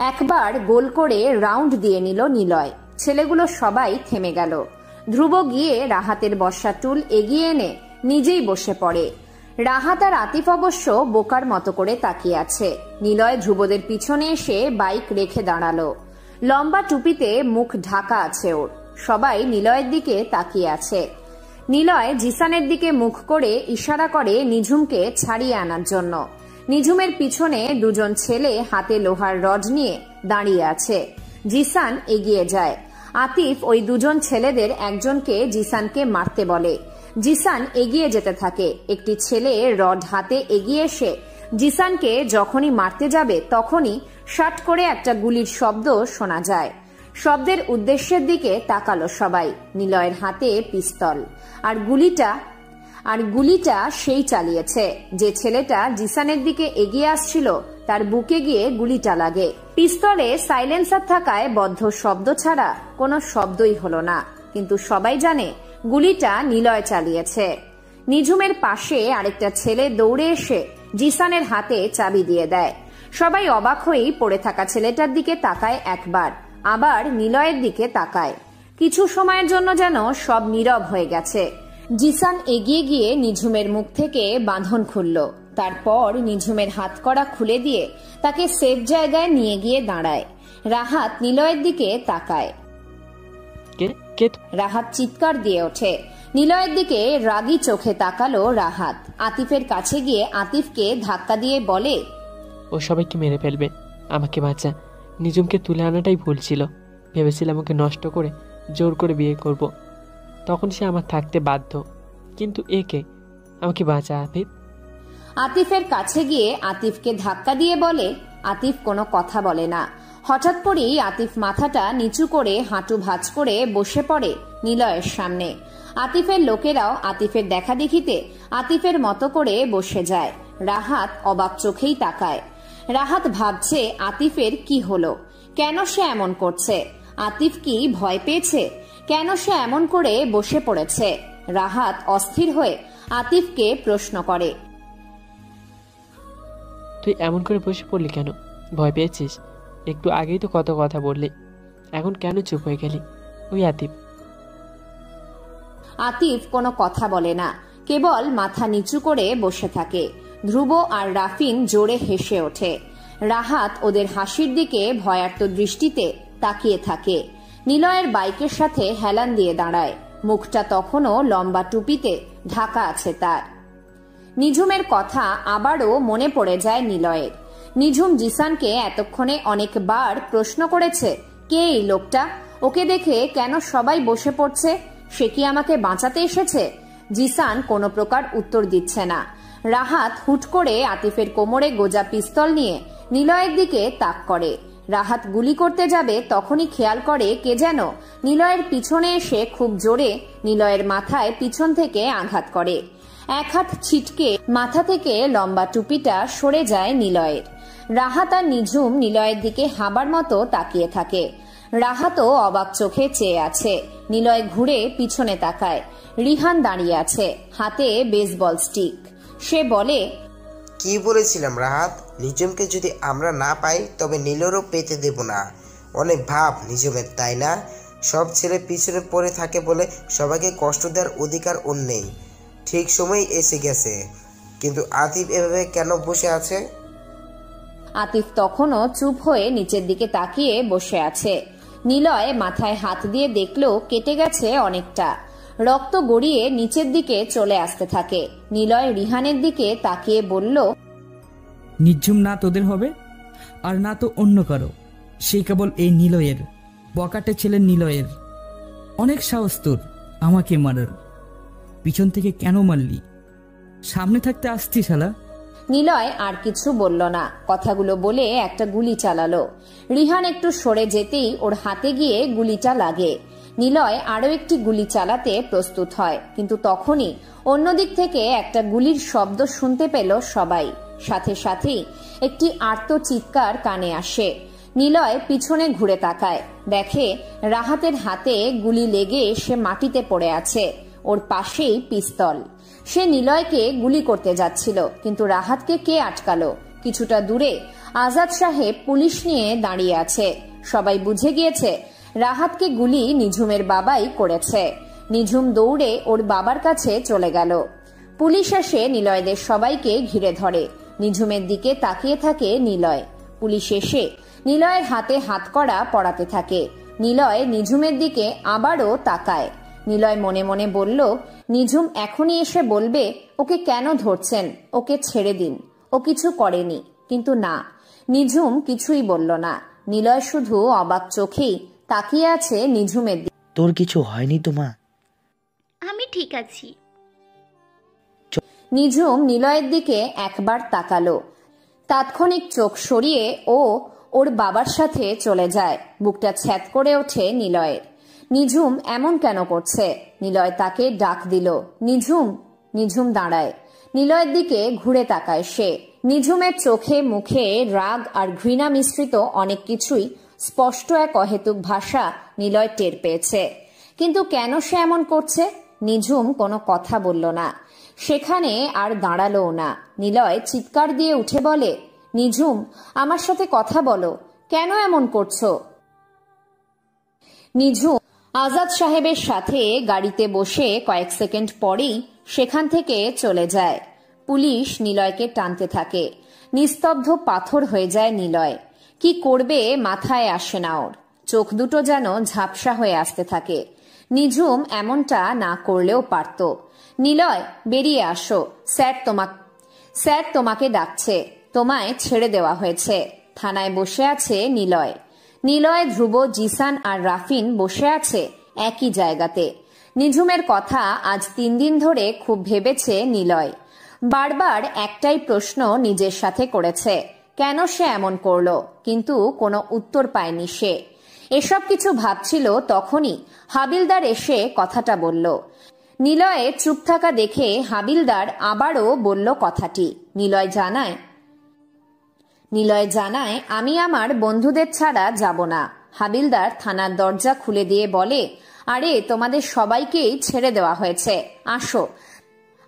একবার গোল করে রাউন্ড দিয়ে নিল নিলয়। ছেলেগুলো সবাই থেমে গেল। ধ্রুব গিয়ে রাহাতের বসা টুল এগিয়ে এনে নিজেই বসে পড়ে। রাহাত আর আতিফ অবশ্য বোকার মতো করে তাকিয়ে আছে। নিলয় ধ্রুবদের পিছনে এসে বাইক রেখে দাঁড়ালো। লম্বা টুপিতে মুখ ঢাকা আছে ওর। সবাই নিলয়ের দিকে তাকিয়ে আছে। নিলয় জিসানের দিকে মুখ করে ইশারা করে নিঝুমকে ছাড়িয়ে আনার জন্য। নিঝুমের পিছনে দুজন ছেলে হাতে লোহার রড নিয়ে দাঁড়িয়ে আছে। জিসান এগিয়ে যায়। আতিফ ওই দুজন ছেলেদের একজনকে জিসানকে মারতে বলে। জিসান এগিয়ে যেতে থাকে। একটি ছেলে রড হাতে এগিয়ে এসে জিসানকে যখনই মারতে যাবে তখনই শট করে একটা গুলির শব্দ শোনা যায়। শব্দের উদ্দেশ্যের দিকে তাকালো সবাই। নিলয়ের হাতে পিস্তল। আর গুলিটা সেই চালিয়েছে। যে ছেলেটা জিসানের দিকে এগিয়ে আসছিল তার বুকে গিয়ে গুলিটা লাগে। পিস্তলে সাইলেন্সার থাকায় বদ্ধ শব্দ ছাড়া কোনো শব্দই হলো না। কিন্তু সবাই জানে গুলিটা নিলয় চালিয়েছে। নিঝুমের পাশে আরেকটা ছেলে দৌড়ে এসে জিসানের হাতে চাবি দিয়ে দেয়। সবাই অবাক হয়েই পড়ে থাকা ছেলেটার দিকে তাকায় একবার, আবার নিলয়ের দিকে তাকায়। কিছু সময়ের জন্য যেন সব নীরব হয়ে গেছে। জিসান এগিয়ে গিয়ে নিঝুমের মুখ থেকে বাঁধন খুলল। তারপর নিঝুমের হাতকড়া খুলে দিয়ে তাকে সেফ জায়গায় নিয়ে গিয়ে দাঁড়ায়। রাহাত নিলয়ের দিকে তাকায়। রাহাত চিৎকার দিয়ে ওঠে। নিলয়ের দিকে রাগী চোখে তাকালো রাহাত। আতিফের কাছে গিয়ে আতিফকে ধাক্কা দিয়ে বলে, ও সবাইকে মেরে ফেলবে, আমাকে বাঁচা। নিজুমকে তুলে আনাটাই ভুল ছিল। ভেবেছিলাম ওকে নষ্ট করে জোর করে বিয়ে করব, তখন সে আমার থাকতে বাধ্য। কিন্তু একে, আমাকে বাঁচা আতিফ। আতিফের কাছে গিয়ে আতিফকে ধাক্কা দিয়ে বলে। আতিফ কোনো কথা বলে না। হঠাৎ করেই আতিফ মাথাটা নিচু করে হাঁটু ভাঁজ করে বসে পড়ে নিলয়ের সামনে। আতিফের লোকেরাও আতিফের দেখাদেখিতে আতিফের মতো করে বসে যায়। রাহাত অবাক চোখেই তাকায়। রাহাত ভাবছে আতিফের কি হলো, কেন সে এমন করছে? আতিফ কি ভয় পেয়েছে? কেন সে এমন করে বসে পড়েছে? রাহাত অস্থির হয়ে আতিফকে প্রশ্ন করে, তুই এমন করে বসে পড়লি কেন? ভয় পেয়েছিস? একটু আগেই তো কত কথা বললি, এখন কেন চুপ হয়ে গেলি? ওই আতিফ। আতিফ কোনো কথা বলে না, কেবল মাথা নিচু করে বসে থাকে। ধ্রুব আর রাফিন জোরে হেসে ওঠে। রাহাত ওদের হাসির দিকে ভয়ার্ত দৃষ্টিতে তাকিয়ে থাকে। নিলয়ের বাইকের সাথে হেলান দিয়ে দাঁড়ায়। মুখটা তখনও লম্বা টুপিতে ঢাকা আছে তার। নিঝুমের কথা আবারও মনে পড়ে যায় নিলয়ের। নিঝুম জিসানকে এতক্ষণে অনেকবার প্রশ্ন করেছে, কে এই লোকটা? ওকে দেখে কেন সবাই বসে পড়ছে? সে কি আমাকে বাঁচাতে এসেছে? জিসান কোনো প্রকার উত্তর দিচ্ছে না। রাহাত হুট করে আতিফের কোমরে গোজা পিস্তল নিয়ে নিলয়ের দিকে তাক করে। রাহাত গুলি করতে যাবে তখনই খেয়াল করে কে যেন নিলয়ের পিছনে এসে খুব জোরে নিলয়ের মাথায় পিছন থেকে আঘাত করে। এক হাত ছিটকে মাথা থেকে লম্বা টুপিটা সরে যায় নিলয়ের। রাহাত আর নিঝুম নিলয়ের দিকে হাবার মতো তাকিয়ে থাকে। রাহাতও অবাক চোখে চেয়ে আছে। নিলয় ঘুরে পিছনে তাকায়। রিহান দাঁড়িয়ে আছে, হাতে বেসবল স্টিক। সে বলে, কি বলেছিলাম রাহাত, নিঝুমকে যদি আমরা না পাই তবে নীলেরও পেতে দেব না। অনেক ভাব নিঝুমের, তাই না? সব ছেলে পিছনে পড়ে থাকে বলে সবাইকে কষ্ট দেওয়ার অধিকার ওর নেই। ঠিক সময় এসে গেছে। কিন্তু আতিফ এভাবে কেন বসে আছে? আতিফ তখনও চুপ হয়ে নিচের দিকে তাকিয়ে বসে আছে। নিলয় মাথায় হাত দিয়ে দেখলো কেটে গেছে অনেকটা। রক্ত গড়িয়ে নিচের দিকে চলে আসতে থাকে। নিলয় রিহানের দিকে তাকিয়ে বলল, নিঝুম না তোদের হবে আর না তো অন্য কারো, সেই কেবল এই নিলয়ের, বকাটে ছেলে নিলয়ের। অনেক সাহস তোর আমাকে মারার। পিছন থেকে কেন মারলি? সামনে থাকতে আসতি শালা। নিলয় আর কিছু বলল না। কথাগুলো বলে একটা গুলি চালালো। রিহান একটু সরে যেতেই ওর হাতে গিয়ে গুলিটা লাগে। নিলয় আরো একটি গুলি চালাতে প্রস্তুত হয়, কিন্তু তখনই অন্যদিক থেকে একটা গুলির শব্দ শুনতে পেল সবাই। সাথে সাথেই একটি আর্ত চিৎকার কানে আসে। নিলয় পিছনে ঘুরে তাকায়, দেখে রাহাতের হাতে গুলি লেগে সে মাটিতে পড়ে আছে। ওর পাশেই পিস্তল। সে নিলয়কে গুলি করতে যাচ্ছিল, কিন্তু রাহাতকে কে আটকালো? কিছুটা দূরে আজাদ সাহেব পুলিশ নিয়ে দাঁড়িয়ে আছে। সবাই বুঝে গিয়েছে রাহাতকে গুলি নিঝুমের বাবাই করেছে। নিঝুম দৌড়ে ওর বাবার কাছে চলে গেল। পুলিশ এসে নিলয়দের সবাইকে ঘিরে ধরে। নিঝুমের দিকে তাকিয়ে থাকে নিলয়। পুলিশ এসে নিলয়ের হাতে হাতকড়া পরাতে থাকে। নিলয় নিঝুমের দিকে আবারও তাকায়। নিলয় মনে মনে বলল, নিঝুম এখনই এসে বলবে ওকে কেন ধরছেন, ওকে ছেড়ে দিন, ও কিছু করেনি। কিন্তু না, নিঝুম কিছুই বলল না। নিলয় শুধু অবাক চোখেই তাকিয়ে আছে নিঝুমের দিকে। তোর কিছু হয়নি তো মা? আমি ঠিক আছি। নিঝুম নিলয়ের দিকে একবার তাকালো। তাৎক্ষণিক চোখ সরিয়ে ও ওর বাবার সাথে চলে যায়। বুকটা ছ্যাদ করে ওঠে নিলয়ের। নিঝুম এমন কেন করছে? নিলয় তাকে ডাক দিল, নিঝুম। নিঝুম দাঁড়ায়। নিলয়ের দিকে ঘুরে তাকায় সে। নিঝুমের চোখে মুখে রাগ আর ঘৃণা মিশ্রিত অনেক কিছুই স্পষ্ট এক অহেতুক ভাষা নিলয় টের পেয়েছে। কিন্তু কেন সে এমন করছে? নিঝুম কোনো কথা বলল না, সেখানে আর দাঁড়ালোও না। নিলয় চিৎকার দিয়ে উঠে বলে, নিঝুম, আমার সাথে কথা বলো, কেন এমন করছো? নিঝুম আজাদ সাহেবের সাথে গাড়িতে বসে কয়েক সেকেন্ড পরেই সেখান থেকে চলে যায়। পুলিশ নিলয়কে টানতে থাকে। নিস্তব্ধ পাথর হয়ে যায় নিলয়। কি করবে মাথায় আসে না ওর। চোখ দুটো যেন ঝাপসা হয়ে আসতে থাকে। নিঝুম এমনটা না করলেও পারত। নিলয়, বেরিয়ে আসো, স্যার তোমাকে ডাকছে, তোমায় ছেড়ে দেওয়া হয়েছে। থানায় বসে আছে নিলয়। নিলয়, ধ্রুব, জিসান আর রাফিন বসে আছে একই জায়গাতে। নিঝুমের কথা আজ 3 দিন ধরে খুব ভেবেছে নিলয়। বারবার একটাই প্রশ্ন নিজের সাথে করেছে, কেন সে এমন করলো, কিন্তু কোনো উত্তর পায়নি সে। এসব কিছু ভাবছিল তখনই হাবিলদার এসে কথাটা বলল। নিলয়ের চুপ থাকা দেখে হাবিলদার আবারও বলল কথাটি। নিলয় জানায়, আমি আমার বন্ধুদের ছাড়া যাব না। হাবিলদার থানার দরজা খুলে দিয়ে বলে, আরে তোমাদের সবাইকেই ছেড়ে দেওয়া হয়েছে,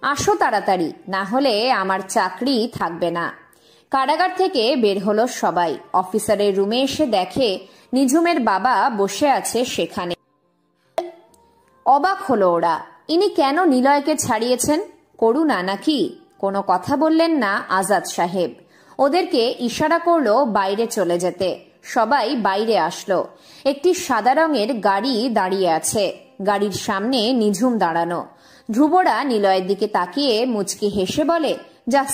আসো তাড়াতাড়ি, না হলে আমার চাকরি থাকবে না। কারাগার থেকে বের হলো সবাই। অফিসারের রুমে এসে দেখে নিঝুমের বাবা বসে আছে সেখানে। অবাক হলো ওরা, ইনি কেন নিলয়কে ছাড়িয়েছেন? করুণা নাকি? কোনো কথা বললেন না আজাদ সাহেব। ওদেরকে ইশারা করলো বাইরে চলে যেতে। সবাই বাইরে আসলো। একটি সাদা রঙের গাড়ি দাঁড়িয়ে আছে। গাড়ির সামনে নিঝুম দাঁড়ানো। ধ্রুবরা নিলয়ের দিকে তাকিয়ে মুচকি হেসে বলে, যাস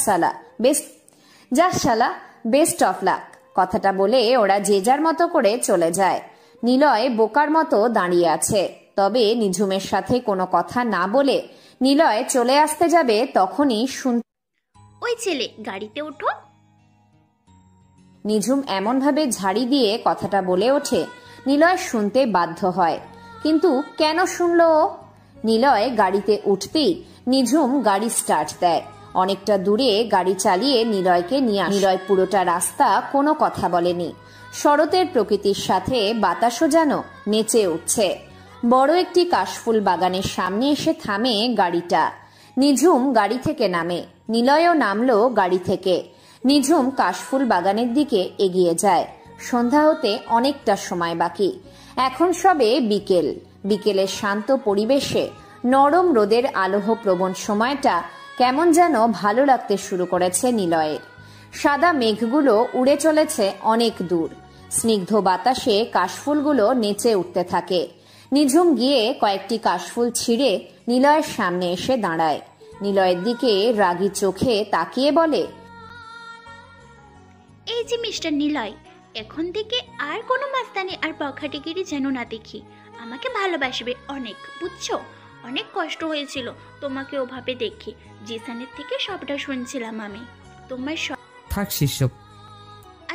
শালা, বেস্ট অফ লাক। কথাটা বলে ওরা যে যার মতো করে চলে যায়। নিলয় বোকার মতো দাঁড়িয়ে আছে। তবে নিঝুমের সাথে কোনো কথা না বলে নিলয় চলে আসতে যাবে, তখনই ওই ছেলে, গাড়িতে ওঠো। নিঝুম এমনভাবে ঝাড়ি দিয়ে কথাটা বলে ওঠে, নিলয় শুনতে বাধ্য হয়। কিন্তু কেন শুনলো ও? নিলয় গাড়িতে উঠতেই নিঝুম গাড়ি স্টার্ট দেয়। অনেকটা দূরে গাড়ি চালিয়ে নিলয়কে নিয়ে নিলয় পুরোটা রাস্তা কোনো কথা বলেনি। শরতের প্রকৃতির সাথে বাতাসও যেন নেচে উঠছে। বড় একটি কাশফুল বাগানের সামনে এসে থামে গাড়িটা। নিঝুম গাড়ি থেকে নামে। নিলয়ও নামলো গাড়ি থেকে। নিঝুম কাশফুল বাগানের দিকে এগিয়ে যায়। সন্ধ্যা হতে অনেকটা সময় বাকি। এখন সবে বিকেল। বিকেলের শান্ত পরিবেশে নরম রোদের আলোহ প্রবণ সময়টা কেমন যেন ভালো লাগতে শুরু করেছে নিলয়ের। সাদা মেঘগুলো উড়ে চলেছে অনেক দূর। স্নিগ্ধ বাতাসে কাশফুলগুলো নেচে উঠতে থাকে। নিঝুম গিয়ে কয়েকটি কাশফুল ছিঁড়ে নিলয়ের সামনে এসে দাঁড়ায়। নিলয়ের দিকে রাগী চোখে তাকিয়ে বলে, এই যে মিস্টার নিলয়, এখন থেকে আর কোনো মাস্তানি আর বখাটেগিরি যেন না দেখি। আমাকে ভালোবাসবে অনেক, বুঝছো? অনেক কষ্ট হয়েছিল তোমাকে ওভাবে দেখে। জিসানের থেকে সবটা শুনছিলাম আমি। তোমার থাক শিষ্য।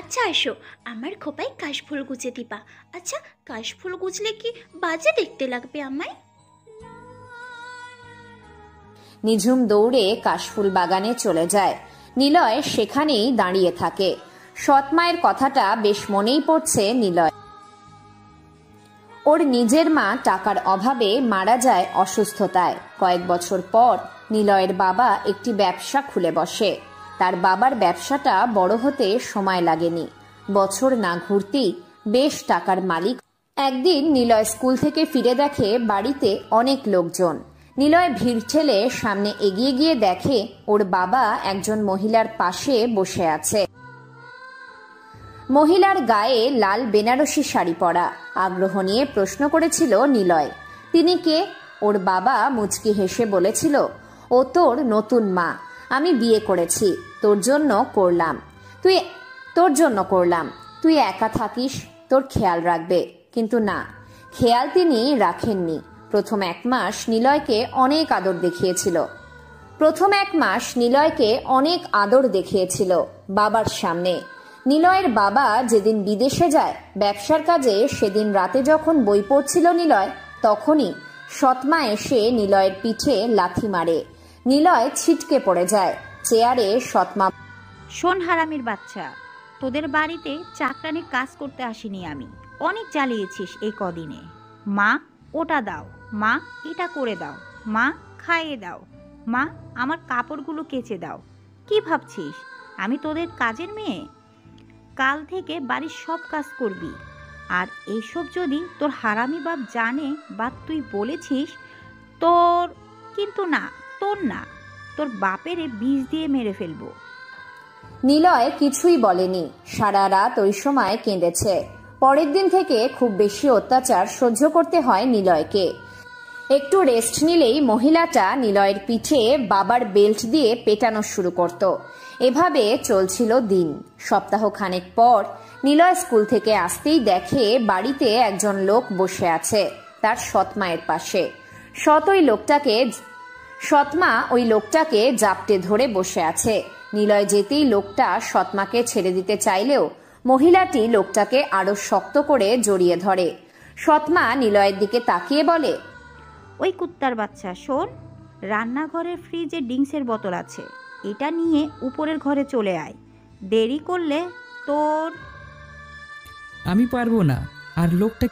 আচ্ছা আসো, আমার খোপায় কাশফুল গুজে দিবা। আচ্ছা, কাশফুল গুজলে কি বাজে দেখতে লাগবে আমায়? নিঝুম দৌড়ে কাশফুল বাগানে চলে যায়। নিলয় সেখানেই দাঁড়িয়ে থাকে। সৎমায়ের কথাটা বেশ মনেই পড়ছে নিলয়। ওর নিজের মা টাকার অভাবে মারা যায় অসুস্থতায়। কয়েক বছর পর নিলয়ের বাবা একটি ব্যবসা খুলে বসে। তার বাবার ব্যবসাটা বড় হতে সময় লাগেনি। বছর না ঘুরতেই বেশ টাকার মালিক। একদিন নিলয় স্কুল থেকে ফিরে দেখে বাড়িতে অনেক লোকজন। নিলয় ভিড় ঠেলে সামনে এগিয়ে গিয়ে দেখে ওর বাবা একজন মহিলার পাশে বসে আছে। মহিলার গায়ে লাল বেনারসি শাড়ি পরা। আগ্রহ নিয়ে প্রশ্ন করেছিল নিলয়, তিনি কে? ওর বাবা মুচকি হেসে বলেছিল, ও তোর নতুন মা। আমি বিয়ে করেছি, তোর জন্য করলাম। তুই একা থাকিস, তোর খেয়াল রাখবে। কিন্তু না, খেয়াল তিনি রাখেননি। প্রথম 1 মাস নিলয়কে অনেক আদর দেখিয়েছিল বাবার সামনে। নিলয়ের বাবা যেদিন বিদেশে যায় ব্যবসার কাজে, সেদিন রাতে যখন বই পড়ছিল নিলয়, তখনই সৎমা এসে নিলয়ের পিঠে লাথি মারে। নিলয় ছিটকে পড়ে যায় চেয়ারে। সৎমা, শোন হারামির বাচ্চা, তোদের বাড়িতে চাকরানির কাজ করতে আসিনি আমি। অনেক জ্বালিয়েছিস এই কদিনে। মা ওটা দাও, মা এটা করে দাও, মা খাইয়ে দাও, মা আমার কাপড়গুলো কেচে দাও। কি ভাবছিস আমি তোদের কাজের মেয়ে? কাল থেকে বাড়ির সব কাজ করবি। আর এইসব যদি তোর হারামি বাপ জানে বা তুই বলেছিস, তোর কিন্তু না, তোর না, তোর বাপেরে বিষ দিয়ে মেরে ফেলবো। নিলয় কিছুই বলেনি। সারা রাত ওই সময় কেঁদেছে। পরের দিন থেকে খুব বেশি অত্যাচার সহ্য করতে হয় নিলয়কে। একটু রেস্ট নিলেই মহিলাটা নিলয়ের পিঠে বাবার বেল্ট দিয়ে পেটানো শুরু করত। এভাবে চলছিল দিন। সপ্তাহ খানেক পর নিলয় স্কুল থেকে আসতেই দেখে বাড়িতে একজন লোক বসে আছে তার সৎমায়ের পাশে। সৎমা ওই লোকটাকে জাপটে ধরে বসে আছে। নিলয় যেতেই লোকটা সৎমাকে ছেড়ে দিতে চাইলেও মহিলাটি লোকটাকে আরো শক্ত করে জড়িয়ে ধরে। সৎমা নিলয়ের দিকে তাকিয়ে বলে, ওই কুত্তার বাচ্চা, শোন, রান্নাঘরের ফ্রিজে ড্রিঙ্কসের বোতল আছে, এটা নিয়ে উপরের ঘরে চলে আয়। দেরি করলে তোর। আমি পারবো না। আর লোকটা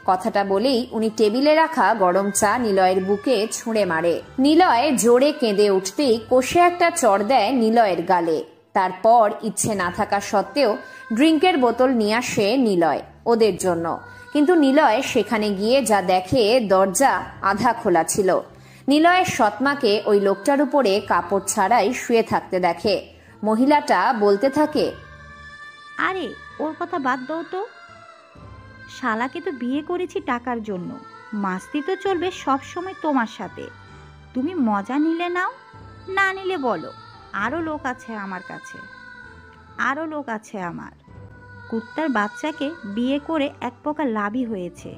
কথাটা বলেই উনি টেবিলে রাখা গরম চা নিলয়ের বুকে ছুঁড়ে মারে। নিলয় জোরে কেঁদে উঠতেই কষে একটা চড় দেয় নিলয়ের গালে। তারপর ইচ্ছে না থাকা সত্ত্বেও ড্রিঙ্কের বোতল নিয়ে আসে নিলয় ওদের জন্য। কিন্তু নিলয় সেখানে গিয়ে যা দেখে, দরজা আধা খোলা ছিল। নিলয়ের সৎমাকে ওই লোকটার উপরে কাপড় ছাড়াই শুয়ে থাকতে দেখে। মহিলাটা বলতে থাকে, আরে ওর কথা বাদ দাও তো, শালাকে তো বিয়ে করেছি টাকার জন্য, মাস্তি তো চলবে সব সময় তোমার সাথে। তুমি মজা নিলে নাও, না নিলে বলো। আরও লোক আছে আমার কাছে, আরও লোক আছে আমার। কুত্তার বাচ্চাকে বিয়ে করে এক প্রকার লাভই হয়েছে,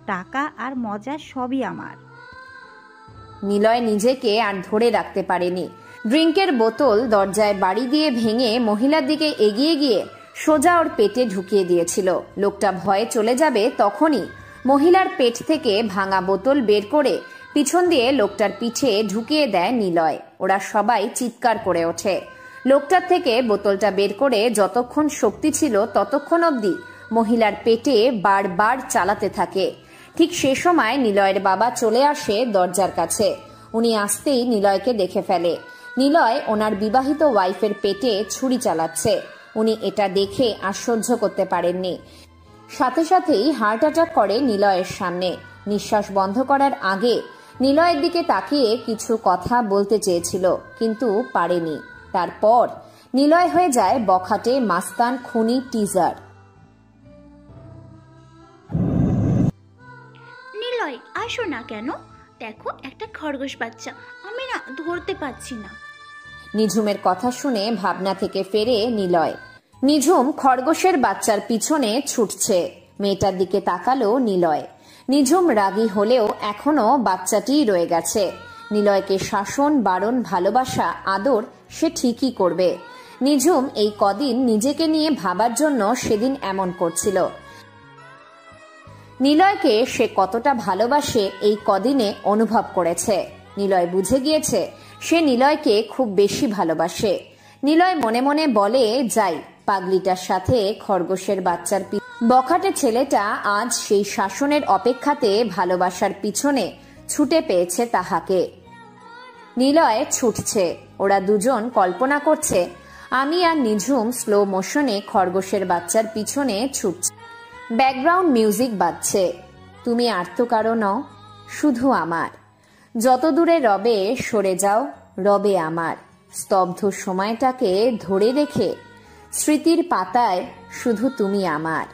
টাকা আর মজা সবই আমার। নিলয় নিজেকে আর ধরে রাখতে পারেনি। ড্রিঙ্কের বোতল দরজায় বাড়ি দিয়ে ভেঙে মহিলার দিকে এগিয়ে গিয়ে সোজা ওর পেটে ঢুকিয়ে দিয়েছিল। লোকটা ভয়ে চলে যাবে তখনই মহিলার পেট থেকে ভাঙা বোতল বের করে পিছন দিয়ে লোকটার পিঠে ঢুকিয়ে দেয় নিলয়। ওরা সবাই চিৎকার করে ওঠে। লোকটার থেকে বোতলটা বের করে যতক্ষণ শক্তি ছিল ততক্ষণ অবধি মহিলার পেটে বারবার চালাতে থাকে। ঠিক সে সময় নিলয়ের বাবা চলে আসে দরজার কাছে। উনি আসতেই নিলয়কে দেখে ফেলে। নিলয় ওনার বিবাহিত ওয়াইফের পেটে ছুরি চালাচ্ছে। উনি এটা দেখে আর সহ্য করতে পারেননি। সাথে সাথেই হার্ট অ্যাটাক করে নিলয়ের সামনে। নিঃশ্বাস বন্ধ করার আগে নিলয়ের দিকে তাকিয়ে কিছু কথা বলতে চেয়েছিল, কিন্তু পারেনি। তারপর নিলয় হয়ে যায় বখাটে মাস্তান খুনি টিজার। নিলয় আসো না কেন, দেখো একটা খরগোশ বাচ্চা, আমি না ধরতে পারছি না। নিঝুমের কথা শুনে ভাবনা থেকে ফেরে নিলয়। নিঝুম খরগোশের বাচ্চার পিছনে ছুটছে। মেয়েটার দিকে তাকালো নিলয়। নিঝুম রাগী হলেও এখনো বাচ্চাটিই রয়ে গেছে। নিলয়কে শাসন, বারণ, ভালোবাসা, আদর সে ঠিকই করবে। নিঝুম এই কদিন নিজেকে নিয়ে ভাবার জন্য সেদিন এমন করছিল। নিলয়কে সে কতটা ভালোবাসে এই কদিনে অনুভব করেছে। নিলয় বুঝে গিয়েছে সে নিলয়কে খুব বেশি ভালোবাসে। নিলয় মনে মনে বলে, যাই পাগলিটার সাথে খরগোশের বাচ্চার বখাটে ছেলেটা আজ সেই শাসনের অপেক্ষাতে ভালোবাসার পিছনে ছুটে পেয়েছে তাহাকে। নিলয় ছুটছে। ওরা দুজন কল্পনা করছে আমি আর নিঝুম স্লো মোশনে খরগোশের বাচ্চার পিছনে ছুটছে। ব্যাকগ্রাউন্ড মিউজিক বাজছে। তুমি আর তো কারো নও, শুধু আমার। যত দূরে রবে সরে যাও, রবে আমার। স্তব্ধ সময়টাকে ধরে রেখে স্মৃতির পাতায় শুধু তুমি আমার।